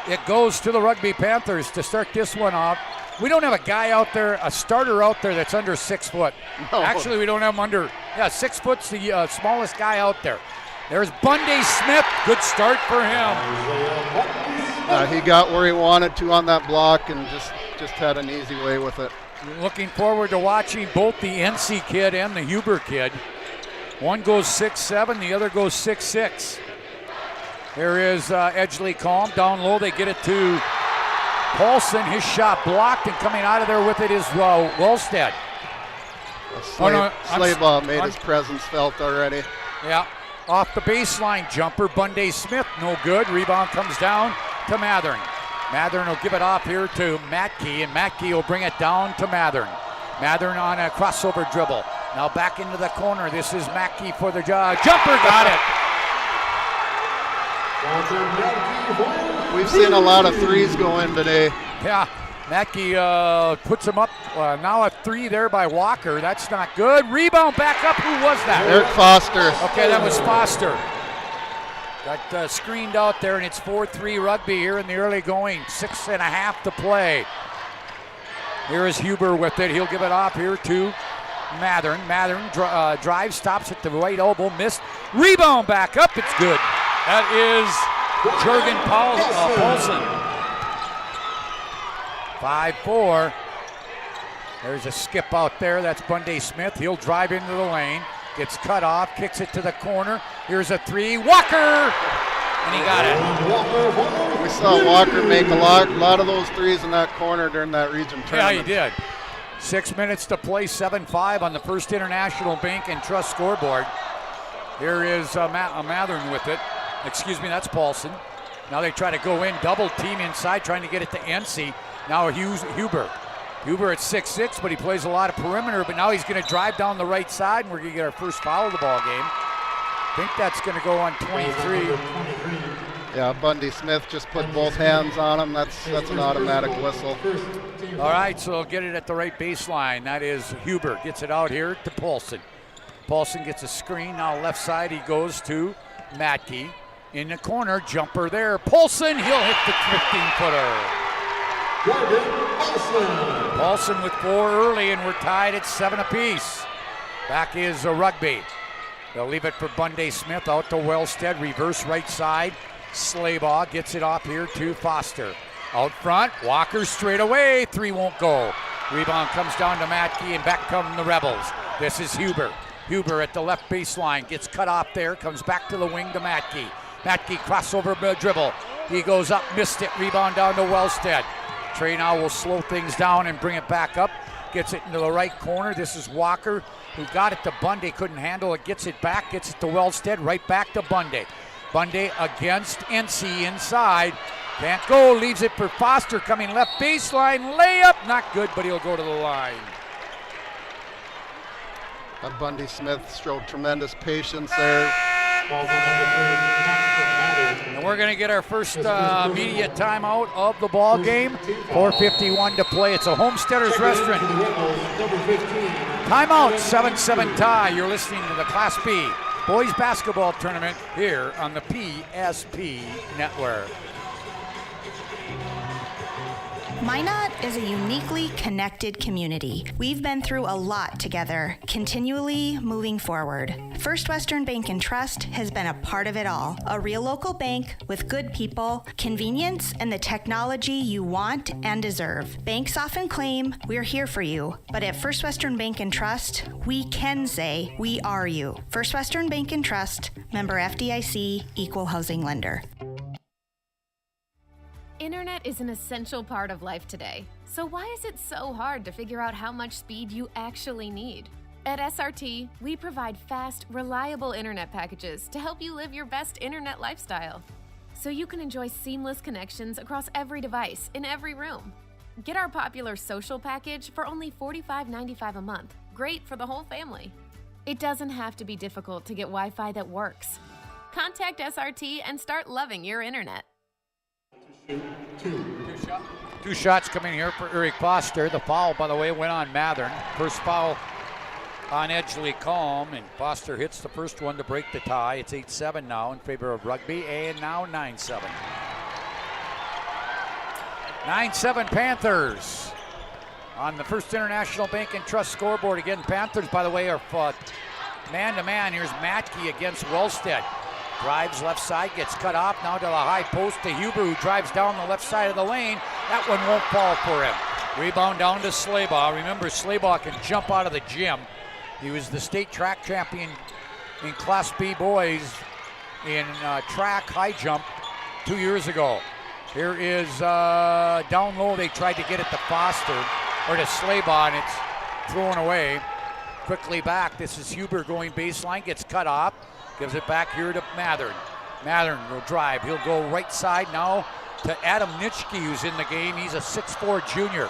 [SPEAKER 8] It goes to the Rugby Panthers to start this one off. We don't have a guy out there, a starter out there that's under 6 foot. No. Actually, we don't have him under, 6 foot's the smallest guy out there. There's Bundy Smith, good start for him.
[SPEAKER 9] He got where he wanted to on that block and just had an easy way with it.
[SPEAKER 8] Looking forward to watching both the NC kid and the Huber kid. One goes 6'7", the other goes 6'6". Here is Edgeley Calm. Down low, they get it to Paulson. His shot blocked, and coming out of there with it is Wellstead.
[SPEAKER 9] Slabaugh made his presence felt already.
[SPEAKER 8] Yeah, off the baseline jumper. Bundy Smith, no good. Rebound comes down to Mathern. Mathern will give it off here to Matkey, and Matkey will bring it down to Mathern. Mathern on a crossover dribble. Now back into the corner. This is Matkey for the jumper. Got it.
[SPEAKER 9] We've seen a lot of threes go in today.
[SPEAKER 8] Yeah, Matkey puts him up. Now a 3 there by Walker. That's not good. Rebound back up. Who was that?
[SPEAKER 9] Eric Foster.
[SPEAKER 8] Okay, that was Foster. Got screened out there, and it's 4-3 Rugby here in the early going. 6.5 to play. Here is Huber with it. He'll give it off here to Mathern. Mathern drives, stops at the right elbow, missed. Rebound back up, it's good. That is Jurgen Paulsen. 5-4. There's a skip out there. That's Bundy Smith. He'll drive into the lane. Gets cut off, kicks it to the corner. Here's a three. Walker! And he got it.
[SPEAKER 9] We saw Walker make a lot of those threes in that corner during that region tournament.
[SPEAKER 8] Yeah, he did. 6 minutes to play, 7-5 on the First International Bank and Trust scoreboard. Here is Mathern with it. Excuse me, that's Paulsen. Now they try to go in, double team inside, trying to get it to NC. Now Huber. Huber at 6'6", but he plays a lot of perimeter, but now he's going to drive down the right side, and we're going to get our first foul of the ball game. I think that's going to go on 23.
[SPEAKER 9] Yeah, Bundy Smith just put both hands on him. That's an automatic whistle.
[SPEAKER 8] All right, so they'll get it at the right baseline. That is Huber. Gets it out here to Paulsen. Paulsen gets a screen. Now left side he goes to Matke. In the corner, jumper there. Paulsen, he'll hit the 15-footer. Paulsen with 4 early, and we're tied at 7 apiece. Back is Rugby. They'll leave it for Bundy Smith out to Wellstead. Reverse right side. Slaybaugh gets it off here to Foster. Out front, Walker straight away. 3 won't go. Rebound comes down to Matke, and back come the Rebels. This is Huber. Huber at the left baseline. Gets cut off there. Comes back to the wing to Matke. Matke crossover dribble. He goes up, missed it. Rebound down to Wellstead. Trey now will slow things down and bring it back up. Gets it into the right corner. This is Walker, who got it to Bundy, couldn't handle it. Gets it back, gets it to Wellstead, right back to Bundy. Bundy against NC inside. Can't go, leaves it for Foster, coming left baseline. Layup, not good, but he'll go to the line.
[SPEAKER 9] Bundy Smith showed tremendous patience there.
[SPEAKER 8] And we're going to get our first media timeout of the ball game. 4:51 to play. It's a Homesteaders Restaurant. Timeout, 7-7 tie. You're listening to the Class B Boys Basketball Tournament here on the PSP Network.
[SPEAKER 6] Minot is a uniquely connected community. We've been through a lot together, continually moving forward. First Western Bank and Trust has been a part of it all. A real local bank with good people, convenience, and the technology you want and deserve. Banks often claim we're here for you, but at First Western Bank and Trust, we can say we are you. First Western Bank and Trust, member FDIC, equal housing lender.
[SPEAKER 7] Internet is an essential part of life today. So why is it so hard to figure out how much speed you actually need? At SRT, we provide fast, reliable internet packages to help you live your best internet lifestyle. So you can enjoy seamless connections across every device in every room. Get our popular social package for only $45.95 a month. Great for the whole family. It doesn't have to be difficult to get Wi-Fi that works. Contact SRT and start loving your internet.
[SPEAKER 8] Two shots coming here for Eric Foster. The foul, by the way, went on Mathern. First foul on Edgley Calm, and Foster hits the first one to break the tie. It's 8-7 now in favor of Rugby, and now 9-7. 9-7 Panthers on the First International Bank and Trust scoreboard. Again, Panthers, by the way, are man-to-man. Here's Matke against Wellstead. Drives left side, gets cut off, now to the high post to Huber, who drives down the left side of the lane. That one won't fall for him. Rebound down to Slaybaugh. Remember, Slaybaugh can jump out of the gym. He was the state track champion in Class B boys in track high jump 2 years ago. Here is down low. They tried to get it to Foster, or to Slaybaugh, and it's thrown away. Quickly back. This is Huber going baseline, gets cut off. Gives it back here to Mathern. Mathern will drive. He'll go right side now to Adam Nitschke, who's in the game. He's a 6'4 junior.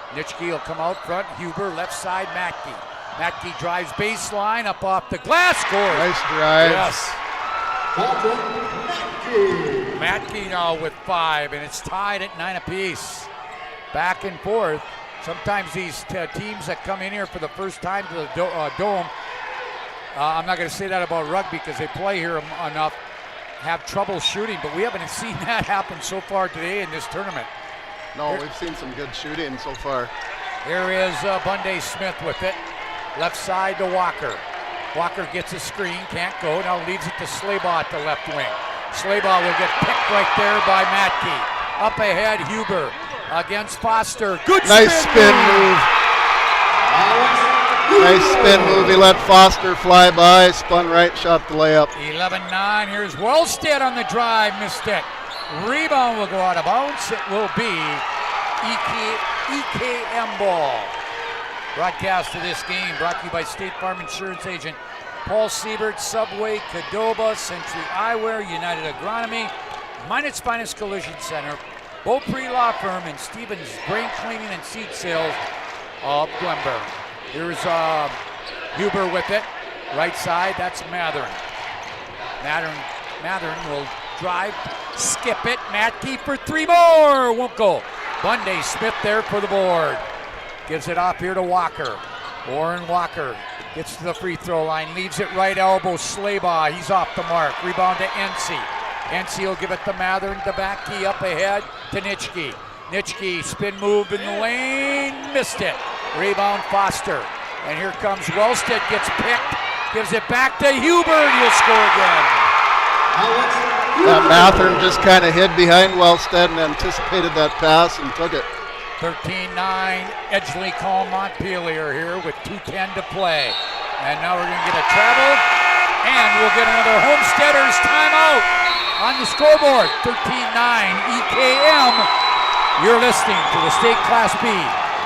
[SPEAKER 8] Nitschke will come out front. Huber, left side, Matke. Matke drives baseline, up off the glass, scores.
[SPEAKER 9] Nice drive.
[SPEAKER 8] Yes. Matke now with 5, and it's tied at 9 apiece. Back and forth. Sometimes these teams that come in here for the first time to the Dome, I'm not going to say that about Rugby because they play here enough. have trouble shooting, but we haven't seen that happen so far today in this tournament.
[SPEAKER 9] No, we've seen some good shooting so far.
[SPEAKER 8] Here is Bunday Smith with it. Left side to Walker. Walker gets a screen, can't go. Now leaves it to Slaybaugh at the left wing. Slaybaugh will get picked right there by Matke. Up ahead, Huber against Foster. Good
[SPEAKER 9] nice spin move. Nice spin move. He let Foster fly by, spun right, shot the layup.
[SPEAKER 8] 11-9. Here's Wellstead on the drive, missed it. Rebound will go out of bounds. It will be EKM ball. Broadcast of this game brought to you by State Farm Insurance Agent Paul Siebert, Subway, Qdoba, Century Eyewear, United Agronomy, Minot's Finest Collision Center, Beaupre Law Firm, and Stevens Brain Cleaning and Seed Sales of Glenburn. Here's Huber with it. Right side, that's Mathern. Mathern will drive, skip it. Matke for three more. Won't go. Bunday Smith there for the board. Gives it off here to Walker. Warren Walker gets to the free throw line. Leaves it right elbow. Slaybaugh. He's off the mark. Rebound to NC. NC will give it to Mathern. The back key up ahead to Nitschke. Nitschke spin move in the lane. Missed it. Rebound Foster. And here comes Wellstead. Gets picked. Gives it back to Huber. And he'll score again.
[SPEAKER 9] Mathern just kind of hid behind Wellstead and anticipated that pass and took it.
[SPEAKER 8] 13-9. Edgley call Montpelier here with 2:10 to play. And now we're going to get a travel. And we'll get another Homesteaders timeout on the scoreboard. 13-9 EKM. You're listening to the State Class B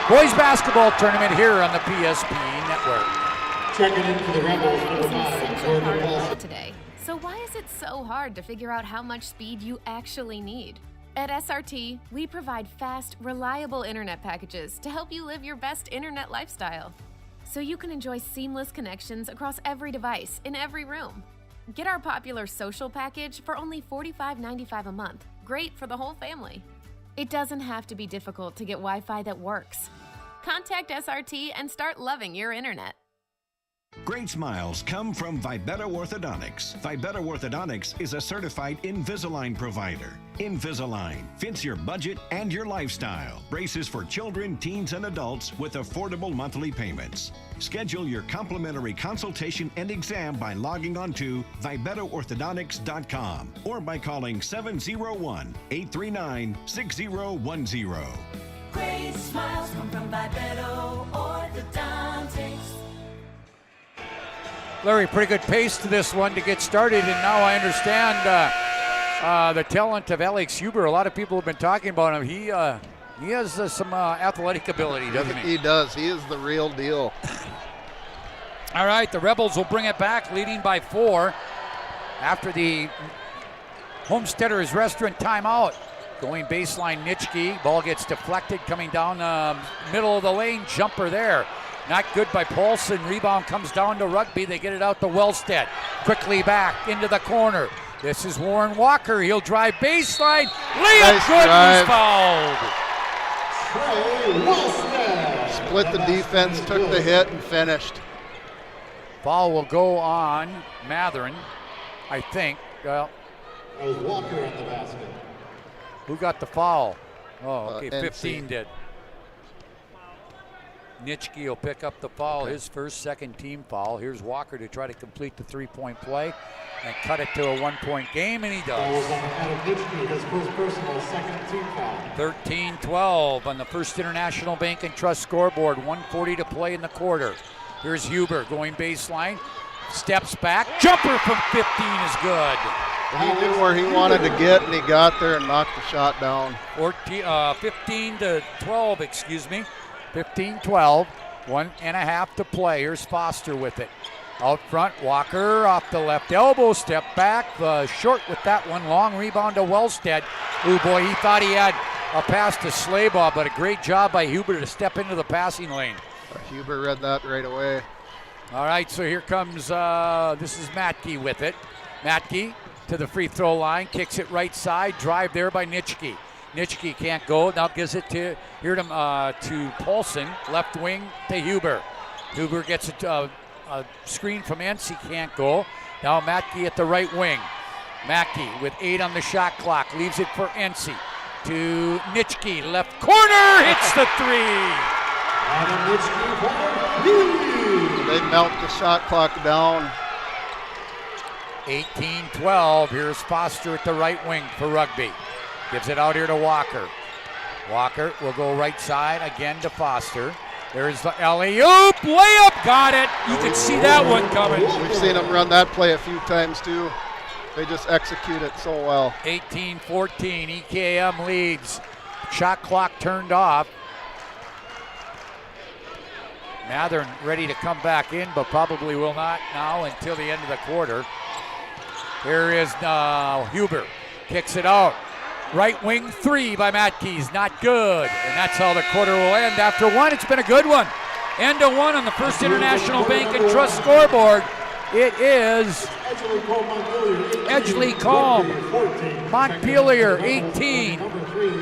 [SPEAKER 8] Boys Basketball Tournament here on the PSP Network.
[SPEAKER 10] Checking in for the Rebels, number 5, Jordan Paulson.
[SPEAKER 7] Today. So why is it so hard to figure out how much speed you actually need? At SRT, we provide fast, reliable internet packages to help you live your best internet lifestyle. So you can enjoy seamless connections across every device in every room. Get our popular social package for only $45.95 a month. Great for the whole family. It doesn't have to be difficult to get Wi-Fi that works. Contact SRT and start loving your internet.
[SPEAKER 1] Great smiles come from Vibetta Orthodontics. Vibetta Orthodontics is a certified Invisalign provider. Invisalign fits your budget and your lifestyle. Braces for children, teens, and adults with affordable monthly payments. Schedule your complimentary consultation and exam by logging on to VibettaOrthodontics.com or by calling 701-839-6010.
[SPEAKER 20] Great smiles come from Vibetta Orthodontics.
[SPEAKER 8] Larry, pretty good pace to this one to get started, and now I understand the talent of Alex Huber. A lot of people have been talking about him. He has some athletic ability, doesn't he?
[SPEAKER 9] He does. He is the real deal.
[SPEAKER 8] All right, the Rebels will bring it back, leading by 4 after the Homesteaders Restaurant timeout. Going baseline, Nitschke. Ball gets deflected, coming down the middle of the lane. Jumper there. Not good by Paulson. Rebound comes down to Rugby. They get it out to Wellstead. Quickly back into the corner. This is Warren Walker. He'll drive baseline. Layup
[SPEAKER 9] nice
[SPEAKER 8] good.
[SPEAKER 9] Drive.
[SPEAKER 8] He's fouled.
[SPEAKER 9] Split the defense, took the hit, and finished.
[SPEAKER 8] Foul will go on Mathern, I think. Well,
[SPEAKER 10] That was Walker on the basket.
[SPEAKER 8] who got the foul? Oh, okay, 15
[SPEAKER 9] NC.
[SPEAKER 8] did. Nitschke will pick up the foul, his first second team foul. Here's Walker to try to complete the three-point play and cut it to a one-point game, and he
[SPEAKER 10] That was
[SPEAKER 8] does.
[SPEAKER 10] on Adam Nitschke, his first personal, second team foul.
[SPEAKER 8] 13-12 on the First International Bank and Trust scoreboard. 1:40 to play in the quarter. Here's Huber going baseline. Steps back. Jumper from 15 is good.
[SPEAKER 9] He knew where he wanted to get, and he got there and knocked the shot down.
[SPEAKER 8] 15-12, excuse me. 15-12, 1.5 to play. Here's Foster with it. Out front, Walker off the left elbow, step back, short with that one. Long rebound to Wellstead. Oh boy, he thought he had a pass to Slaybaugh, but a great job by Huber to step into the passing lane.
[SPEAKER 9] Huber read that right away.
[SPEAKER 8] All right, so here comes, this is Matke with it. Matke to the free throw line, kicks it right side, drive there by Nitschke. Nitschke can't go, now gives it to Paulson, left wing to Huber. Huber gets a screen from Ency, can't go. Now Matke at the right wing. Mackey with 8 on the shot clock, leaves it for Ency. To Nitschke, left corner, hits the 3.
[SPEAKER 9] They melt the shot clock down.
[SPEAKER 8] 18-12, here's Foster at the right wing for Rugby. Gives it out here to Walker. Walker will go right side again to Foster. There's the alley-oop, layup, got it. You can see that one coming.
[SPEAKER 9] We've seen them run that play a few times too. They just execute it so well.
[SPEAKER 8] 18-14, EKM leads. Shot clock turned off. Mathern ready to come back in, but probably will not now until the end of the quarter. Here is Huber, kicks it out. Right wing 3 by Matt Keys, not good. And that's how the quarter will end. After 1, it's been a good one. End of 1 on the First International Bank and Trust scoreboard. It is Edgley Calm, Montpelier 18,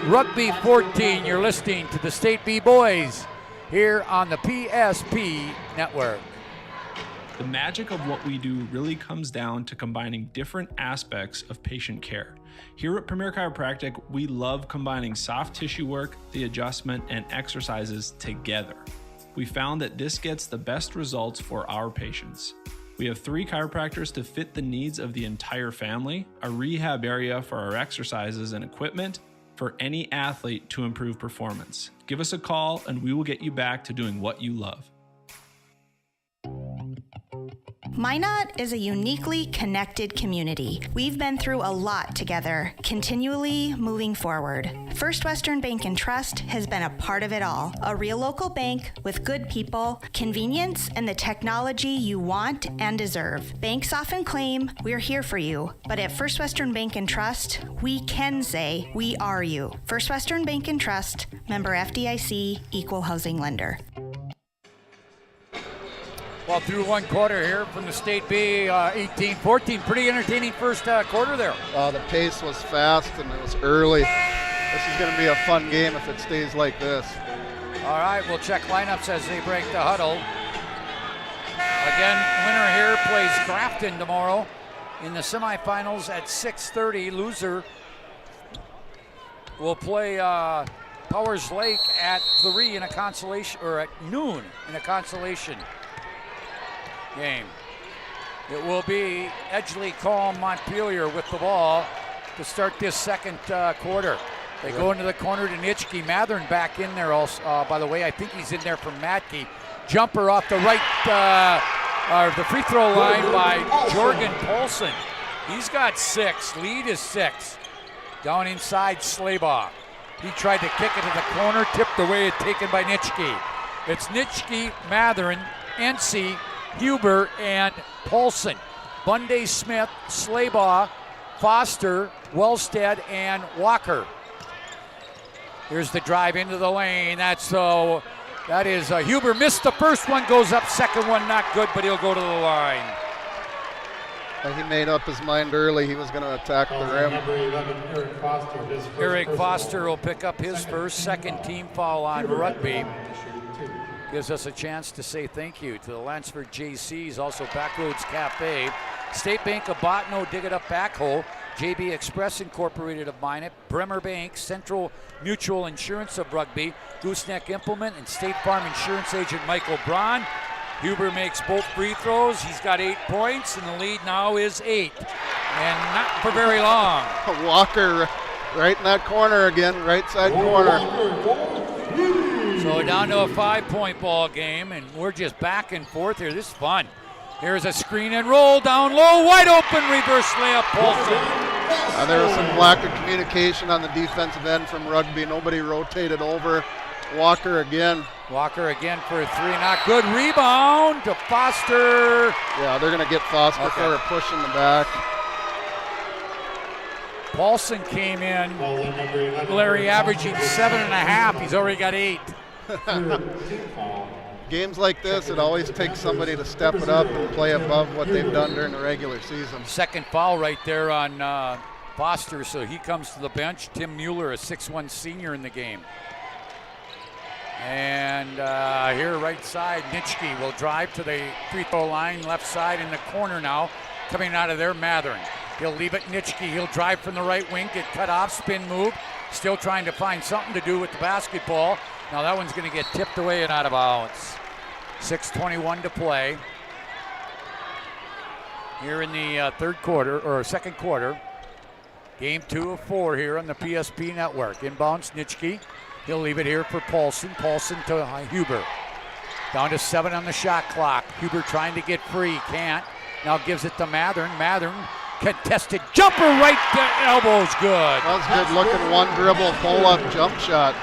[SPEAKER 8] Rugby 14. You're listening to the State B Boys here on the PSP Network.
[SPEAKER 15] The magic of what we do really comes down to combining different aspects of patient care. Here at Premier Chiropractic, we love combining soft tissue work, the adjustment, and exercises together. We found that this gets the best results for our patients. We have 3 chiropractors to fit the needs of the entire family, a rehab area for our exercises and equipment, for any athlete to improve performance. Give us a call and we will get you back to doing what you love.
[SPEAKER 6] Minot is a uniquely connected community. We've been through a lot together, continually moving forward. First Western Bank and Trust has been a part of it all. A real local bank with good people, convenience, and the technology you want and deserve. Banks often claim we're here for you, but at First Western Bank and Trust, we can say we are you. First Western Bank and Trust, member FDIC, equal housing lender.
[SPEAKER 8] Well, through 1 quarter here from the State B, 18-14. Pretty entertaining first quarter there.
[SPEAKER 9] The pace was fast and it was early. This is going to be a fun game if it stays like this.
[SPEAKER 8] All right, we'll check lineups as they break the huddle. Again, winner here plays Grafton tomorrow in the semifinals at 6:30. Loser will play Powers Lake at 3 in a consolation, or at noon in a consolation game. It will be Edgley Calm Montpelier with the ball to start this second quarter. They go into the corner to Nitschke. Mathern back in there also. By the way, I think he's in there for Matke. Jumper off the right, the free throw line by Jorgen Paulson. He's got 6. Lead is 6. Down inside Slabaugh. He tried to kick it to the corner, tipped away and taken by Nitschke. It's Nitschke, Mathern, Ency, Huber, and Paulson. Bunday, Smith, Slabaugh, Foster, Wellstead, and Walker. Here's the drive into the lane. That is Huber missed the first one, goes up, second one not good, but he'll go to the line.
[SPEAKER 9] He made up his mind early. He was going to attack the rim.
[SPEAKER 8] Eric Foster will pick up his second team foul on Rugby. Gives us a chance to say thank you to the Lansford JCs, also Backroads Cafe, State Bank of Botno, Dig It Up Backhoe, JB Express Incorporated of Minot, Bremer Bank, Central Mutual Insurance of Rugby, Gooseneck Implement, and State Farm Insurance Agent Michael Braun. Huber makes both free throws. He's got 8 points, and the lead now is 8. And not for very long.
[SPEAKER 9] Walker right in that corner again, right side corner.
[SPEAKER 8] So we're down to a 5-point ball game, and we're just back and forth here. This is fun. Here's a screen and roll down low, wide open reverse layup, Paulson.
[SPEAKER 9] There was some lack of communication on the defensive end from Rugby. Nobody rotated over. Walker again.
[SPEAKER 8] Walker again for a 3, not good. Rebound to Foster.
[SPEAKER 9] Yeah, they're going to get Foster for a push in the back.
[SPEAKER 8] Paulson came in, Larry averaging 7.5. He's already got 8.
[SPEAKER 9] Games like this, it always takes somebody to step it up and play above what they've done during the regular season.
[SPEAKER 8] Second foul right there on Foster, so he comes to the bench. Tim Mueller, a 6'1 senior in the game. And here right side, Nitschke will drive to the free throw line, left side in the corner now. Coming out of there, Mathern. He'll leave it Nitschke. He'll drive from the right wing, get cut off, spin move. Still trying to find something to do with the basketball. Now that one's going to get tipped away and out of bounds. 6:21 to play here in the second quarter. Game 2 of 4 here on the PSP network. Inbounds Nitschke. He'll leave it here for Paulson. Paulson to Huber. Down to 7 on the shot clock. Huber trying to get free. Can't. Now gives it to Mathern. Mathern contested jumper right to elbows. Good.
[SPEAKER 9] That was good looking. One dribble, pull-up jump shot.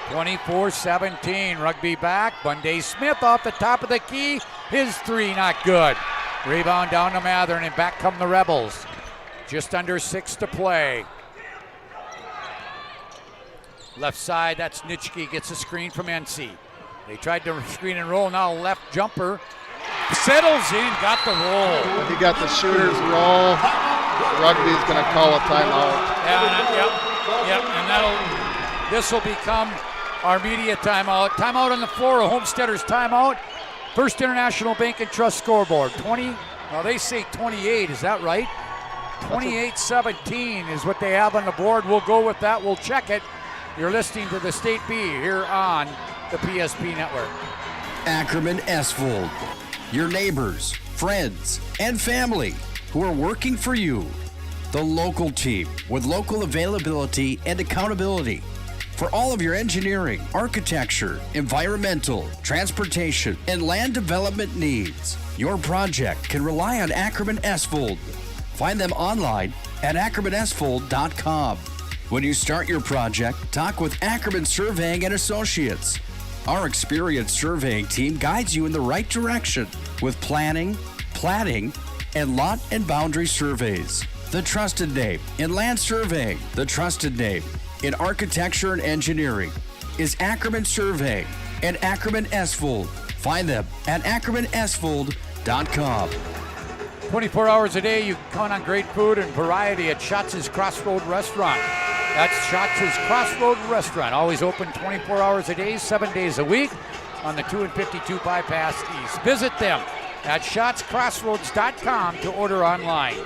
[SPEAKER 8] 24-17. Rugby back. Bunday Smith off the top of the key. His three not good. Rebound down to Mathern, and back come the Rebels. Just under 6 to play. Left side, that's Nitschke, gets a screen from NC. They tried to screen and roll, now left jumper. Settles in, got the roll.
[SPEAKER 9] He got the shooter's roll. Rugby's gonna call a timeout.
[SPEAKER 8] Yep, and this will become our media timeout. Timeout on the floor, a Homesteaders timeout. First International Bank and Trust scoreboard. They say 28, is that right? 28-17 is what they have on the board. We'll go with that, we'll check it. You're listening to the State B here on the PSP Network.
[SPEAKER 13] Ackerman Esvold, your neighbors, friends, and family who are working for you. The local team with local availability and accountability for all of your engineering, architecture, environmental, transportation, and land development needs. Your project can rely on Ackerman Esvold. Find them online at ackermanesvold.com. When you start your project, talk with Ackerman Surveying and Associates. Our experienced surveying team guides you in the right direction with planning, platting, and lot and boundary surveys. The trusted name in land surveying, the trusted name in architecture and engineering is Ackerman Surveying and Ackerman Esvold. Find them at ackermanesvold.com.
[SPEAKER 8] 24 hours a day, you can count on great food and variety at Schatz's Crossroad Restaurant. That's Schatz's Crossroad Restaurant. Always open 24 hours a day, 7 days a week on the 2 and 52 Bypass East. Visit them at schatzcrossroads.com to order online.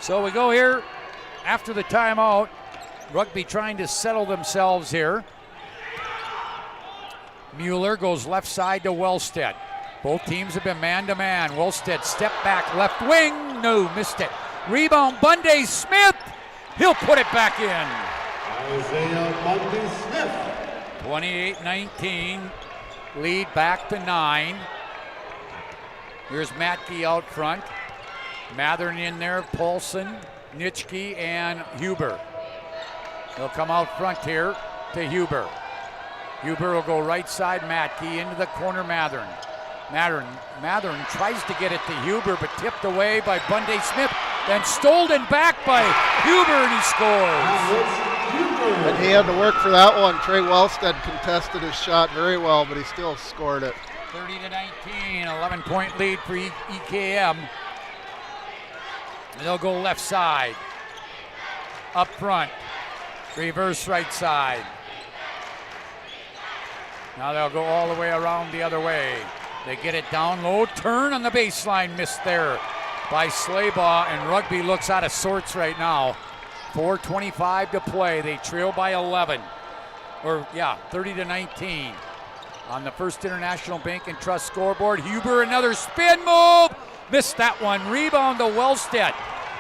[SPEAKER 8] So we go here after the timeout. Rugby trying to settle themselves here. Mueller goes left side to Wellstead. Both teams have been man-to-man. Wellstead step back left wing. No, missed it. Rebound, Bunday Smith. He'll put it back in.
[SPEAKER 10] Isaiah Bunday Smith.
[SPEAKER 8] 28-19. Lead back to 9. Here's Matke out front. Mathern in there, Paulson, Nitschke, and Huber. They'll come out front here to Huber. Huber will go right side, Matke, into the corner, Mathern. Mathern tries to get it to Huber, but tipped away by Bunday Smith, then stolen back by Huber, and he scores.
[SPEAKER 9] And he had to work for that one. Trey Wellstead contested his shot very well, but he still scored it.
[SPEAKER 8] 30-19, 11-point lead for EKM. They'll go left side. Up front. Reverse right side. Now they'll go all the way around the other way. They get it down low. Turn on the baseline. Missed there by Slaybaugh. And Rugby looks out of sorts right now. 4:25 to play. They trail by 11. 30-19. On the First International Bank and Trust scoreboard. Huber, another spin move. Missed that one. Rebound to Wellstead.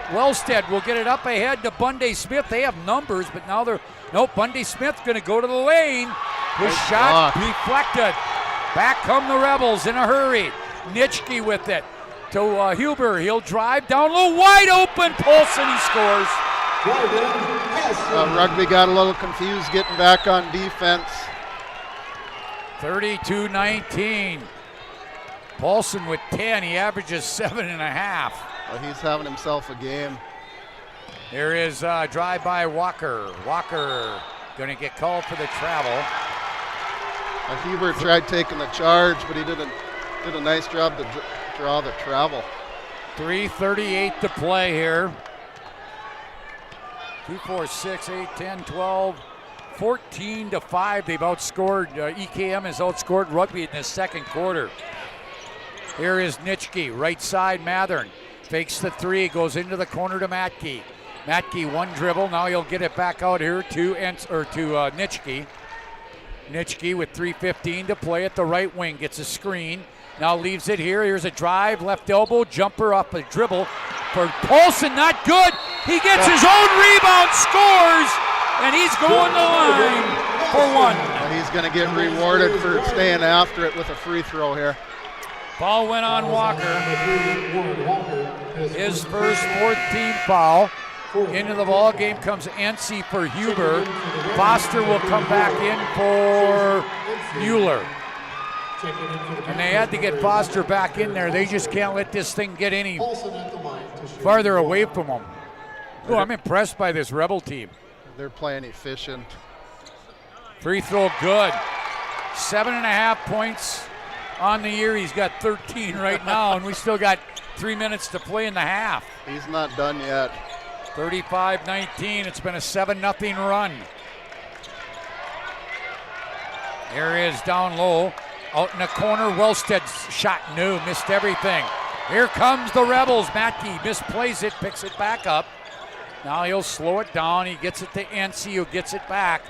[SPEAKER 8] Wellstead will get it up ahead to Bunday Smith. They have numbers, but now Bunday Smith's going to go to the lane. His shot deflected. Back come the Rebels in a hurry. Nitschke with it to Huber. He'll drive down low, wide open. Paulson, he scores.
[SPEAKER 9] Rugby got a little confused getting back on defense.
[SPEAKER 8] 32-19. Paulson with 10. He averages 7.5.
[SPEAKER 9] Well, he's having himself a game.
[SPEAKER 8] Here is drive by Walker. Walker going to get called for the travel.
[SPEAKER 9] Huber tried taking the charge, but he did a nice job to draw the travel.
[SPEAKER 8] 3:38 to play here. 2, 4, 6, 8, 10, 12, 14-5. They've outscored, EKM has outscored Rugby in the second quarter. Here is Nitschke, right side, Mathern. Fakes the three, goes into the corner to Matke. Matke, one dribble, now he'll get it back out here to Nitschke. Nitschke with 3:15 to play at the right wing, gets a screen. Now leaves it here. Here's a drive, left elbow, jumper off a dribble for Paulson, not good. He gets his own rebound, scores, and he's going to the line for one.
[SPEAKER 9] And he's going to get rewarded for staying after it with a free throw here.
[SPEAKER 8] Ball went on Walker. His first fourth-team foul. Into the ball game comes Ency for Huber. Foster will come back in for Mueller. And they had to get Foster back in there. They just can't let this thing get any farther away from them. Oh, I'm impressed by this Rebel team.
[SPEAKER 9] They're playing efficient.
[SPEAKER 8] Free throw good. 7.5 points on the year. He's got 13 right now, and we still got 3 minutes to play in the half.
[SPEAKER 9] He's not done yet.
[SPEAKER 8] 35-19. It's been a 7-0 run. Here is down low. Out in the corner, Wellstead's shot, no, missed everything. Here comes the Rebels. Matke misplays it, picks it back up. Now he'll slow it down. He gets it to Ency, who gets it back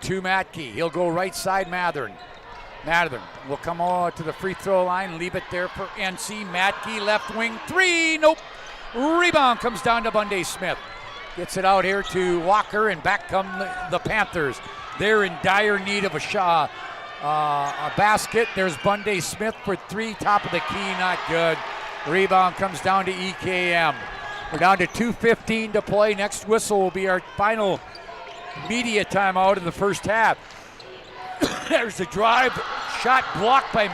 [SPEAKER 8] to Matke. He'll go right side, Mathern. Mathern will come on to the free throw line, leave it there for Ency. Matke, left wing, three, nope. Rebound comes down to Bunday Smith. Gets it out here to Walker, and back come the Panthers. They're in dire need of a shot. A basket. There's Bunday Smith for three, top of the key, not good. Rebound comes down to EKM. We're down to 2:15 to play. Next whistle will be our final media timeout in the first half. There's the drive, shot blocked by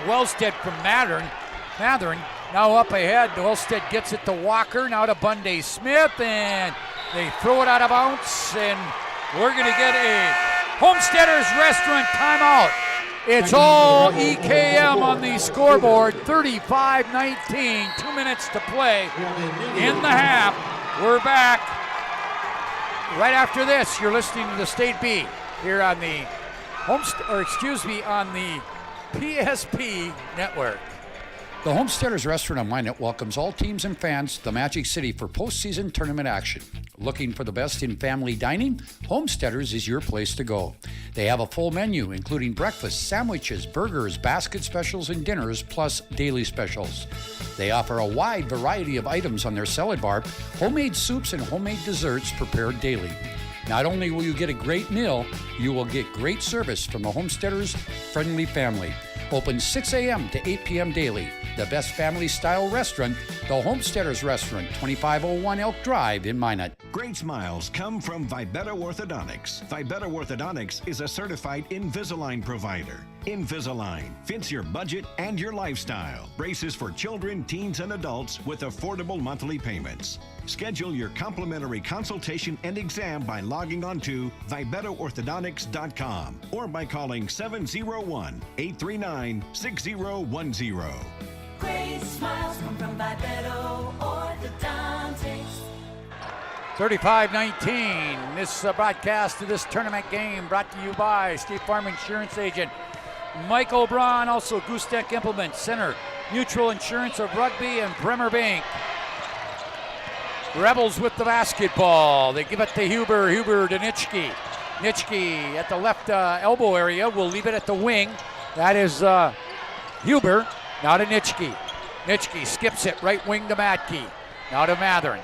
[SPEAKER 8] Wellstead from Mathern. Mathern now up ahead. Wellstead gets it to Walker, now to Bunday Smith, and they throw it out of bounds, and we're going to get a Homesteaders Restaurant timeout. It's all EKM on the scoreboard, 35-19, 2 minutes to play in the half. We're back right after this. You're listening to the State B here on the on the PSP network.
[SPEAKER 13] The Homesteaders Restaurant on Minot welcomes all teams and fans to the Magic City for postseason tournament action. Looking for the best in family dining? Homesteaders is your place to go. They have a full menu, including breakfast, sandwiches, burgers, basket specials, and dinners, plus daily specials. They offer a wide variety of items on their salad bar, homemade soups, and homemade desserts prepared daily. Not only will you get a great meal, you will get great service from the Homesteaders friendly family. Open 6 a.m. to 8 p.m. daily. The best family-style restaurant, the Homesteaders Restaurant, 2501 Elk Drive in Minot.
[SPEAKER 1] Great smiles come from Vibetta Orthodontics. Vibetta Orthodontics is a certified Invisalign provider. Invisalign fits your budget and your lifestyle. Braces for children, teens, and adults with affordable monthly payments. Schedule your complimentary consultation and exam by logging on to VibettaOrthodontics.com or by calling 701-839-6010.
[SPEAKER 20] Great smiles come from Vibetta Orthodontics.
[SPEAKER 8] 35-19. This broadcast of this tournament game brought to you by State Farm Insurance Agent Michael Braun, also Goostek Implement Center, Mutual Insurance of Rugby, and Bremer Bank. Rebels with the basketball. They give it to Huber. Huber to Nitschke. Nitschke at the left elbow area. Will leave it at the wing. That is Huber. Now to Nitschke. Nitschke skips it. Right wing to Matke. Now to Mathern.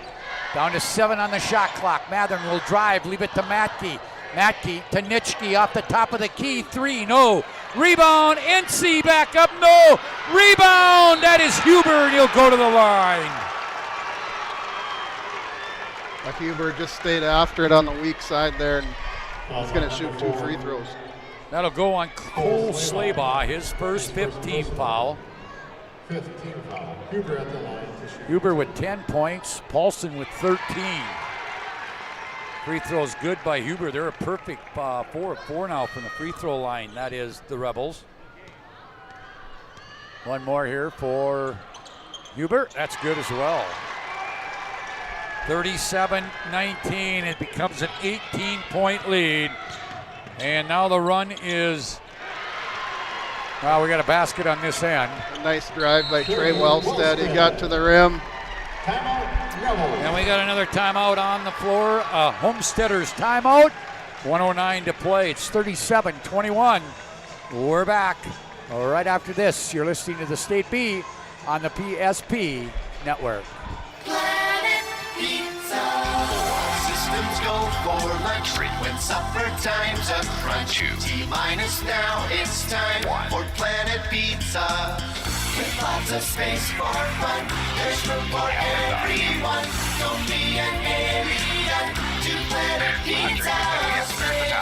[SPEAKER 8] Down to 7 on the shot clock. Mathern will drive. Leave it to Matke. Matke to Nitschke off the top of the key. 3. No. Rebound. Ency back up. No. Rebound. That is Huber, and he'll go to the line.
[SPEAKER 9] Huber just stayed after it on the weak side there, and he's going to shoot 2 free throws.
[SPEAKER 8] That'll go on Cole Slaybaugh, his first 15 foul.
[SPEAKER 10] 15 foul. Huber at the line to shoot.
[SPEAKER 8] Huber with 10 points, Paulson with 13. Free throws good by Huber. They're a perfect 4 of 4 now from the free throw line. That is the Rebels. One more here for Huber. That's good as well. 37-19. It becomes an 18-point lead. And now the run is Well, we got a basket on this end.
[SPEAKER 9] A nice drive by Trey Wellstead. He got to the rim.
[SPEAKER 8] And we got another timeout on the floor. Homesteaders timeout. 1:09 to play. It's 37-21. We're back right after this. You're listening to the State B on the PSP Network.
[SPEAKER 2] Planet Pizza. All systems go for lunch break when supper time's a crunch. T-minus now, it's time for Planet Pizza. With lots of space for fun, there's room for everyone. Don't be an alien to Planet Pizza. Space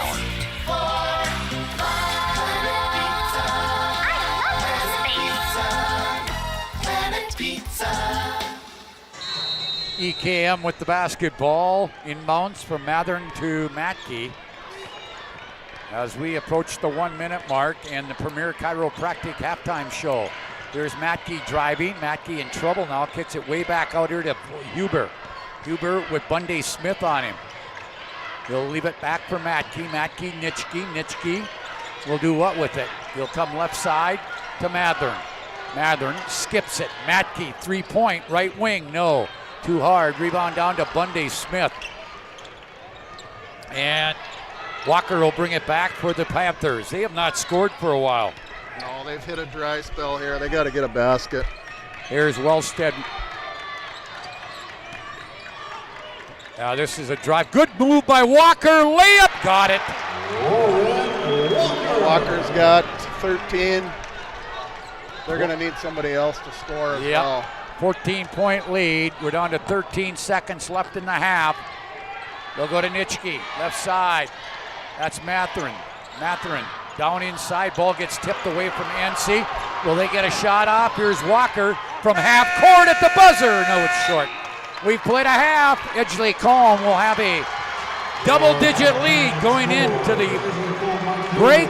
[SPEAKER 2] for fun. Planet Pizza. Planet Pizza.
[SPEAKER 8] EKM with the basketball. Inbounds from Mathern to Matke. As we approach the 1 minute mark and the Premier Chiropractic halftime show. There's Matke driving. Matke in trouble now. Kicks it way back out here to Huber. Huber with Bunday Smith on him. He'll leave it back for Matke. Matke, Nitschke. Nitschke will do what with it? He'll come left side to Mathern. Mathern skips it. Matke, 3-point, right wing. No. Too hard. Rebound down to Bunday Smith. And Walker will bring it back for the Panthers. They have not scored for a while.
[SPEAKER 9] No, they've hit a dry spell here. They got to get a basket.
[SPEAKER 8] Here's Wellstead. Now this is a drive. Good move by Walker. Layup. Got it.
[SPEAKER 9] Walker's got 13. They're going to need somebody else to score as well.
[SPEAKER 8] 14-point lead. We're down to 13 seconds left in the half. They'll go to Nitschke. Left side. That's Mathern. Mathern. Down inside, ball gets tipped away from NC. Will they get a shot off? Here's Walker from half court at the buzzer. No, it's short. We've played a half. Edgley Calm will have a double-digit lead going into the break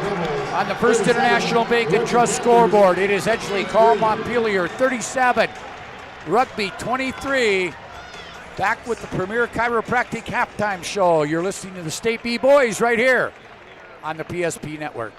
[SPEAKER 8] on the First International Bank and Trust scoreboard. It is Edgley Calm, Montpelier 37, Rugby 23. Back with the Premier Chiropractic halftime show. You're listening to the State B Boys right here on the PSP Network.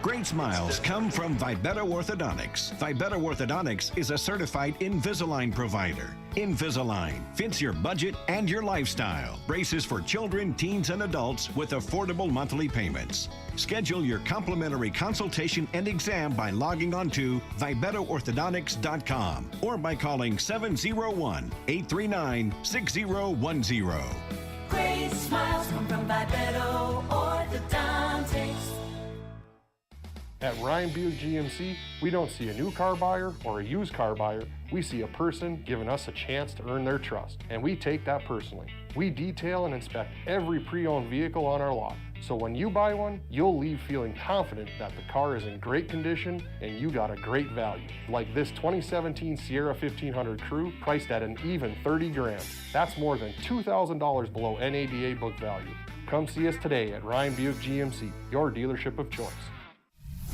[SPEAKER 1] Great smiles come from Vibetta Orthodontics. Vibetta Orthodontics is a certified Invisalign provider. Invisalign fits your budget and your lifestyle. Braces for children, teens, and adults with affordable monthly payments. Schedule your complimentary consultation and exam by logging on to VibettaOrthodontics.com or by calling 701-839-6010.
[SPEAKER 20] Great smiles come from Vibetta Orthodontics.
[SPEAKER 3] At Ryan Buick GMC, we don't see a new car buyer or a used car buyer. We see a person giving us a chance to earn their trust, and we take that personally. We detail and inspect every pre-owned vehicle on our lot. So when you buy one, you'll leave feeling confident that the car is in great condition and you got a great value. Like this 2017 Sierra 1500 Crew, priced at an even $30,000. That's more than $2,000 below NADA book value. Come see us today at Ryan Buick GMC, your dealership of choice.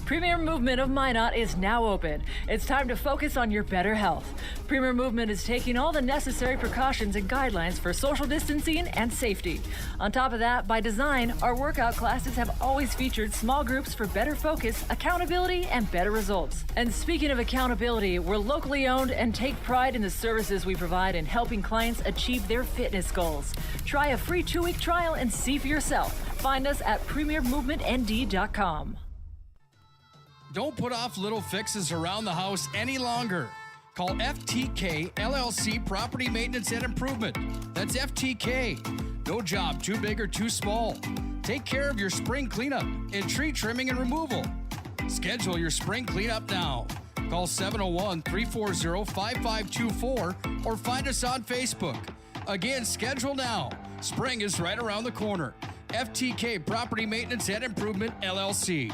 [SPEAKER 4] Premier Movement of Minot is now open. It's time to focus on your better health. Premier Movement is taking all the necessary precautions and guidelines for social distancing and safety. On top of that, by design, our workout classes have always featured small groups for better focus, accountability, and better results. And speaking of accountability, we're locally owned and take pride in the services we provide in helping clients achieve their fitness goals. Try a free 2-week trial and see for yourself. Find us at premiermovementnd.com.
[SPEAKER 5] Don't put off little fixes around the house any longer. Call FTK LLC Property Maintenance and Improvement. That's FTK. No job too big or too small. Take care of your spring cleanup and tree trimming and removal. Schedule your spring cleanup now. Call 701-340-5524 or find us on Facebook. Again, schedule now. Spring is right around the corner. FTK Property Maintenance and Improvement, LLC.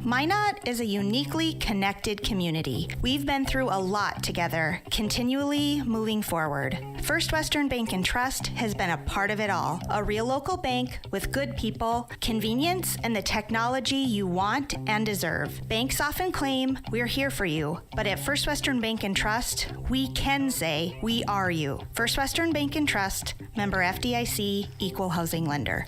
[SPEAKER 6] Minot is a uniquely connected community. We've been through a lot together, continually moving forward. First Western Bank and Trust has been a part of it all. A real local bank with good people, convenience, and the technology you want and deserve. Banks often claim we're here for you, but at First Western Bank and Trust, we can say we are you. First Western Bank and Trust, member FDIC, equal housing lender.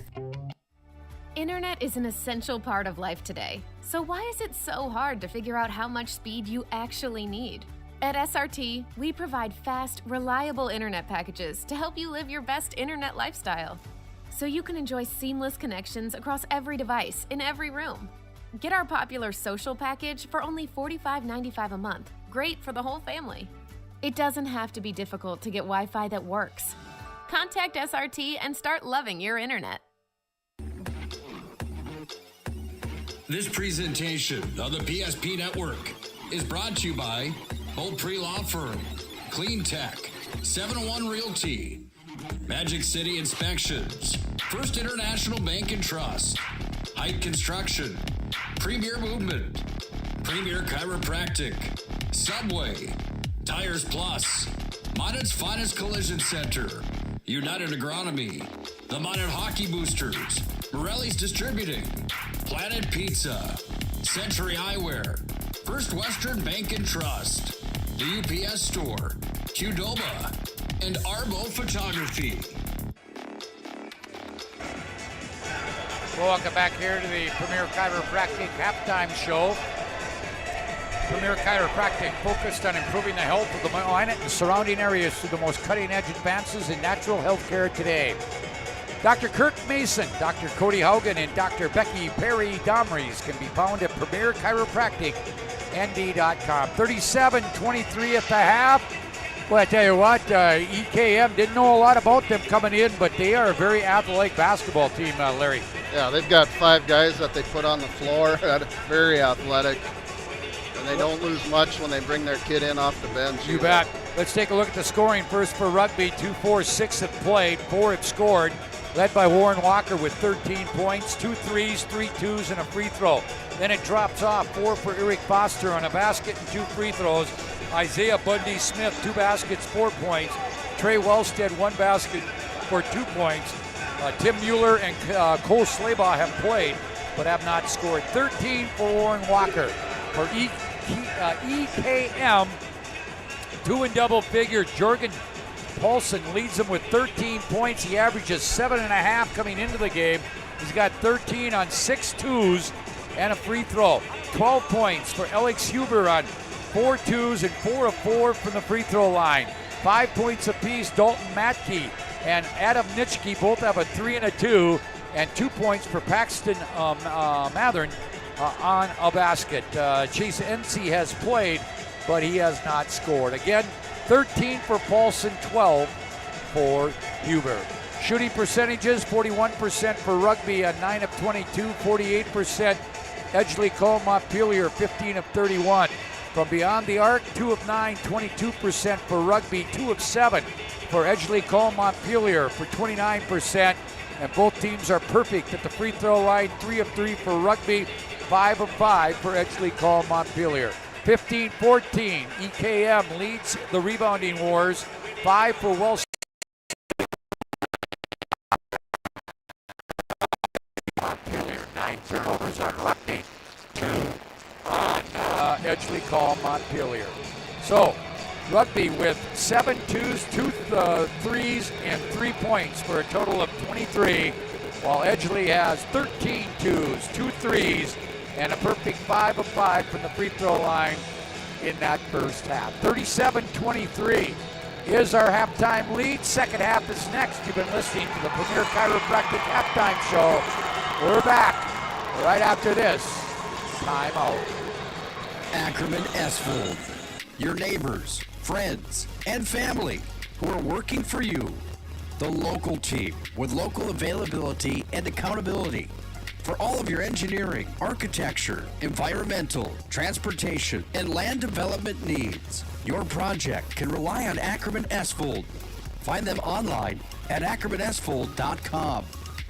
[SPEAKER 7] Internet is an essential part of life today. So why is it so hard to figure out how much speed you actually need? At SRT, we provide fast, reliable internet packages to help you live your best internet lifestyle, so you can enjoy seamless connections across every device in every room. Get our popular social package for only $45.95 a month. Great for the whole family. It doesn't have to be difficult to get Wi-Fi that works. Contact SRT and start loving your internet.
[SPEAKER 5] This presentation of the PSP Network is brought to you by Beaupre Law Firm, Clean Tech, 701 Realty, Magic City Inspections, First International Bank and Trust, Height Construction, Premier Movement, Premier Chiropractic, Subway, Tires Plus, Minot's Finest Collision Center, United Agronomy, the Minot Hockey Boosters, Morelli's Distributing, Planet Pizza, Century Eyewear, First Western Bank and Trust, the UPS Store, Qdoba, and Arbo Photography.
[SPEAKER 8] Welcome back here to the Premier Chiropractic Halftime Show. Premier Chiropractic focused on improving the health of the Minot and surrounding areas through the most cutting-edge advances in natural health care today. Dr. Kirk Mason, Dr. Cody Haugen, and Dr. Becky Perry Domries can be found at Premier Chiropractic ND.com. 37-23 at the half. Well, I tell you what, EKM didn't know a lot about them coming in, but they are a very athletic basketball team, Larry.
[SPEAKER 9] Yeah, they've got 5 guys that they put on the floor that are very athletic, and they don't lose much when they bring their kid in off the bench.
[SPEAKER 8] You bet. Let's take a look at the scoring first for rugby. 2-4-6 have played, 4 have scored, led by Warren Walker with 13 points, 2 threes, 3 twos, and a free throw. Then it drops off, 4 for Eric Foster on a basket and 2 free throws. Isaiah Bundy Smith, 2 baskets, 4 points. Trey Wellstead, 1 basket for 2 points. Tim Mueller and Cole Slabaugh have played, but have not scored. 13 for Warren Walker. For EKM, 2 in double figure, Jorgen Paulson leads them with 13 points. He averages 7.5 coming into the game. He's got 13 on 6 twos and a free throw. 12 points for Alex Huber on 4 twos and 4 of 4 from the free throw line. 5 points apiece, Dalton Matke and Adam Nitschke both have a 3 and a 2, and 2 points for Paxton Mathern on a basket. Chase NC has played, but he has not scored. Again, 13 for Paulson, 12 for Huber. Shooting percentages, 41% for rugby on 9 of 22, 48%. Edgley Cole Montpelier, 15 of 31. From beyond the arc, 2 of 9, 22% for rugby, 2 of 7 for Edgley Cole Montpelier for 29%. And both teams are perfect at the free throw line, 3 of 3 for rugby, 5 of 5 for Edgley Cole Montpelier. 15-14, EKM leads the rebounding wars, 5 for Welsh.
[SPEAKER 19] Montpelier, 9 turnovers on rugby, 2 on
[SPEAKER 8] Edgley Cole Montpelier. So, rugby with 7 twos, 2 threes, and 3 points for a total of 23, while Edgley has 13 twos, 2 threes, and a perfect 5 of 5 from the free throw line in that first half. 37-23 is our halftime lead. Second half is next. You've been listening to the Premier Chiropractic Halftime Show. We're back right after this. Time out.
[SPEAKER 13] Ackerman Esfold, your neighbors, friends, and family who are working for you. The local team with local availability and accountability. For all of your engineering, architecture, environmental, transportation, and land development needs, your project can rely on Ackerman Esfold. Find them online at ackermanesfold.com.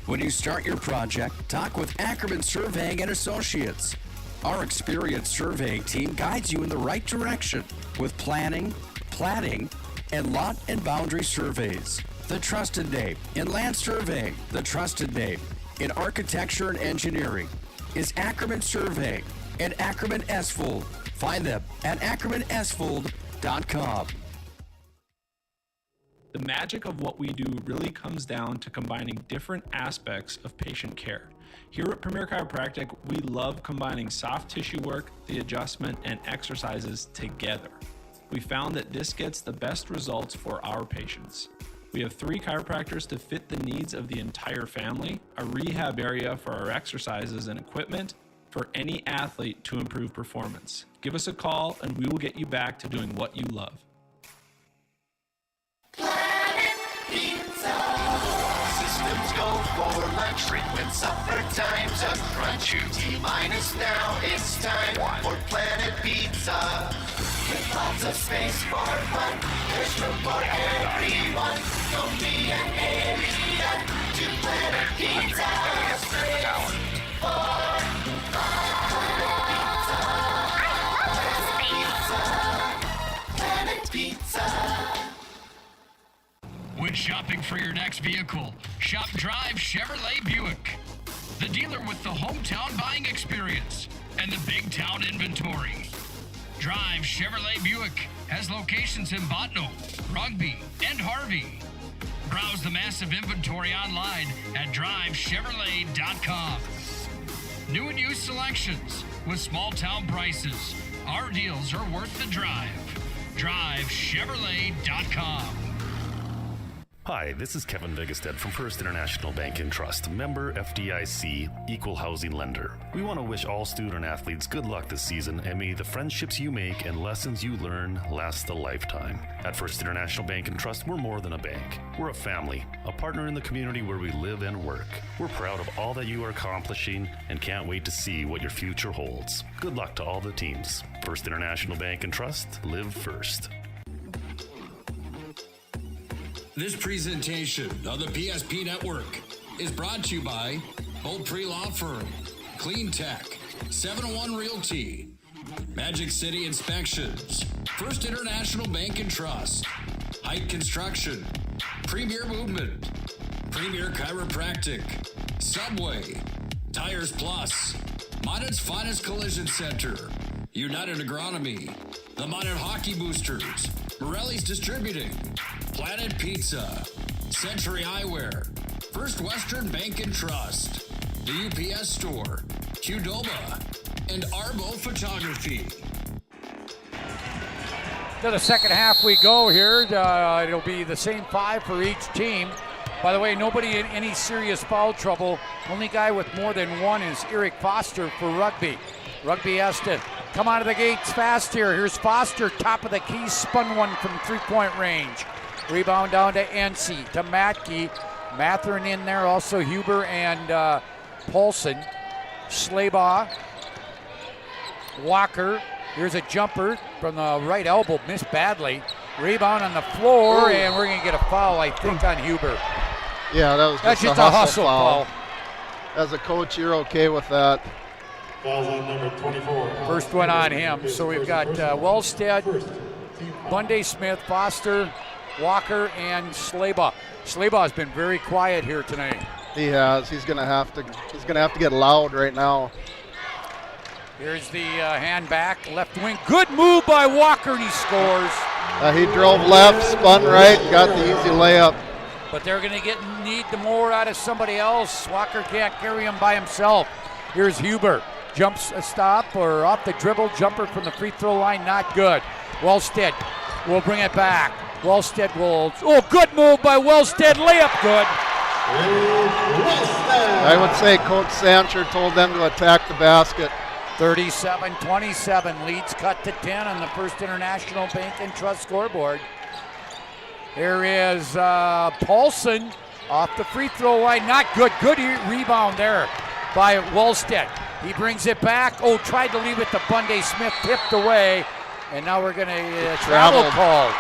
[SPEAKER 13] When you start your project, talk with Ackerman Surveying and Associates. Our experienced surveying team guides you in the right direction with planning, platting, and lot and boundary surveys. The trusted name in land surveying, the trusted name in architecture and engineering is Ackerman Surveying and Ackerman Esfold. Find them at ackermanesfold.com.
[SPEAKER 15] The magic of what we do really comes down to combining different aspects of patient care. Here at Premier Chiropractic, we love combining soft tissue work, the adjustment, and exercises together. We found that this gets the best results for our patients. We have 3 chiropractors to fit the needs of the entire family, a rehab area for our exercises and equipment for any athlete to improve performance. Give us a call and we will get you back to doing what you love.
[SPEAKER 2] Systems go for lunch. Frequent supper time's a crunch. T-minus now, it's time for Planet Pizza. With lots of space for fun, there's room for everyone. Don't be an alien to Planet Pizza. Planet Pizza.
[SPEAKER 12] When shopping for your next vehicle, shop Drive Chevrolet Buick, the dealer with the hometown buying experience and the big town inventory. Drive Chevrolet Buick has locations in Botno, Rugby, and Harvey. Browse the massive inventory online at drivechevrolet.com. New and used selections with small town prices. Our deals are worth the drive. drivechevrolet.com.
[SPEAKER 14] Hi, this is Kevin Vigestead from First International Bank and Trust, member FDIC, equal housing lender. We want to wish all student athletes good luck this season, and may the friendships you make and lessons you learn last a lifetime. At First International Bank and Trust, we're more than a bank. We're a family, a partner in the community where we live and work. We're proud of all that you are accomplishing and can't wait to see what your future holds. Good luck to all the teams. First International Bank and Trust, live first.
[SPEAKER 5] This presentation of the PSP Network is brought to you by Bolt Pre-Law Firm, Clean Tech, 701 Realty, Magic City Inspections, First International Bank and Trust, Height Construction, Premier Movement, Premier Chiropractic, Subway, Tires Plus, Minot's Finest Collision Center, United Agronomy, the Minot Hockey Boosters, Morelli's Distributing, Planet Pizza, Century Eyewear, First Western Bank and Trust, the UPS Store, Qdoba, and Arbo Photography.
[SPEAKER 8] To the second half we go here. It'll be the same 5 for each team. By the way, nobody in any serious foul trouble. Only guy with more than 1 is Eric Foster for Rugby. Rugby has to come out of the gates fast here. Here's Foster, top of the key, spun one from 3-point range. Rebound down to NC, to Matke. Matherin in there, also Huber and Paulson. Slaybaugh, Walker. Here's a jumper from the right elbow, missed badly. Rebound on the floor, and we're going to get a foul, I think, on Huber.
[SPEAKER 9] Yeah, that was
[SPEAKER 8] That's
[SPEAKER 9] just a hustle foul. As a coach, you're okay with that.
[SPEAKER 10] Fouls on number 24.
[SPEAKER 8] First one on him. So we've got Wellstead, Bunday Smith, Foster, Walker, and Slaybaugh. Slaybaugh has been very quiet here tonight.
[SPEAKER 9] He has. He's gonna have to get loud right now.
[SPEAKER 8] Here's the hand back, left wing. Good move by Walker, and he scores.
[SPEAKER 9] He drove left, spun right, got the easy layup.
[SPEAKER 8] But they're going to need the more out of somebody else. Walker can't carry him by himself. Here's Huber. Jumps a stop or off the dribble. Jumper from the free throw line, not good. Wellstead will bring it back. Wellstead will, good move by Wellstead. Layup good.
[SPEAKER 9] I would say Coach Sancher told them to attack the basket.
[SPEAKER 8] 37-27, leads cut to 10 on the First International Bank and Trust scoreboard. Here is Paulson off the free throw line, not good. Good rebound there by Wellstead. He brings it back. Tried to leave it to Bunday Smith, tipped away, and now we're going to travel called.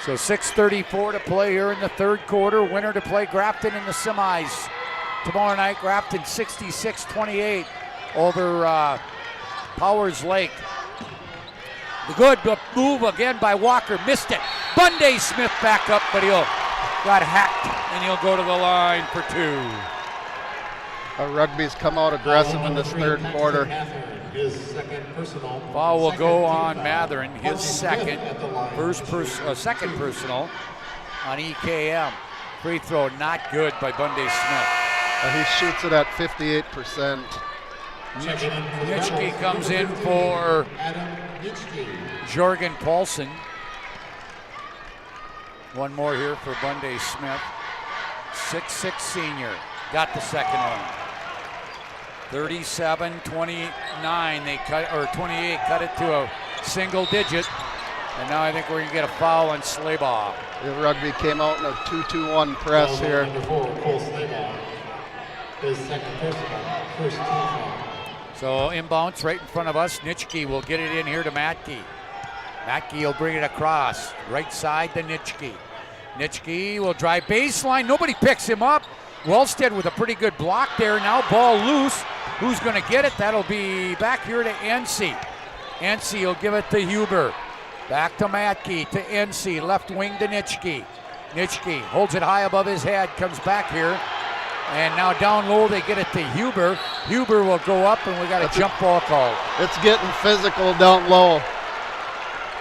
[SPEAKER 8] So 6:34 to play here in the third quarter. Winner to play Grafton in the semis tomorrow night. Grafton 66-28 over Powers Lake. The good move again by Walker, missed it. Bunday Smith back up, but got hacked, and he'll go to the line for 2.
[SPEAKER 9] Rugby's come out aggressive in this third quarter.
[SPEAKER 10] His second personal.
[SPEAKER 8] Foul will go on Matherin, his second personal on EKM. Free throw not good by Bundy Smith.
[SPEAKER 9] He shoots it at 58%.
[SPEAKER 8] Nitschke comes in for Jorgen Paulson. One more here for Bundy Smith. 6'6" senior. Got the second one. 37-29. They cut, or 28, cut it to a single digit. And now I think we're going to get a foul on Slaybaugh.
[SPEAKER 9] The Rugby came out in a 2-2-1 press here.
[SPEAKER 10] Number 4, Cole Slaybaugh. His second personal, first team foul.
[SPEAKER 8] So inbounds right in front of us. Nitschke will get it in here to Matke. Matke will bring it across. Right side to Nitschke. Nitschke will drive baseline. Nobody picks him up. Wellstead with a pretty good block there. Now ball loose. Who's going to get it? That'll be back here to NC. NC will give it to Huber. Back to Matke, to NC. Left wing to Nitschke. Nitschke holds it high above his head. Comes back here. And now down low, they get it to Huber. Huber will go up, and we got a jump ball call.
[SPEAKER 9] It's getting physical down low.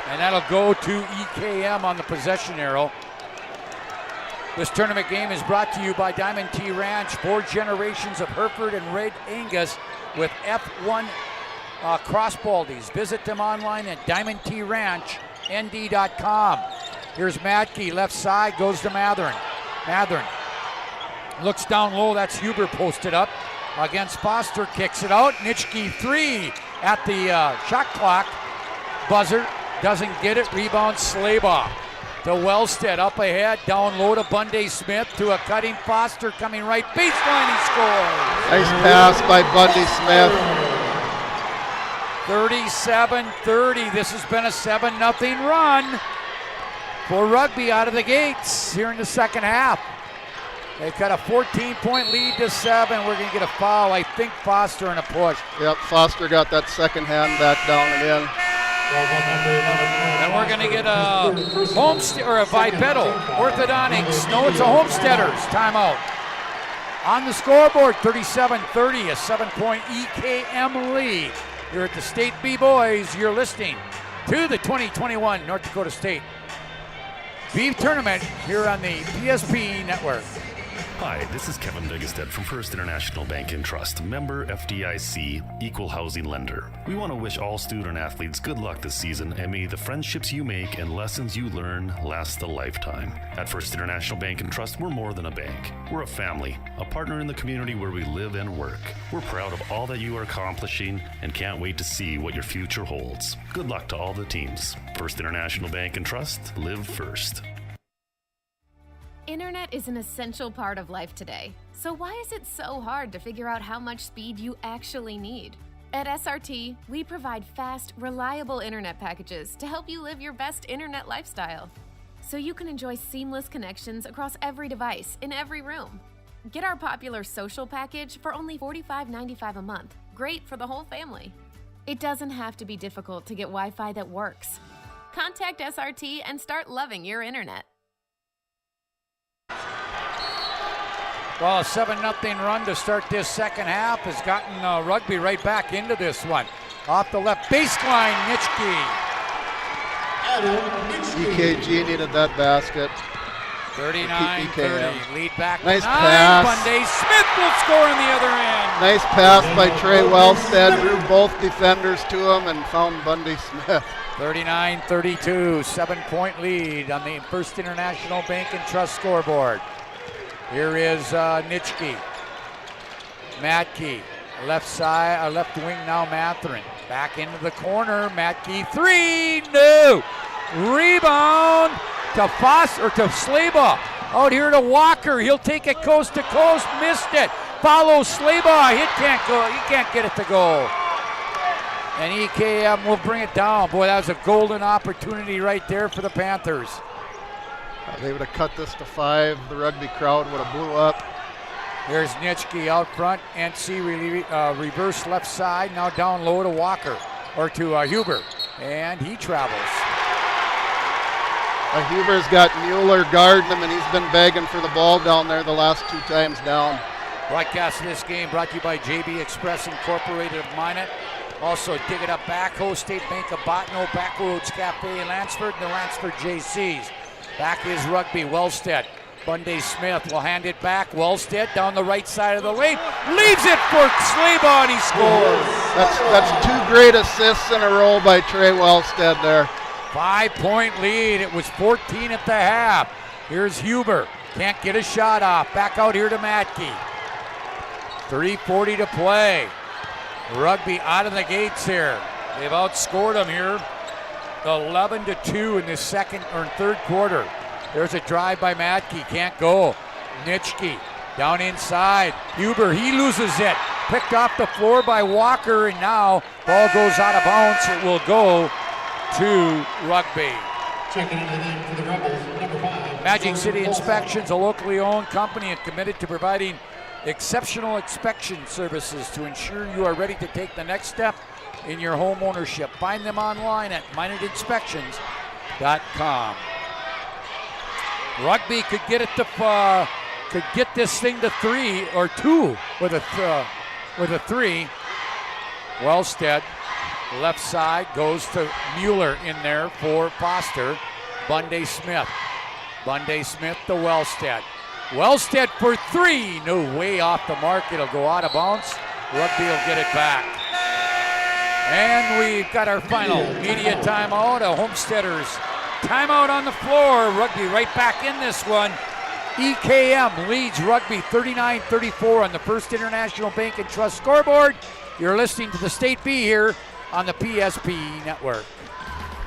[SPEAKER 8] And that'll go to EKM on the possession arrow. This tournament game is brought to you by Diamond T Ranch. 4 generations of Hereford and Red Angus with F1 crossbaldies. Visit them online at diamondtranchnd.com. Here's Matke, left side, goes to Matherin. Matherin looks down low, that's Huber posted up against Foster, kicks it out. Nitschke 3 at the shot clock buzzer, doesn't get it, rebound Slaybaugh. To Wellstead, up ahead, down low to Bundy Smith, to a cutting Foster, coming right baseline, he scores.
[SPEAKER 9] Nice pass by Bundy Smith.
[SPEAKER 8] 37-30, this has been a 7-0 run for Rugby out of the gates here in the second half. They've got a 14-point lead to 7. We're going to get a foul, I think Foster in a push.
[SPEAKER 9] Yep, Foster got that second hand back down again.
[SPEAKER 8] And we're going to get a Vibeto Orthodontics. No, it's a Homesteaders timeout. On the scoreboard, 37-30, a 7-point EKM lead. Here at the State B-Boys, you're listening to the 2021 North Dakota State Beef Tournament here on the PSP Network.
[SPEAKER 14] Hi, this is Kevin Vigestead from First International Bank and Trust, member FDIC, equal housing lender. We want to wish all student athletes good luck this season, and may the friendships you make and lessons you learn last a lifetime. At First International Bank and Trust, we're more than a bank. We're a family, a partner in the community where we live and work. We're proud of all that you are accomplishing and can't wait to see what your future holds. Good luck to all the teams. First International Bank and Trust, live first.
[SPEAKER 7] Internet is an essential part of life today. So why is it so hard to figure out how much speed you actually need? At SRT, we provide fast, reliable internet packages to help you live your best internet lifestyle. So you can enjoy seamless connections across every device, in every room. Get our popular social package for only $45.95 a month. Great for the whole family. It doesn't have to be difficult to get Wi-Fi that works. Contact SRT and start loving your internet.
[SPEAKER 8] Well, a 7-0 run to start this second half has gotten Rugby right back into this one. Off the left baseline, Nitschke.
[SPEAKER 9] EKG needed that basket.
[SPEAKER 8] 39-30, lead back to
[SPEAKER 9] nice
[SPEAKER 8] 9.
[SPEAKER 9] Pass.
[SPEAKER 8] Bundy Smith will score on the other end.
[SPEAKER 9] Nice pass by Trey Wellstead, drew both defenders to him and found Bundy Smith.
[SPEAKER 8] 39-32, 7-point lead on the First International Bank and Trust scoreboard. Here is Nitschke. Matke, left side, left wing now Matherin. Back into the corner, Matke 3, no! Rebound to Foster, to Slaybaugh. Out here to Walker, he'll take it coast to coast, missed it. Follows Slaybaugh, he can't get it to go. And EKM will bring it down. Boy, that was a golden opportunity right there for the Panthers.
[SPEAKER 9] They would have cut this to 5. The Rugby crowd would have blew up.
[SPEAKER 8] Here's Nitschke out front. NC reverse left side. Now down low to Walker, or to Huber. And he travels.
[SPEAKER 9] Huber's got Mueller guarding him, and he's been begging for the ball down there the last 2 times down.
[SPEAKER 8] Broadcast of this game brought to you by JB Express Incorporated of Minot. Also dig it up backhoe, State Bank of Botano, Backroads Cafe in Lansford, and the Lansford JCs. Back is Rugby, Wellstead. Bunday Smith will hand it back. Wellstead down the right side of the lane. Leaves it for Slaybaugh, and he scores.
[SPEAKER 9] That's 2 great assists in a row by Trey Wellstead there.
[SPEAKER 8] 5-point lead. It was 14 at the half. Here's Huber. Can't get a shot off. Back out here to Matke. 3:40 to play. Rugby out of the gates here. They've outscored them here 11-2 in the second or third quarter. There's a drive by Matke, can't go. Nitschke down inside. Huber, he loses it. Picked off the floor by Walker, and now ball goes out of bounds. It will go to Rugby.
[SPEAKER 10] Checking into the game for the Rebels, number 5.
[SPEAKER 8] Magic City Inspections, a locally owned company and committed to providing exceptional inspection services to ensure you are ready to take the next step in your home ownership. Find them online at minedinspections.com. Rugby could get it to could get this thing to 3 or 2 with a 3. Wellstead left side goes to Mueller in there for Foster. Bunday Smith. Bunday Smith to Wellstead. Wellstead for 3. No, way off the mark. It'll go out of bounds. Rugby will get it back. And we've got our final media timeout. A Homesteaders timeout on the floor. Rugby right back in this one. EKM leads Rugby 39-34 on the First International Bank and Trust scoreboard. You're listening to the State B here on the PSP Network.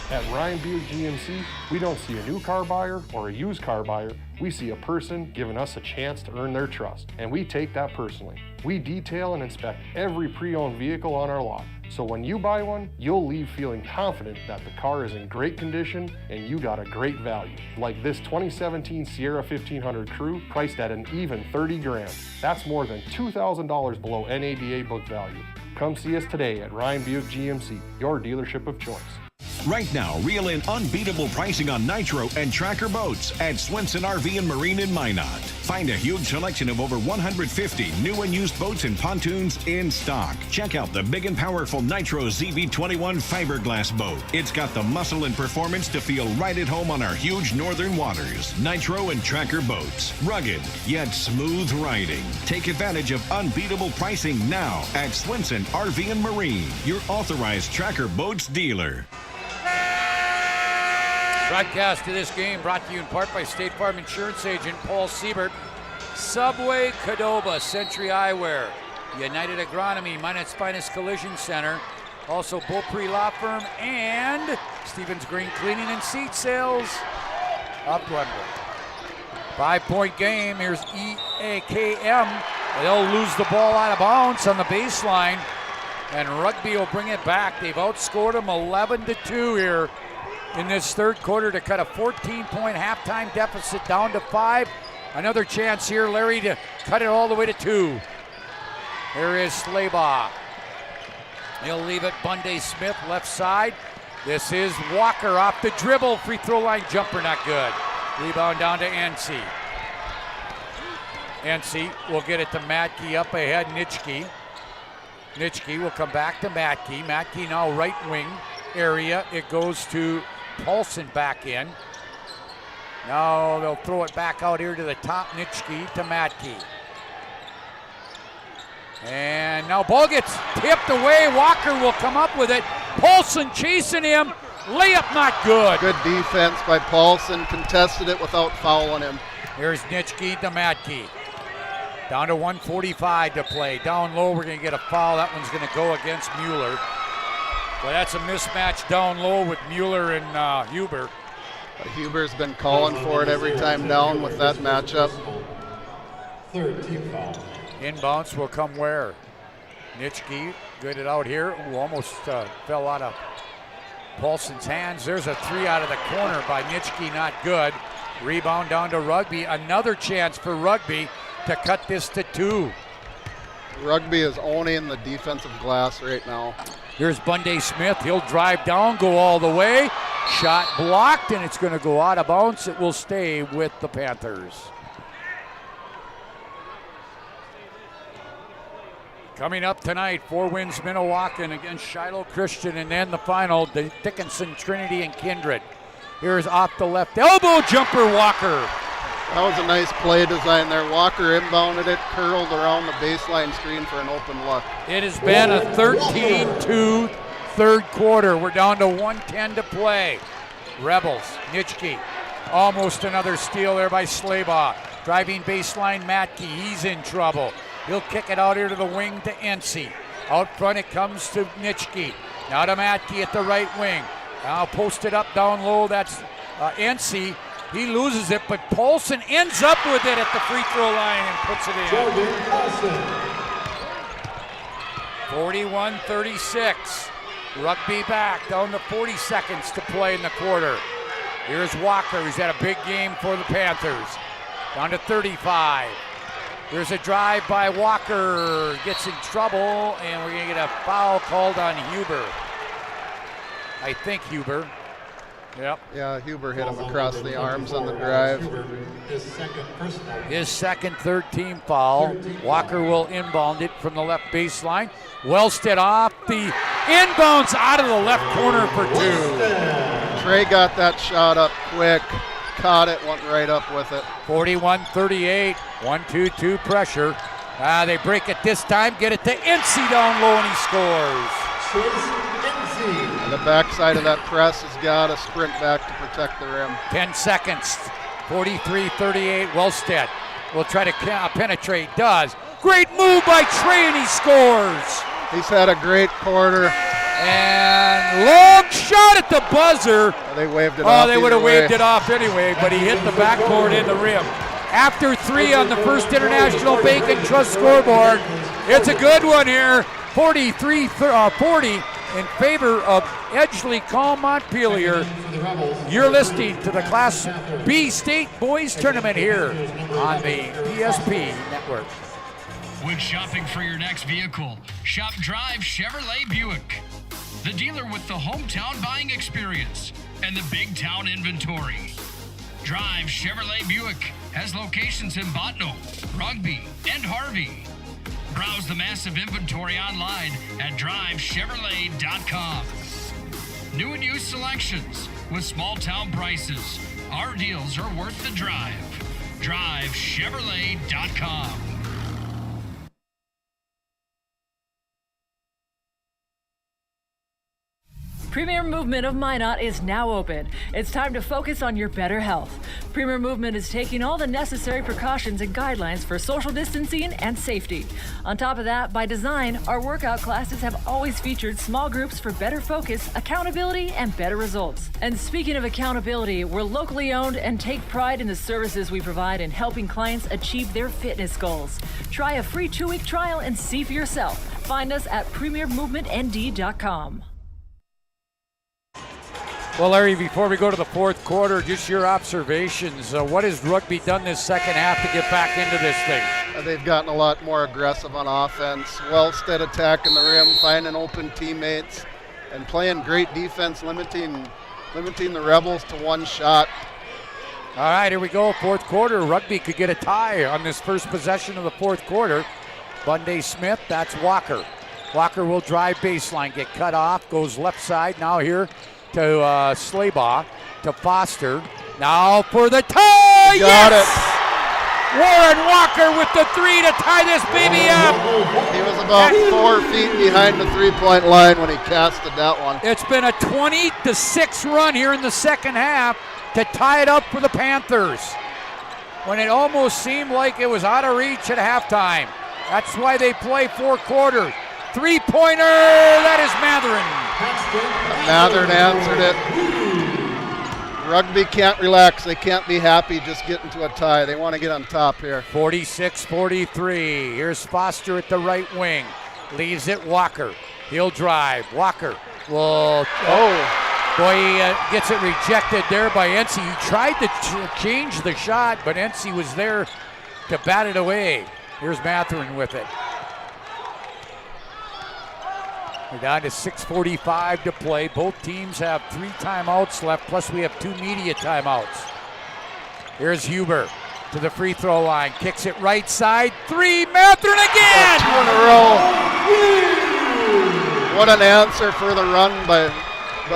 [SPEAKER 3] At Ryan Buick GMC, we don't see a new car buyer or a used car buyer. We see a person giving us a chance to earn their trust, and we take that personally. We detail and inspect every pre-owned vehicle on our lot. So when you buy one, you'll leave feeling confident that the car is in great condition and you got a great value. Like this 2017 Sierra 1500 Crew, priced at an even $30,000. That's more than $2,000 below NADA book value. Come see us today at Ryan Buick GMC, your dealership of choice.
[SPEAKER 1] Right now, reel in unbeatable pricing on Nitro and Tracker boats at Swenson RV and Marine in Minot. Find a huge selection of over 150 new and used boats and pontoons in stock. Check out the big and powerful Nitro ZV21 fiberglass boat. It's got the muscle and performance to feel right at home on our huge northern waters. Nitro and Tracker boats. Rugged, yet smooth riding. Take advantage of unbeatable pricing now at Swenson RV and Marine, your authorized Tracker boats dealer.
[SPEAKER 8] Broadcast of this game brought to you in part by State Farm Insurance Agent Paul Siebert, Subway, Cadobah, Century Eyewear, United Agronomy, Minot's Finest Collision Center, also Beaupre Law Firm, and Stevens Green Cleaning and Seat Sales up Wembley. 5-point game. Here's EAKM. They'll lose the ball out of bounds on the baseline, and Rugby will bring it back. They've outscored them 11-2 here in this third quarter to cut a 14-point halftime deficit down to 5. Another chance here, Larry, to cut it all the way to 2. There is Slaybaugh. He'll leave it. Bunday Smith, left side. This is Walker off the dribble. Free throw line jumper, not good. Rebound down to Ansi. Ansi will get it to Matke up ahead, Nitschke. Nitschke will come back to Matke. Matke now right wing area. It goes to Paulson back in. Now they'll throw it back out here to the top. Nitschke to Matke. And now ball gets tipped away. Walker will come up with it. Paulson chasing him. Layup not good.
[SPEAKER 9] Good defense by Paulson. Contested it without fouling him.
[SPEAKER 8] Here's Nitschke to Matke. Down to 1:45 to play. Down low, we're going to get a foul. That one's going to go against Mueller. Well, that's a mismatch down low with Mueller and Huber.
[SPEAKER 9] Huber's been calling for it every time down with that matchup.
[SPEAKER 10] Third team foul.
[SPEAKER 8] Inbounds will come where? Nitschke, good it out here. Ooh, almost fell out of Paulson's hands. There's a 3 out of the corner by Nitschke, not good. Rebound down to Rugby. Another chance for Rugby to cut this to 2.
[SPEAKER 9] Rugby is owning the defensive glass right now.
[SPEAKER 8] Here's Bunday Smith. He'll drive down, go all the way. Shot blocked, and it's going to go out of bounds. It will stay with the Panthers. Coming up tonight, 4 wins Minnewacan against Shiloh Christian, and then the final, the Dickinson, Trinity, and Kindred. Here's off the left elbow jumper, Walker.
[SPEAKER 9] That was a nice play design there. Walker inbounded it, curled around the baseline screen for an open look.
[SPEAKER 8] It has been a 13-2 third quarter. We're down to 1:10 to play. Rebels, Nitschke, almost another steal there by Slaybaugh. Driving baseline, Matke, he's in trouble. He'll kick it out here to the wing to Ency. Out front it comes to Nitschke. Now to Matke at the right wing. Now posted up down low, that's Ency. He loses it, but Paulson ends up with it at the free throw line and puts it in. 41-36. Rugby back, down to 40 seconds to play in the quarter. Here's Walker, who's had a big game for the Panthers. Down to 35. There's a drive by Walker, gets in trouble, and we're gonna get a foul called on Huber. I think Huber. Yep.
[SPEAKER 9] Yeah, Huber hit him across the arms on the drive.
[SPEAKER 8] His second third team foul. Walker will inbound it from the left baseline. Wellstead off the inbounds out of the left corner for 2.
[SPEAKER 9] Trey got that shot up quick, caught it, went right up with it.
[SPEAKER 8] 41-38, 1-2-2 pressure. They break it this time, get it to Ency down low, and he scores.
[SPEAKER 9] And the backside of that press has got to sprint back to protect the rim.
[SPEAKER 8] 10 seconds, 43-38, Wellstead will try to penetrate, does. Great move by Trey, and he scores.
[SPEAKER 9] He's had a great quarter.
[SPEAKER 8] And long shot at the buzzer.
[SPEAKER 9] They waved it off.
[SPEAKER 8] Oh, they would have waved it off anyway, but he hit the backboard in the rim. After 3 on the First International Bank and Trust scoreboard, it's a good one here. 43-40 in favor of Edgeley Call Montpelier. You're listening to the Class B State Boys Tournament here on the PSP Network.
[SPEAKER 12] When shopping for your next vehicle, shop Drive Chevrolet Buick, the dealer with the hometown buying experience and the big town inventory. Drive Chevrolet Buick has locations in Botno, Rugby, and Harvey. Browse the massive inventory online at drivechevrolet.com. New and used selections with small town prices. Our deals are worth the drive. drivechevrolet.com.
[SPEAKER 4] Premier Movement of Minot is now open. It's time to focus on your better health. Premier Movement is taking all the necessary precautions and guidelines for social distancing and safety. On top of that, by design, our workout classes have always featured small groups for better focus, accountability, and better results. And speaking of accountability, we're locally owned and take pride in the services we provide in helping clients achieve their fitness goals. Try a free 2-week trial and see for yourself. Find us at premiermovementnd.com.
[SPEAKER 8] Well, Larry, before we go to the fourth quarter, just your observations. What has Rugby done this second half to get back into this thing?
[SPEAKER 9] They've gotten a lot more aggressive on offense. Wellstead attacking the rim, finding open teammates, and playing great defense, limiting the Rebels to one shot.
[SPEAKER 8] All right, here we go, fourth quarter. Rugby could get a tie on this first possession of the fourth quarter. Bunday Smith, that's Walker. Walker will drive baseline, get cut off, goes left side, now here to Slaybaugh, to Foster. Now for the tie!
[SPEAKER 9] Got it.
[SPEAKER 8] Warren Walker with the 3 to tie this baby up.
[SPEAKER 9] He was about 4 feet behind the three-point line when he casted that one.
[SPEAKER 8] It's been a 20-6 run here in the second half to tie it up for the Panthers, when it almost seemed like it was out of reach at halftime. That's why they play 4 quarters. Three-pointer, that is Matherin.
[SPEAKER 9] Matherin answered it. Rugby can't relax. They can't be happy just getting to a tie. They want to get on top here.
[SPEAKER 8] 46-43. Here's Foster at the right wing. Leaves it Walker. He'll drive. Walker will... Boy, he gets it rejected there by Ency. He tried to change the shot, but Ency was there to bat it away. Here's Matherin with it. We're down to 6:45 to play. Both teams have 3 timeouts left, plus we have 2 media timeouts. Here's Huber. to the free throw line. Kicks it right side. 3, Matherin again!
[SPEAKER 9] 2 in a row. What an answer for the run by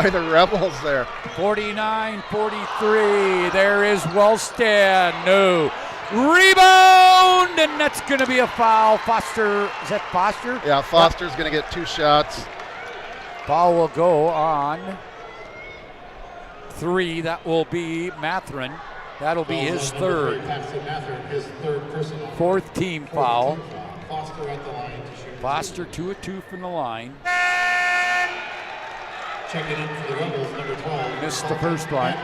[SPEAKER 9] the Rebels there.
[SPEAKER 8] 49-43. There is Wellstead. No. Rebound! And that's going to be a foul. Foster. Is that Foster?
[SPEAKER 9] Yeah, Foster's going to get 2 shots.
[SPEAKER 8] Foul will go on 3. That will be Matherin. That'll be his third. 4th team foul.
[SPEAKER 10] Foster at the line to shoot.
[SPEAKER 8] Foster 2 of 2 from the line.
[SPEAKER 10] Checking in for the Rebels, number 12.
[SPEAKER 8] Missed the first one.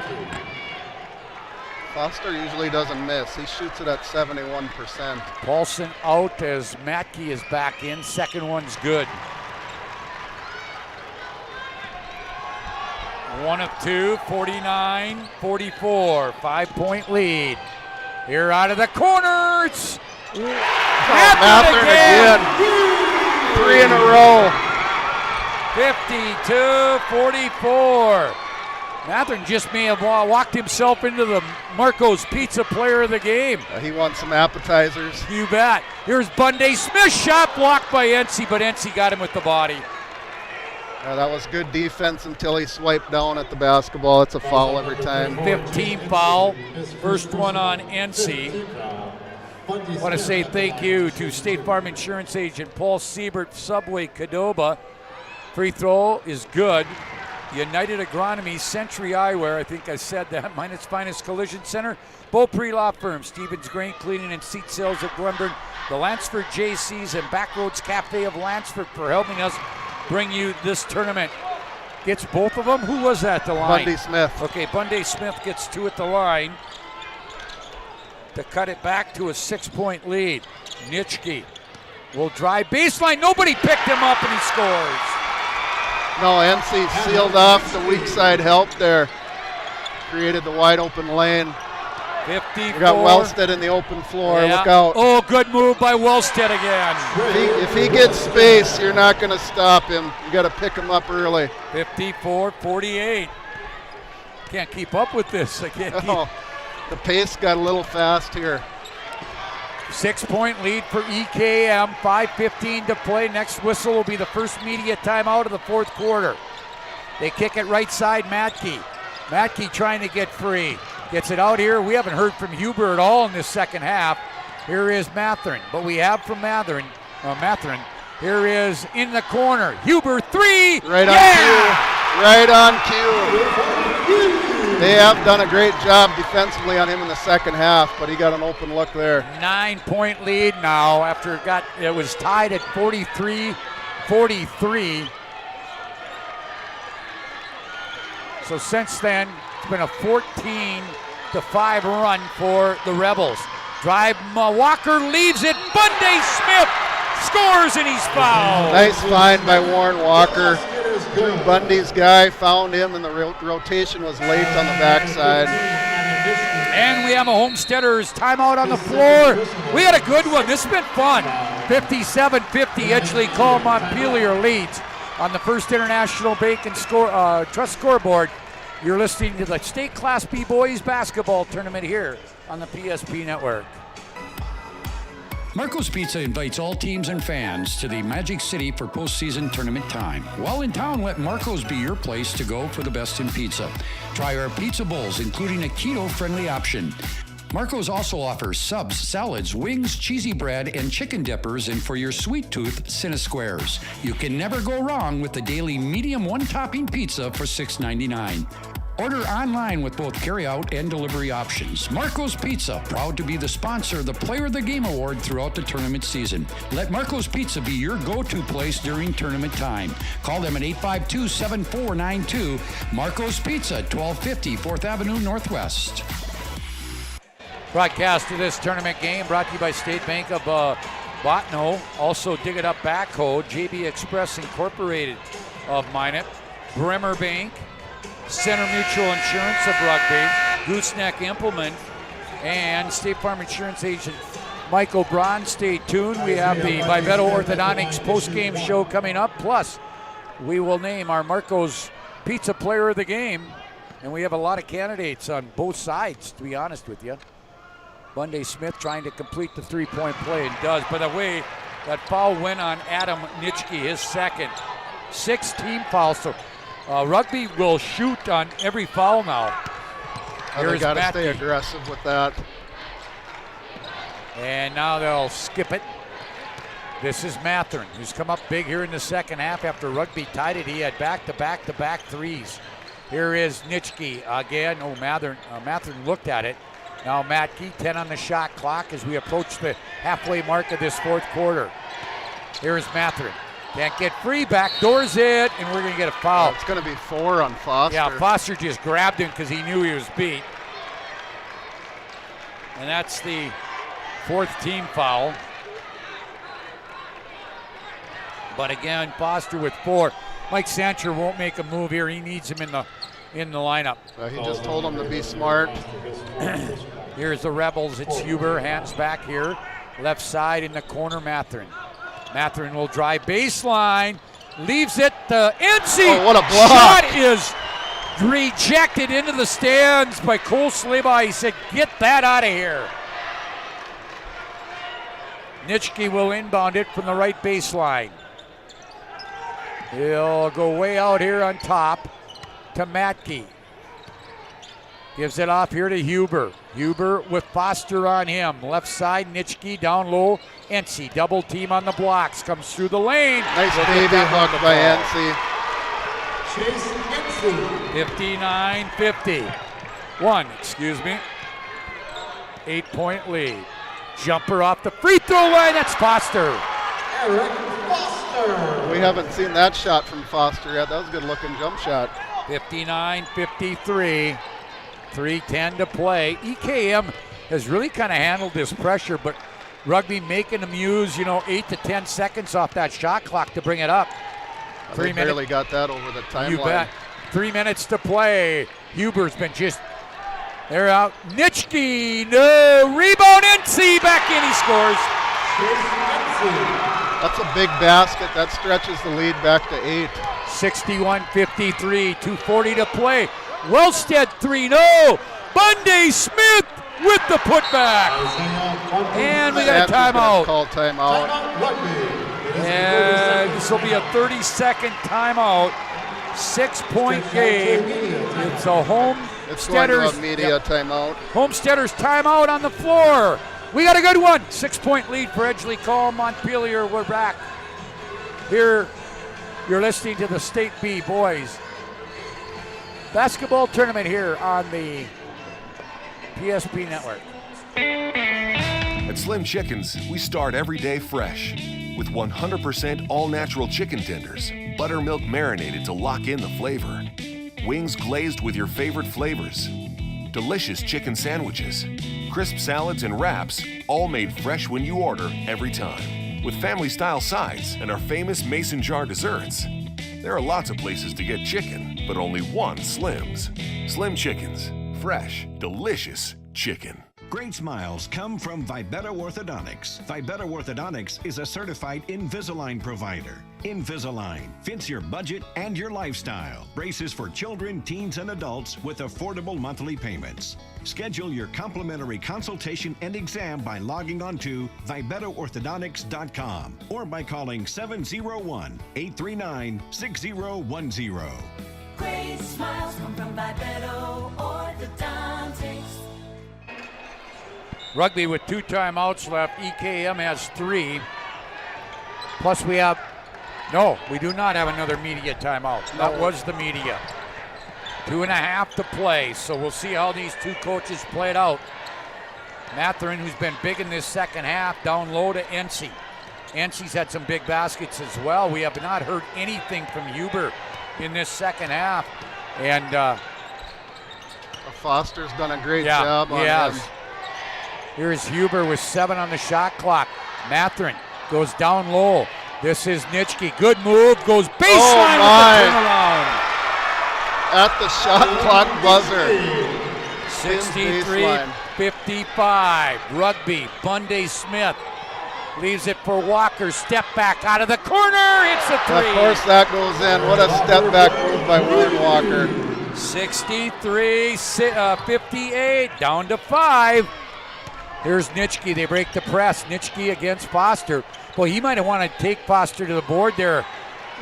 [SPEAKER 9] Foster usually doesn't miss. He shoots it at 71%.
[SPEAKER 8] Paulson out as Matkey is back in. Second one's good. 1 of 2, 49-44. 5-point lead. Here out of the corners.
[SPEAKER 9] Matherin again. 3 in a row.
[SPEAKER 8] 52-44. Matherin just may have walked himself into the Marco's Pizza Player of the Game.
[SPEAKER 9] He wants some appetizers.
[SPEAKER 8] You bet. Here's Bunday Smith, shot blocked by Ency, but Ency got him with the body.
[SPEAKER 9] That was good defense until he swiped down at the basketball. It's a foul every time.
[SPEAKER 8] 15 foul. First one on Ency. I want to say thank you to State Farm Insurance agent Paul Siebert, Subway Cadoba. Free throw is good. United Agronomy, Century Eyewear, I think I said that, Minus Finest Collision Center, Beaupre Law Firm, Stevens Grain Cleaning and Seat Sales of Glenburn, the Lansford JCs and Backroads Cafe of Lansford for helping us bring you this tournament. Gets both of them. Who was that, the line?
[SPEAKER 9] Bunday Smith.
[SPEAKER 8] Okay, Bunday Smith gets 2 at the line to cut it back to a 6-point lead. Nitschke will drive baseline. Nobody picked him up and he scores.
[SPEAKER 9] No, NC sealed off the weak side help there. Created the wide open lane.
[SPEAKER 8] 54.
[SPEAKER 9] We got Wellstead in the open floor.
[SPEAKER 8] Yeah.
[SPEAKER 9] Look out.
[SPEAKER 8] Oh, good move by Wellstead again.
[SPEAKER 9] If he gets space, you're not going to stop him. You got to pick him up early.
[SPEAKER 8] 54-48. Can't keep up with this. I can't keep.
[SPEAKER 9] The pace got a little fast here.
[SPEAKER 8] 6-point lead for EKM. 5:15 to play. Next whistle will be the first media timeout of the fourth quarter. They kick it right side, Matkey. Matkey trying to get free. Gets it out here. We haven't heard from Huber at all in this second half. Here is Matherin. But we have from Matherin. Here is in the corner. Huber, 3.
[SPEAKER 9] Right on cue. Right on cue. They have done a great job defensively on him in the second half, but he got an open look there.
[SPEAKER 8] 9-point lead now after it was tied at 43-43. So since then, it's been a 14-5 run for the Rebels. Drive, Walker leaves it. Bunday Smith scores and he's fouled.
[SPEAKER 9] Nice find by Warren Walker. Bundy's guy found him, and the rotation was late on the backside.
[SPEAKER 8] And we have a Homesteaders timeout on the floor. We had a good one. This has been fun. 57-50. Edgeley Call Montpelier leads on the First International Bank and Trust scoreboard. You're listening to the State Class B Boys Basketball Tournament here on the PSP Network.
[SPEAKER 13] Marco's Pizza invites all teams and fans to the Magic City for postseason tournament time. While in town, let Marco's be your place to go for the best in pizza. Try our pizza bowls, including a keto-friendly option. Marco's also offers subs, salads, wings, cheesy bread, and chicken dippers, and for your sweet tooth, Cinesquares. You can never go wrong with the daily medium one-topping pizza for $6.99. Order online with both carry-out and delivery options. Marco's Pizza, proud to be the sponsor of the Player of the Game Award throughout the tournament season. Let Marco's Pizza be your go-to place during tournament time. Call them at 852-7492. Marco's Pizza, 1250 4th Avenue Northwest.
[SPEAKER 8] Broadcast of this tournament game brought to you by State Bank of Botno. Also Dig It Up Backhoe, JB Express Incorporated of Minot, Bremer Bank, Center Mutual Insurance of Rugby, Gooseneck Implement, and State Farm Insurance agent Michael Braun. Stay tuned. We have the Vivetto Orthodontics post-game show coming up. Plus, we will name our Marco's Pizza Player of the Game. And we have a lot of candidates on both sides, to be honest with you. Bunday Smith trying to complete the three-point play and does. By the way, that foul went on Adam Nitschke, his second. 6 team fouls, so Rugby will shoot on every foul now.
[SPEAKER 9] They got to stay aggressive with that.
[SPEAKER 8] And now they'll skip it. This is Mathern, who's come up big here in the second half after Rugby tied it. He had back-to-back-to-back threes. Here is Nitschke again. Oh, Mathern looked at it. Now Matke, 10 on the shot clock as we approach the halfway mark of this fourth quarter. Here is Mathern. Can't get free, backdoors it, and we're going to get a foul.
[SPEAKER 9] It's going to be 4 on Foster.
[SPEAKER 8] Yeah, Foster just grabbed him because he knew he was beat. And that's the 4th team foul. But again, Foster with 4. Mike Sancher won't make a move here. He needs him in the lineup.
[SPEAKER 9] He just told him to be smart.
[SPEAKER 8] Here's the Rebels. It's Huber, hands back here. Left side in the corner, Mathern. Mathern will drive baseline, leaves it to NC.
[SPEAKER 9] Oh, what a block.
[SPEAKER 8] Shot is rejected into the stands by Cole Sleba. He said, get that out of here. Nitschke will inbound it from the right baseline. He'll go way out here on top to Matke. Gives it off here to Huber. Huber with Foster on him. Left side, Nitschke down low. NC double team on the blocks. Comes through the lane.
[SPEAKER 9] Nice baby hook by NC.
[SPEAKER 8] 59-50. 8-point lead. Jumper off the free throw line. That's Foster.
[SPEAKER 9] We haven't seen that shot from Foster yet. That was a good looking jump shot.
[SPEAKER 8] 59-53. 3:10 to play. EKM has really kind of handled this pressure, but Rugby making them use, 8 to 10 seconds off that shot clock to bring it up.
[SPEAKER 9] They barely got that over the timeline.
[SPEAKER 8] You bet. 3 minutes to play. Huber's been they're out. Nitschke, no, rebound, NC, back in, he scores.
[SPEAKER 9] That's a big basket. That stretches the lead back to 8.
[SPEAKER 8] 61-53, 2:40 to play. Wellstead 3, no. Bunday Smith with the putback. And we got a timeout.
[SPEAKER 9] Call timeout.
[SPEAKER 8] And this will be a 30-second timeout. 6-point game. It's a Homesteaders
[SPEAKER 9] media timeout.
[SPEAKER 8] Homesteaders timeout on the floor. We got a good one. 6-point lead for Edgeley Call Montpelier. We're back. Here, you're listening to the State B boys basketball tournament here on the PSP network.
[SPEAKER 11] At Slim Chickens, we start every day fresh with 100% all-natural chicken tenders, buttermilk marinated to lock in the flavor, wings glazed with your favorite flavors, delicious chicken sandwiches, crisp salads and wraps, all made fresh when you order every time, with family-style sides and our famous mason jar desserts. There are lots of places to get chicken, but only one Slim's. Slim Chickens. Fresh, delicious chicken.
[SPEAKER 1] Great smiles come from Vibetta Orthodontics. Vibetta Orthodontics is a certified Invisalign provider. Invisalign fits your budget and your lifestyle. Braces for children, teens, and adults with affordable monthly payments. Schedule your complimentary consultation and exam by logging on to VibettaOrthodontics.com or by calling 701-839-6010.
[SPEAKER 20] Great smiles come from Vibetta Orthodontics.
[SPEAKER 8] Rugby with 2 timeouts left. EKM has 3. Plus we have, no, we do not have another media timeout. That was the media. 2.5 to play, so we'll see how these two coaches play it out. Mathern, who's been big in this second half, down low to NC. NC's had some big baskets as well. We have not heard anything from Huber in this second half. And
[SPEAKER 9] Foster's done a great job on him.
[SPEAKER 8] Here's Huber with 7 on the shot clock. Mathern goes down low. This is Nitschke. Good move. Goes baseline with the turnaround.
[SPEAKER 9] At the shot clock buzzer.
[SPEAKER 8] 63-55. Rugby. Bunday Smith leaves it for Walker. Step back out of the corner. Hits a 3.
[SPEAKER 9] Of course that goes in. What a step back move by Warren Walker.
[SPEAKER 8] 63-58. Down to 5. Here's Nitschke. They break the press. Nitschke against Foster. Boy, he might have wanted to take Foster to the board there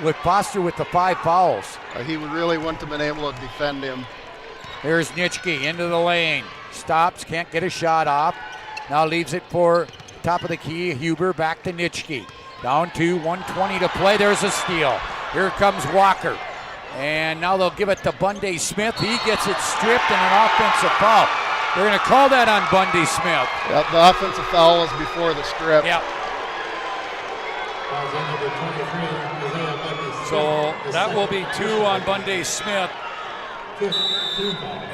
[SPEAKER 8] with Foster with the 5 fouls.
[SPEAKER 9] He really wouldn't have been able to defend him.
[SPEAKER 8] Here's Nitschke into the lane. Stops, can't get a shot off. Now leaves it for top of the key. Huber back to Nitschke. Down to 1:20 to play. There's a steal. Here comes Walker. And now they'll give it to Bundy Smith. He gets it stripped and an offensive foul. They're going to call that on Bundy Smith.
[SPEAKER 9] Yep, the offensive foul was before the strip.
[SPEAKER 8] Yep. So that will be 2 on Bundy Smith.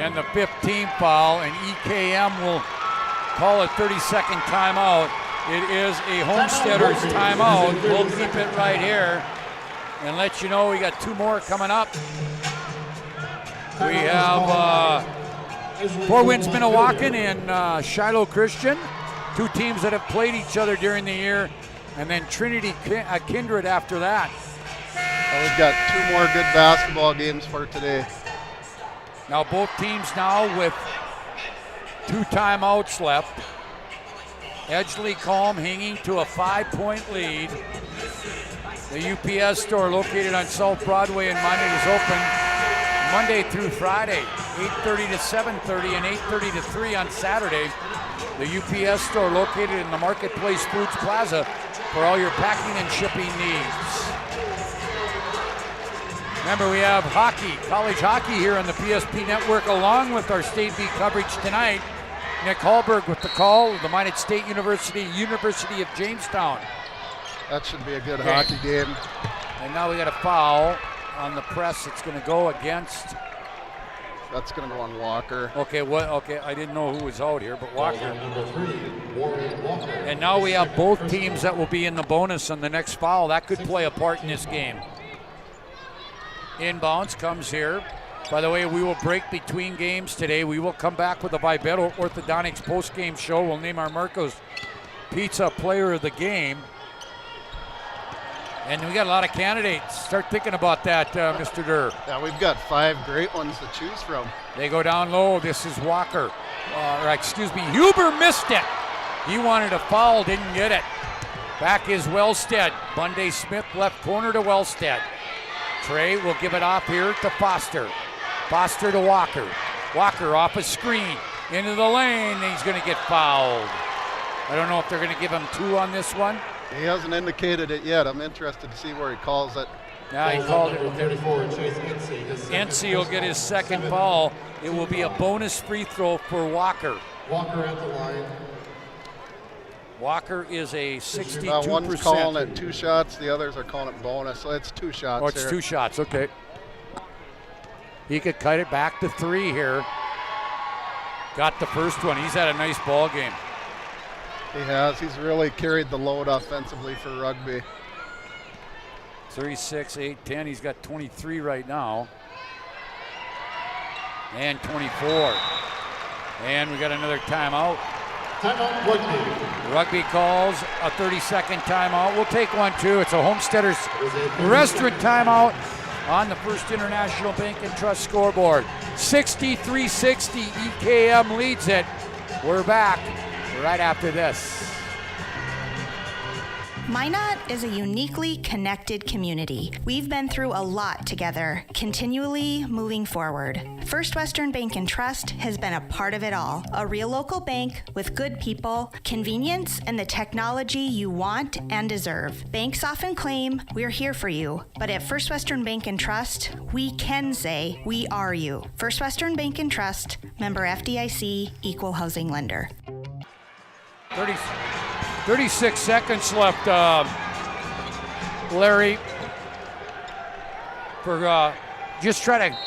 [SPEAKER 8] And the 15th foul, and EKM will call a 30-second timeout. It is a Homesteaders timeout. We'll keep it right here and let you know we got 2 more coming up. We have Four Winds Minnewacan and Shiloh Christian, 2 teams that have played each other during the year, and then Trinity Kindred after that.
[SPEAKER 9] Well, we've got 2 more good basketball games for today.
[SPEAKER 8] Now both teams now with 2 timeouts left. Edgeley Calm hanging to a 5-point lead. The UPS store located on South Broadway in Minot is open Monday through Friday, 8:30 to 7:30 and 8:30 to 3 on Saturday. The UPS store located in the Marketplace Foods Plaza for all your packing and shipping needs. Remember, we have hockey, college hockey here on the PSP Network along with our State B coverage tonight. Nick Hallberg with the call of the Minot State University, University of Jamestown.
[SPEAKER 9] That should be a good hockey game.
[SPEAKER 8] And now we got a foul on the press. It's going to go against.
[SPEAKER 9] That's going to go on Walker.
[SPEAKER 8] Okay, okay, I didn't know who was out here, but Walker. And now we have both teams that will be in the bonus on the next foul. That could play a part in this game. Inbounds comes here. By the way, we will break between games today. We will come back with the Vibeto Orthodontics post-game show. We'll name our Marco's Pizza Player of the Game. And we got a lot of candidates. Start thinking about that, Mr. Durr.
[SPEAKER 9] Yeah, we've got 5 great ones to choose from.
[SPEAKER 8] They go down low. This is Walker. Huber missed it. He wanted a foul, didn't get it. Back is Wellstead. Bundy Smith left corner to Wellstead. Trey will give it off here to Foster. Foster to Walker. Walker off a screen. Into the lane. He's going to get fouled. I don't know if they're going to give him 2 on this one.
[SPEAKER 9] He hasn't indicated it yet. I'm interested to see where he calls it.
[SPEAKER 8] Yeah, he called it. Ency will get his second foul. It will be a bonus free throw for Walker.
[SPEAKER 10] Walker at the line.
[SPEAKER 8] Walker is a 62%.
[SPEAKER 9] One's calling it 2 shots, the others are calling it bonus, so it's 2 shots.
[SPEAKER 8] Oh, it's 2 shots, okay. He could cut it back to 3 here. Got the first one. He's had a nice ball game.
[SPEAKER 9] He has. He's really carried the load offensively for rugby.
[SPEAKER 8] 36, 8, 10. He's got 23 right now. And 24. And we got another timeout.
[SPEAKER 10] Timeout rugby.
[SPEAKER 8] Rugby calls a 30-second timeout. We'll take one too. It's a Homesteaders restaurant timeout on the First International Bank and Trust scoreboard. 63-60, EKM leads it. We're back right after this.
[SPEAKER 6] Minot is a uniquely connected community. We've been through a lot together, continually moving forward. First Western Bank and Trust has been a part of it all. A real local bank with good people, convenience, and the technology you want and deserve. Banks often claim we're here for you, but at First Western Bank and Trust, we can say we are you. First Western Bank and Trust, member FDIC, equal housing lender.
[SPEAKER 8] 36 seconds left, Larry, for just try to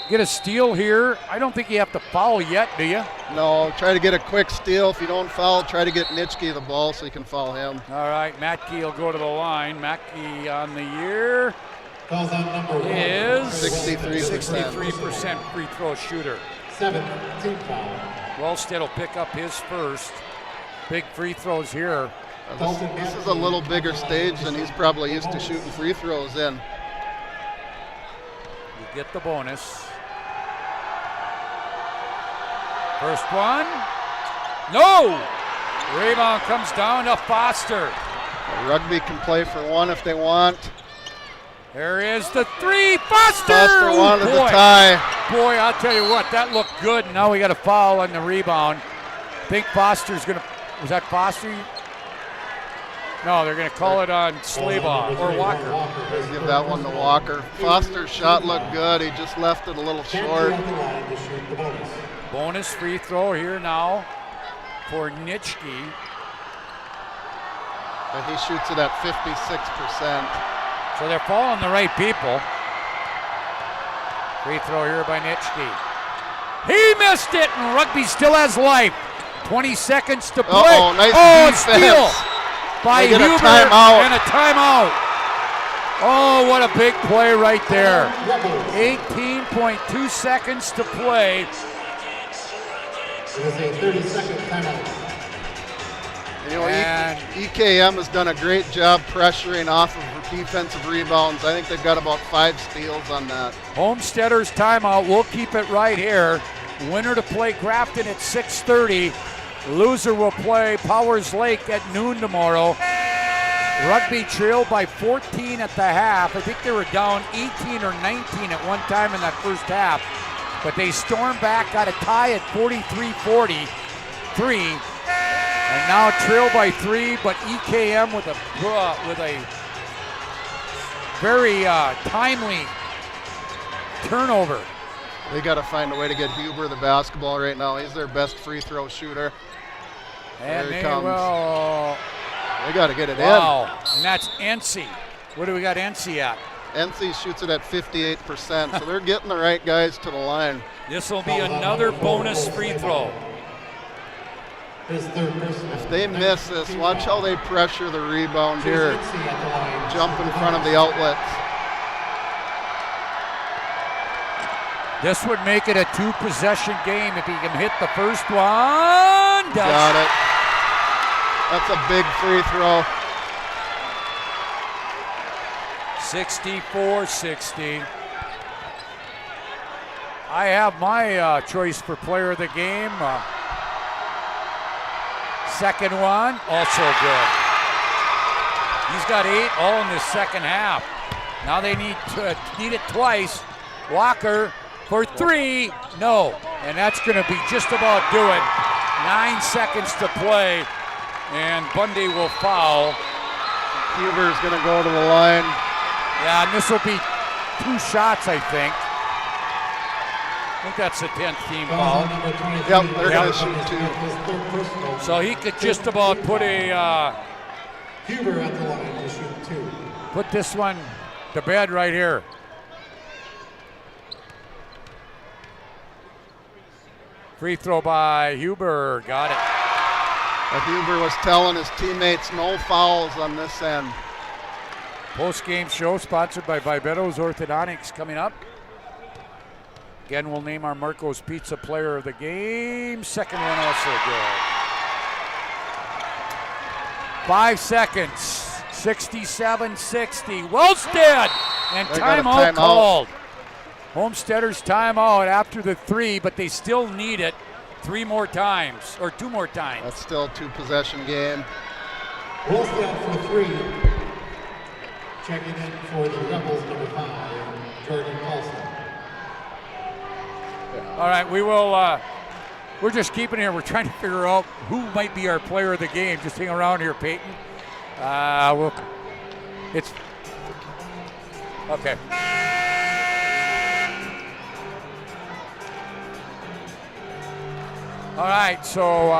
[SPEAKER 8] get a steal here. I don't think you have to foul yet, do you?
[SPEAKER 9] No, try to get a quick steal. If you don't foul, try to get Nitschke the ball so you can foul him.
[SPEAKER 8] All right, Matke will go to the line. Matke on the year is 63% free throw shooter.
[SPEAKER 10] 17 foul.
[SPEAKER 8] Wellstead will pick up his first. Big free throws here.
[SPEAKER 9] This is a little bigger stage than he's probably used to shooting free throws in.
[SPEAKER 8] You get the bonus. First one. No! Rebound comes down to Foster.
[SPEAKER 9] Rugby can play for one if they want.
[SPEAKER 8] There is the three. Foster!
[SPEAKER 9] Foster wanted the tie.
[SPEAKER 8] Boy, I'll tell you what, that looked good. Now we got a foul on the rebound. I think Foster's going to, was that Foster? No, they're going to call it on Slaybaugh or Walker.
[SPEAKER 9] Let's give that one to Walker. Foster's shot looked good. He just left it a little short.
[SPEAKER 8] Bonus free throw here now for Nitschke.
[SPEAKER 9] And he shoots it at 56%.
[SPEAKER 8] So they're following the right people. Free throw here by Nitschke. He missed it, and Rugby still has life. 20 seconds to play.
[SPEAKER 9] Uh-oh, nice defense.
[SPEAKER 8] Steal by Huber and a timeout. Oh, what a big play right there. 18.2 seconds to play.
[SPEAKER 10] It is a 30-second timeout.
[SPEAKER 9] You know, EKM has done a great job pressuring off of defensive rebounds. I think they've got about 5 steals on that.
[SPEAKER 8] Homesteaders timeout. We'll keep it right here. Winner to play Grafton at 6:30. Loser will play Powers Lake at noon tomorrow. Rugby trailed by 14 at the half. I think they were down 18 or 19 at one time in that first half. But they stormed back, got a tie at 43-43. And now trail by 3, but EKM with a very timely turnover.
[SPEAKER 9] They got to find a way to get Huber the basketball right now. He's their best free throw shooter.
[SPEAKER 8] And
[SPEAKER 9] there he
[SPEAKER 8] they
[SPEAKER 9] comes.
[SPEAKER 8] will.
[SPEAKER 9] They got to get it in.
[SPEAKER 8] And that's NC. What do we got NC at?
[SPEAKER 9] NC shoots it at 58%, so they're getting the right guys to the line.
[SPEAKER 8] This will be another bonus free throw.
[SPEAKER 9] If they miss this, watch how they pressure the rebound here. Jump in front of the outlets.
[SPEAKER 8] This would make it a 2-possession game if he can hit the first one.
[SPEAKER 9] Got it. That's a big free throw.
[SPEAKER 8] 64-60. I have my choice for player of the game. Second one, also good. He's got 8 all in the second half. Now they need it twice. Walker for 3, no. And that's going to be just about do it. 9 seconds to play, and Bundy will foul.
[SPEAKER 9] Huber's going to go to the line.
[SPEAKER 8] Yeah, and this will be 2 shots, I think. I think that's the 10th team foul.
[SPEAKER 9] Yep, they're going to shoot 2.
[SPEAKER 8] So he could just about put a
[SPEAKER 10] Huber at the line to shoot 2.
[SPEAKER 8] Put this one to bed right here. Free throw by Huber, got it.
[SPEAKER 9] Huber was telling his teammates no fouls on this end.
[SPEAKER 8] Post-game show sponsored by Vibetto's Orthodontics coming up. Again, we'll name our Marco's Pizza player of the game. Second one also good. 5 seconds. 67-60. Wellstead! And timeout called. Homesteaders timeout after the 3, but they still need it 3 more times, or 2 more times.
[SPEAKER 9] That's still a 2-possession game.
[SPEAKER 10] Wellstead for 3. Checking in for the Rebels, number 5, Jordan Paulson.
[SPEAKER 8] All right, we will. We're just keeping here. We're trying to figure out who might be our player of the game. Just hang around here, Peyton. It's okay. All right, so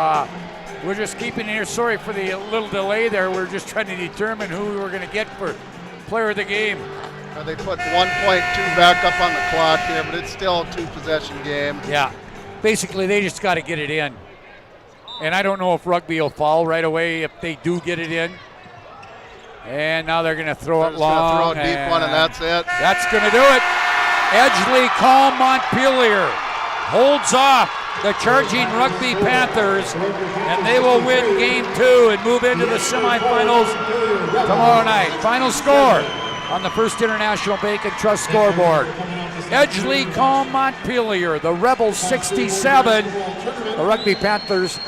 [SPEAKER 8] we're just keeping here. Sorry for the little delay there. We're just trying to determine who we were going to get for player of the game.
[SPEAKER 9] They put 1.2 back up on the clock here, but it's still a 2-possession game.
[SPEAKER 8] Yeah, basically they just got to get it in. And I don't know if Rugby will foul right away if they do get it in. And now they're going to throw it long.
[SPEAKER 9] Throw a deep one, and that's it.
[SPEAKER 8] That's going to do it. Edgeley Calm Montpelier holds off the charging Rugby Panthers, and they will win game 2 and move into the semifinals tomorrow night. Final score on the First International Bank and Trust scoreboard. Edgeley Calm Montpelier, the Rebels 67, the Rugby Panthers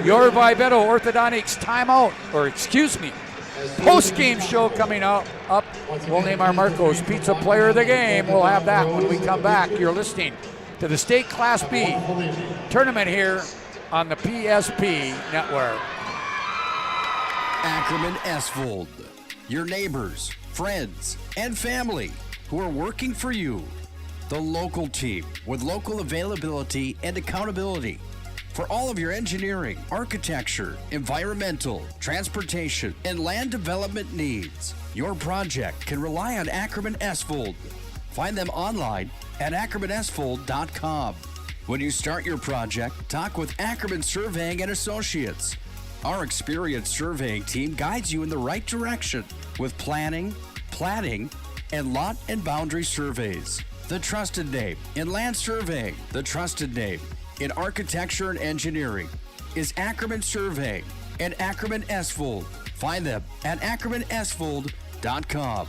[SPEAKER 8] Your Vivetto Orthodontics timeout, post-game show coming up. We'll name our Marco's Pizza Player of the Game. We'll have that when we come back. You're listening to the State Class B tournament here on the PSP Network.
[SPEAKER 13] Ackerman Esvold, your neighbors, friends, and family who are working for you. The local team with local availability and accountability for all of your engineering, architecture, environmental, transportation, and land development needs. Your project can rely on Ackerman Esvold. Find them online at ackermanesvold.com. When you start your project, talk with Ackerman Surveying and Associates. Our experienced surveying team guides you in the right direction with planning, platting, and lot and boundary surveys. The trusted name in land surveying, the trusted name in architecture and engineering is Ackerman Surveying and Ackerman Esvold. Find them at ackermanesvold.com.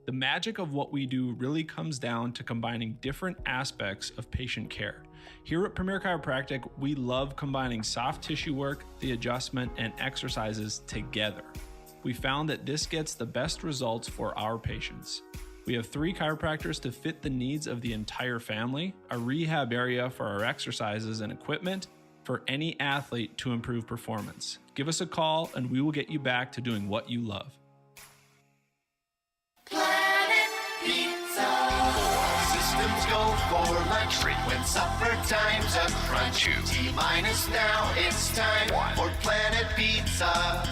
[SPEAKER 15] The magic of what we do really comes down to combining different aspects of patient care. Here at Premier Chiropractic, we love combining soft tissue work, the adjustment, and exercises together. We found that this gets the best results for our patients. We have 3 chiropractors to fit the needs of the entire family, a rehab area for our exercises and equipment for any athlete to improve performance. Give us a call and we will get you back to doing what you love.
[SPEAKER 2] Planet Pizza. 4 systems go for lunch. When supper time's a crunch. T-minus now, it's time for Planet Pizza.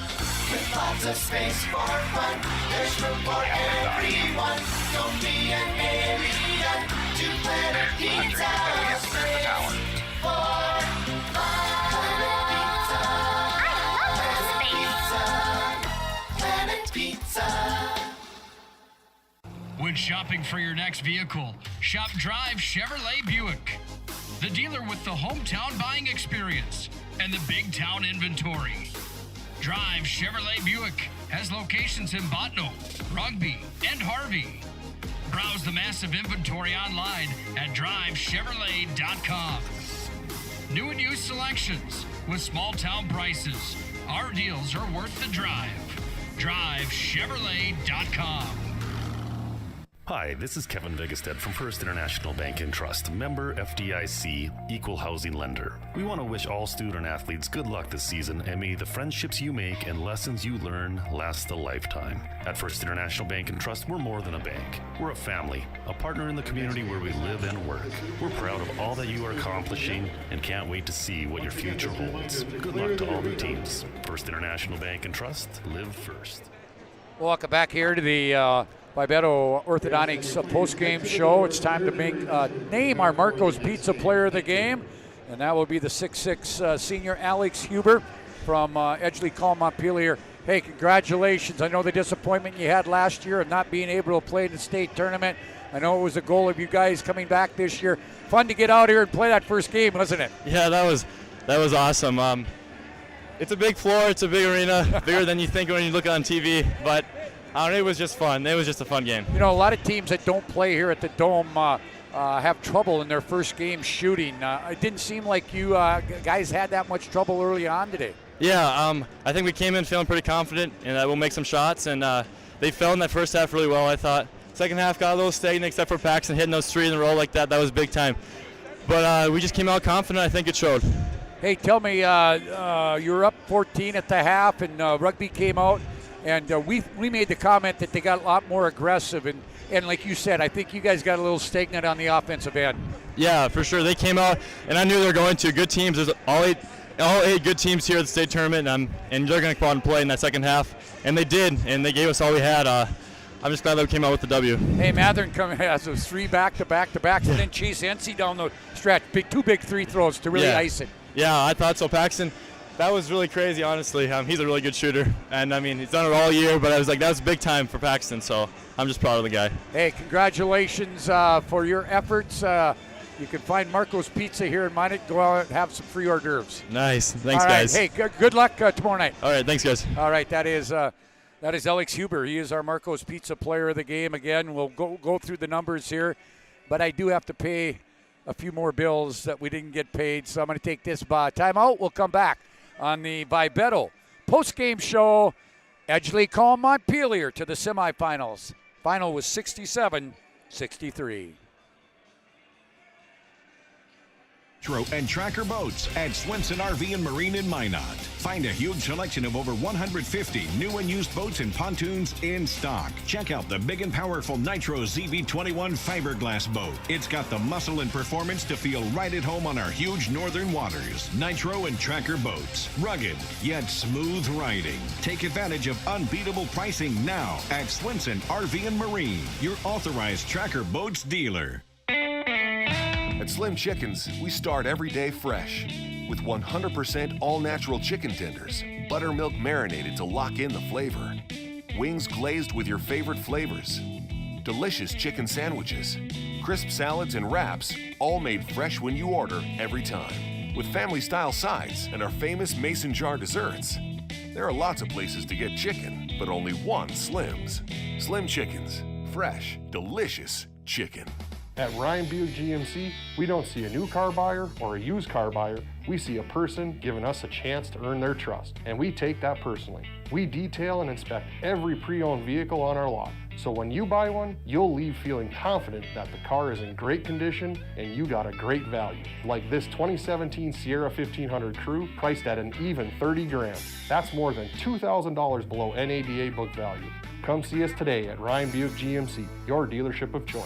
[SPEAKER 2] With lots of space for fun, there's room for everyone. Don't be an alien to Planet Pizza. Space for fun. Planet Pizza.
[SPEAKER 12] When shopping for your next vehicle, shop Drive Chevrolet Buick, the dealer with the hometown buying experience and the big town inventory. Drive Chevrolet Buick has locations in Botno, Rugby, and Harvey. Browse the massive inventory online at drivechevrolet.com. New and used selections with small town prices. Our deals are worth the drive. drivechevrolet.com.
[SPEAKER 14] Hi, this is Kevin Vigestead from First International Bank and Trust, member FDIC, equal housing lender. We want to wish all student athletes good luck this season, and may the friendships you make and lessons you learn last a lifetime. At First International Bank and Trust, we're more than a bank. We're a family, a partner in the community where we live and work. We're proud of all that you are accomplishing and can't wait to see what your future holds. Good luck to all the teams. First International Bank and Trust, live first.
[SPEAKER 8] Welcome back here to the Vivetto Orthodontics post-game show. It's time to name our Marco's Pizza Player of the Game, and that will be the 6'6" senior Alex Huber from Edgeley Montpelier. Hey, congratulations. I know the disappointment you had last year of not being able to play in the state tournament. I know it was a goal of you guys coming back this year. Fun to get out here and play that first game, wasn't it?
[SPEAKER 18] Yeah, that was awesome. It's a big floor, it's a big arena, bigger than you think when you look on TV, but it was just fun. It was just a fun game.
[SPEAKER 8] You know, a lot of teams that don't play here at the Dome have trouble in their first game shooting. It didn't seem like you guys had that much trouble early on today.
[SPEAKER 18] Yeah, I think we came in feeling pretty confident, and we'll make some shots, and they fell in that first half really well, I thought. Second half got a little stagnant except for Paxton hitting those 3 in a row like that. That was big time. But we just came out confident. I think it showed.
[SPEAKER 8] Hey, tell me, you were up 14 at the half, and Rugby came out, and we made the comment that they got a lot more aggressive, and like you said, I think you guys got a little stagnant on the offensive end.
[SPEAKER 18] Yeah, for sure. They came out, and I knew they were going to. Good teams. There's all eight good teams here at the state tournament, and they're going to come out and play in that second half, and they did, and they gave us all we had. I'm just glad that we came out with the W.
[SPEAKER 8] Hey, Mathern has those 3 back-to-backs, and then Chase Ency down the stretch. Two big 3 throws to really ice it.
[SPEAKER 18] Yeah, I thought so. Paxton, that was really crazy, honestly. He's a really good shooter, and he's done it all year, but I was like, that was big time for Paxton, so I'm just proud of the guy.
[SPEAKER 8] Hey, congratulations for your efforts. You can find Marco's Pizza here in Minot. Go out and have some free hors d'oeuvres.
[SPEAKER 18] Nice. Thanks,
[SPEAKER 8] all right.
[SPEAKER 18] guys.
[SPEAKER 8] Hey, good luck tomorrow night.
[SPEAKER 18] All right, thanks, guys.
[SPEAKER 8] All right, that is Alex Huber. He is our Marco's Pizza Player of the Game. Again, we'll go through the numbers here, but I do have to pay a few more bills that we didn't get paid. So I'm going to take this timeout. We'll come back on the Vibeto post-game show. Edgeley called Montpelier to the semifinals. Final was 67-63.
[SPEAKER 1] And Tracker Boats at Swenson RV and Marine in Minot. Find a huge selection of over 150 new and used boats and pontoons in stock. Check out the big and powerful Nitro ZV21 fiberglass boat. It's got the muscle and performance to feel right at home on our huge northern waters. Nitro and Tracker Boats. Rugged, yet smooth riding. Take advantage of unbeatable pricing now at Swenson RV and Marine, your authorized Tracker Boats dealer.
[SPEAKER 11] At Slim Chickens, we start every day fresh with 100% all-natural chicken tenders, buttermilk marinated to lock in the flavor, wings glazed with your favorite flavors, delicious chicken sandwiches, crisp salads and wraps, all made fresh when you order every time, with family-style sides and our famous mason jar desserts. There are lots of places to get chicken, but only one Slim's. Slim Chickens, fresh, delicious chicken.
[SPEAKER 3] At Ryan Buick GMC, we don't see a new car buyer or a used car buyer. We see a person giving us a chance to earn their trust, and we take that personally. We detail and inspect every pre-owned vehicle on our lot, so when you buy one, you'll leave feeling confident that the car is in great condition and you got a great value. Like this 2017 Sierra 1500 Crew, priced at an even $30,000. That's more than $2,000 below NADA book value. Come see us today at Ryan Buick GMC, your dealership of choice.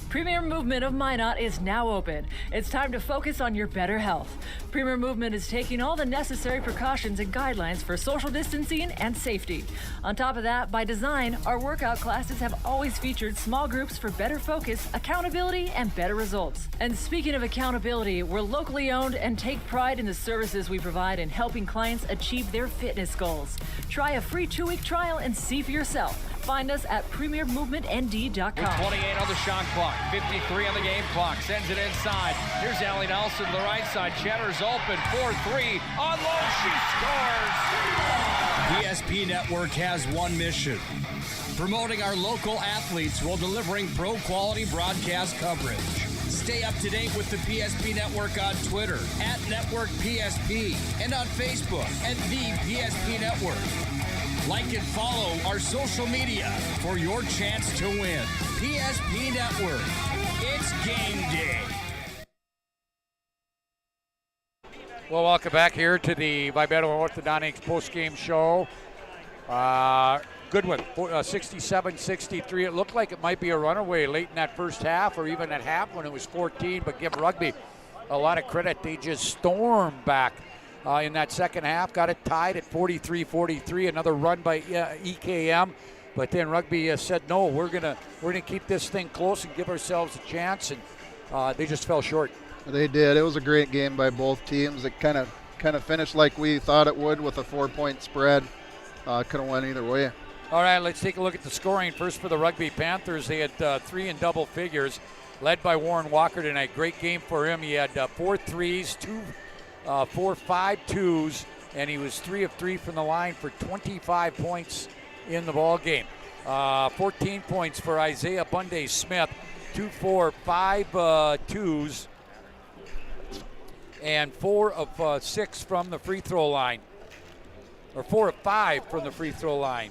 [SPEAKER 4] Premier Movement of Minot is now open. It's time to focus on your better health. Premier Movement is taking all the necessary precautions and guidelines for social distancing and safety. On top of that, by design, our workout classes have always featured small groups for better focus, accountability, and better results. And speaking of accountability, we're locally owned and take pride in the services we provide in helping clients achieve their fitness goals. Try a free 2-week trial and see for yourself. Find us at premiermovementnd.com.
[SPEAKER 16] With 28 on the shot clock, 53 on the game clock, sends it inside. Here's Allie Nelson to the right side. Cheddar's open, 4-3, on low, she scores!
[SPEAKER 5] PSP Network has one mission: promoting our local athletes while delivering pro-quality broadcast coverage. Stay up to date with the PSP Network on Twitter at Network PSP and on Facebook at the PSP Network. Like and follow our social media for your chance to win. PSP Network. It's game day.
[SPEAKER 8] Well, welcome back here to the Vibeto Orthodontics post-game show. Good one, 67-63. It looked like it might be a runaway late in that first half or even at half when it was 14, but give Rugby a lot of credit. They just stormed back in that second half, got it tied at 43-43. Another run by EKM, but then Rugby said, no, we're gonna keep this thing close and give ourselves a chance, and they just fell short.
[SPEAKER 9] They did. It was a great game by both teams. It kind of finished like we thought it would with a 4-point spread. Could have went either way.
[SPEAKER 8] All right, let's take a look at the scoring. First for the Rugby Panthers, they had 3 in double figures, led by Warren Walker tonight. Great game for him. He had 4 threes, 4 5-2s, and he was 3 of 3 from the line for 25 points in the ball game. 14 points for Isaiah Bunday-Smith, 2 4 5 2s, and 4 of 6 from the free throw line, or 4 of 5 from the free throw line.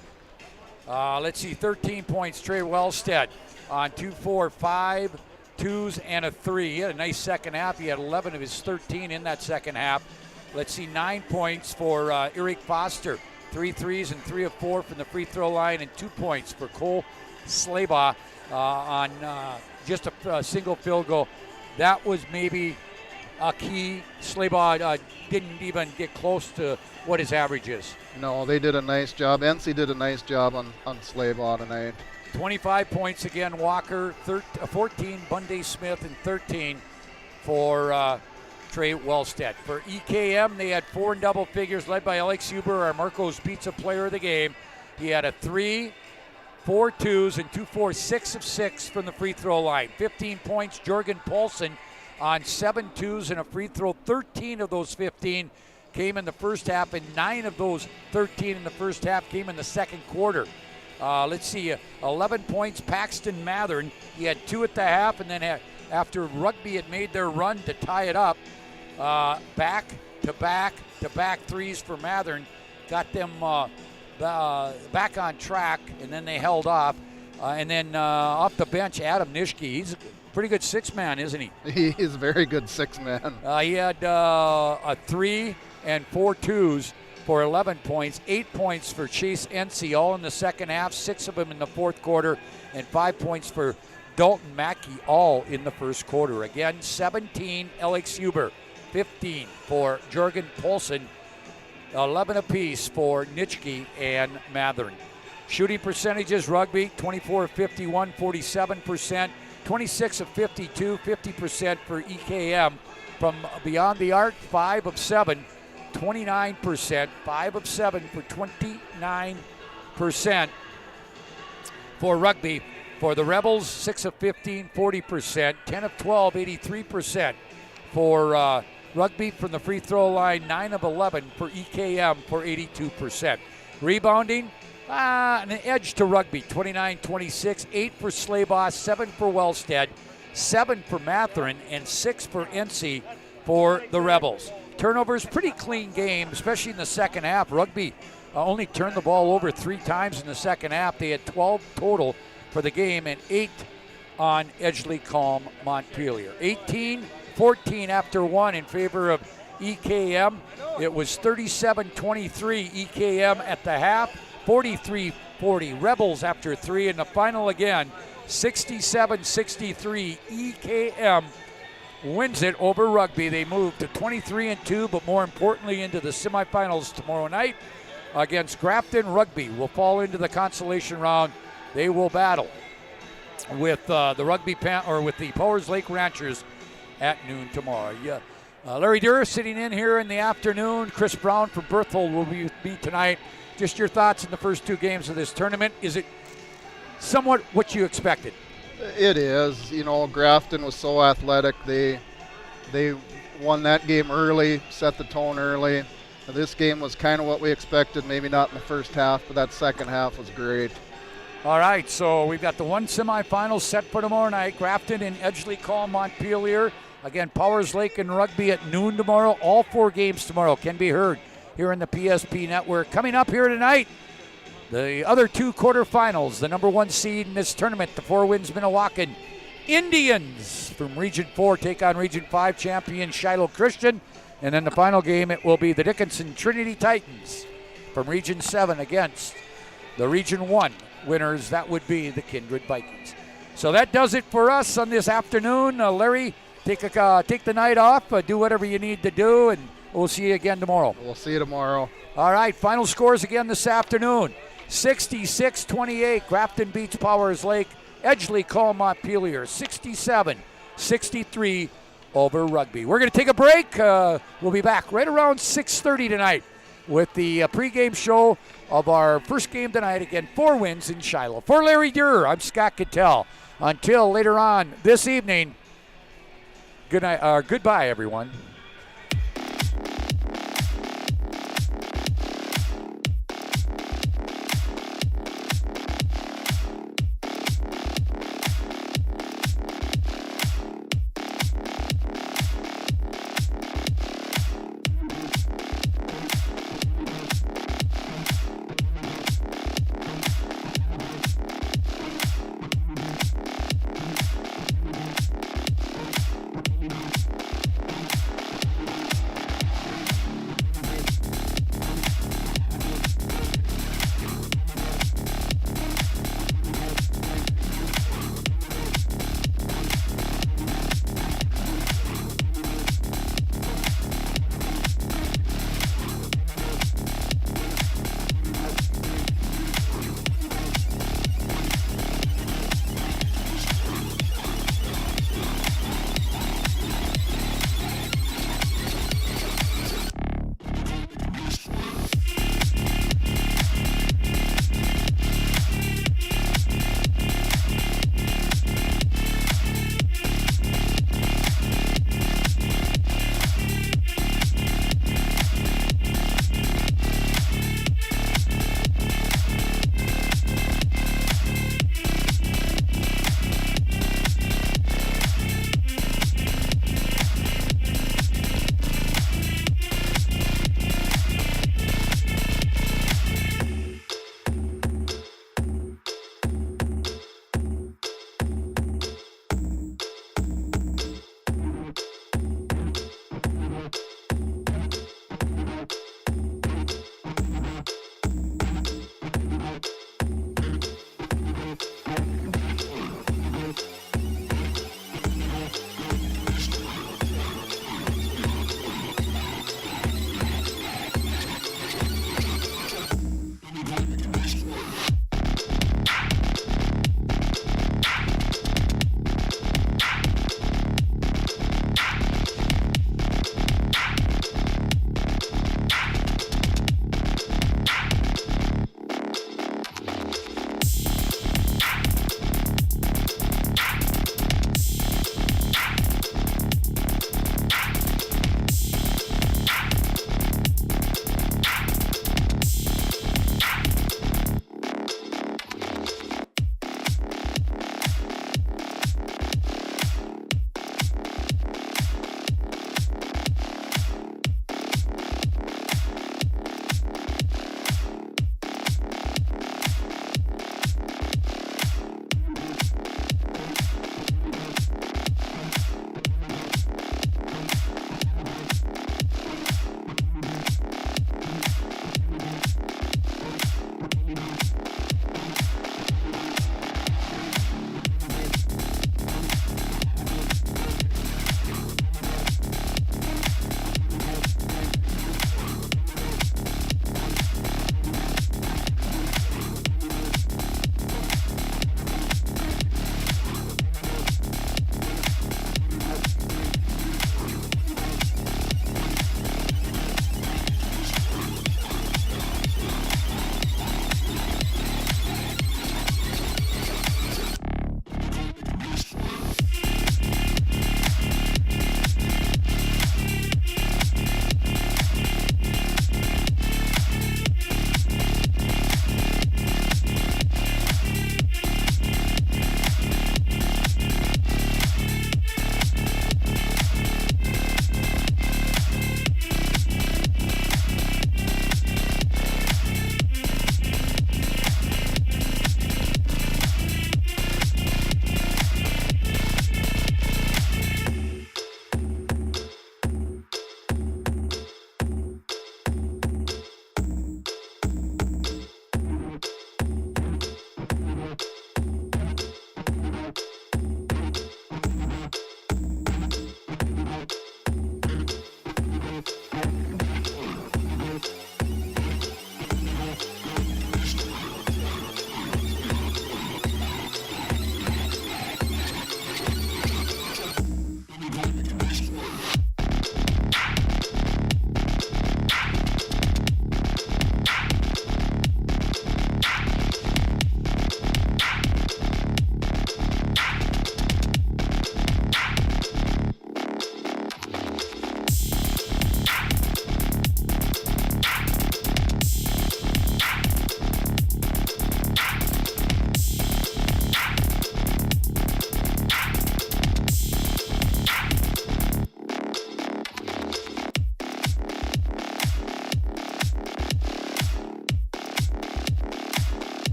[SPEAKER 8] Let's see, 13 points, Trey Wellstead on 2 4 5 2s and a 3. He had a nice second half. He had 11 of his 13 in that second half. Let's see, 9 points for Eric Foster, 3 threes and 3 of 4 from the free throw line, and 2 points for Cole Slabaugh on just a single field goal. That was maybe a key. Slabaugh didn't even get close to what his average is.
[SPEAKER 9] No, they did a nice job. NC did a nice job on Slabaugh tonight.
[SPEAKER 8] 25 points again, Walker, 14, Bunday-Smith, and 13 for Trey Wellstead. For EKM, they had 4 in double figures, led by Alex Huber, our Marco's Pizza player of the game. He had a 3, 4 2s, and 2 4, 6 of 6 from the free throw line. 15 points, Jorgen Paulson on 7 2s and a free throw. 13 of those 15 came in the first half, and 9 of those 13 in the first half came in the second quarter. Let's see, 11 points, Paxton Mathern. He had 2 at the half, and then after Rugby had made their run to tie it up, back-to-back threes for Mathern got them back on track, and then they held off. And then off the bench, Adam Nischke. He's a pretty good 6-man, isn't he?
[SPEAKER 9] He's a very good 6-man.
[SPEAKER 8] He had a 3 and 4 twos for 11 points, 8 points for Chase Ency, all in the second half, 6 of them in the fourth quarter, and 5 points for Dalton Mackey, all in the first quarter. Again, 17, Alex Huber, 15 for Jorgen Poulsen, 11 apiece for Nitschke and Mathern. Shooting percentages, Rugby, 24 of 51, 47%, 26 of 52, 50% for EKM. From beyond the arc, 5 of 7, 29%, 5 of 7 for 29% for Rugby. For the Rebels, 6 of 15, 40%, 10 of 12, 83% for Rugby. From the free throw line, 9 of 11 for EKM for 82%. Rebounding, an edge to Rugby, 29-26, 8 for Slaybaugh, 7 for Wellstead, 7 for Mathern, and 6 for Ency for the Rebels. Turnovers, pretty clean game, especially in the second half. Rugby only turned the ball over 3 times in the second half. They had 12 total for the game and 8 on Edgeley Calm Montpelier. 18-14 after 1 in favor of EKM. It was 37-23 EKM at the half, 43-40 Rebels after 3, and the final again, 67-63 EKM wins it over Rugby. They move to 23-2, but more importantly into the semifinals tomorrow night against Grafton. Rugby will fall into the consolation round. They will battle with the with the Powers Lake Ranchers at noon tomorrow. Yeah. Larry Durr sitting in here in the afternoon. Chris Brown from Berthold will be with me tonight. Just your thoughts in the first 2 games of this tournament. Is it somewhat what you expected?
[SPEAKER 9] It is. You know, Grafton was so athletic. They won that game early, set the tone early. This game was kind of what we expected, maybe not in the first half, but that second half was great.
[SPEAKER 8] All right, so we've got the 1 semifinal set for tomorrow night. Grafton and Edgeley Calm Montpelier. Again, Powers Lake and Rugby at noon tomorrow. All 4 games tomorrow can be heard here in the PSP Network. Coming up here tonight, the other 2 quarterfinals. The number 1 seed in this tournament, the 4 wins Minnewacan Indians from Region 4 take on Region 5 champion Shiloh Christian. And then the final game, it will be the Dickinson Trinity Titans from Region 7 against the Region 1 winners. That would be the Kindred Vikings. So that does it for us on this afternoon. Larry, take the night off, do whatever you need to do, and we'll see you again tomorrow.
[SPEAKER 9] We'll see you tomorrow.
[SPEAKER 8] All right, final scores again this afternoon. 66-28, Grafton beats Powers Lake. Edgeley Calm Montpelier, 67-63 over Rugby. We're going to take a break. We'll be back right around 6:30 tonight with the pregame show of our first game tonight. Again, 4 wins in Shiloh. For Larry Durr, I'm Scott Kittell. Until later on this evening, good night, goodbye, everyone.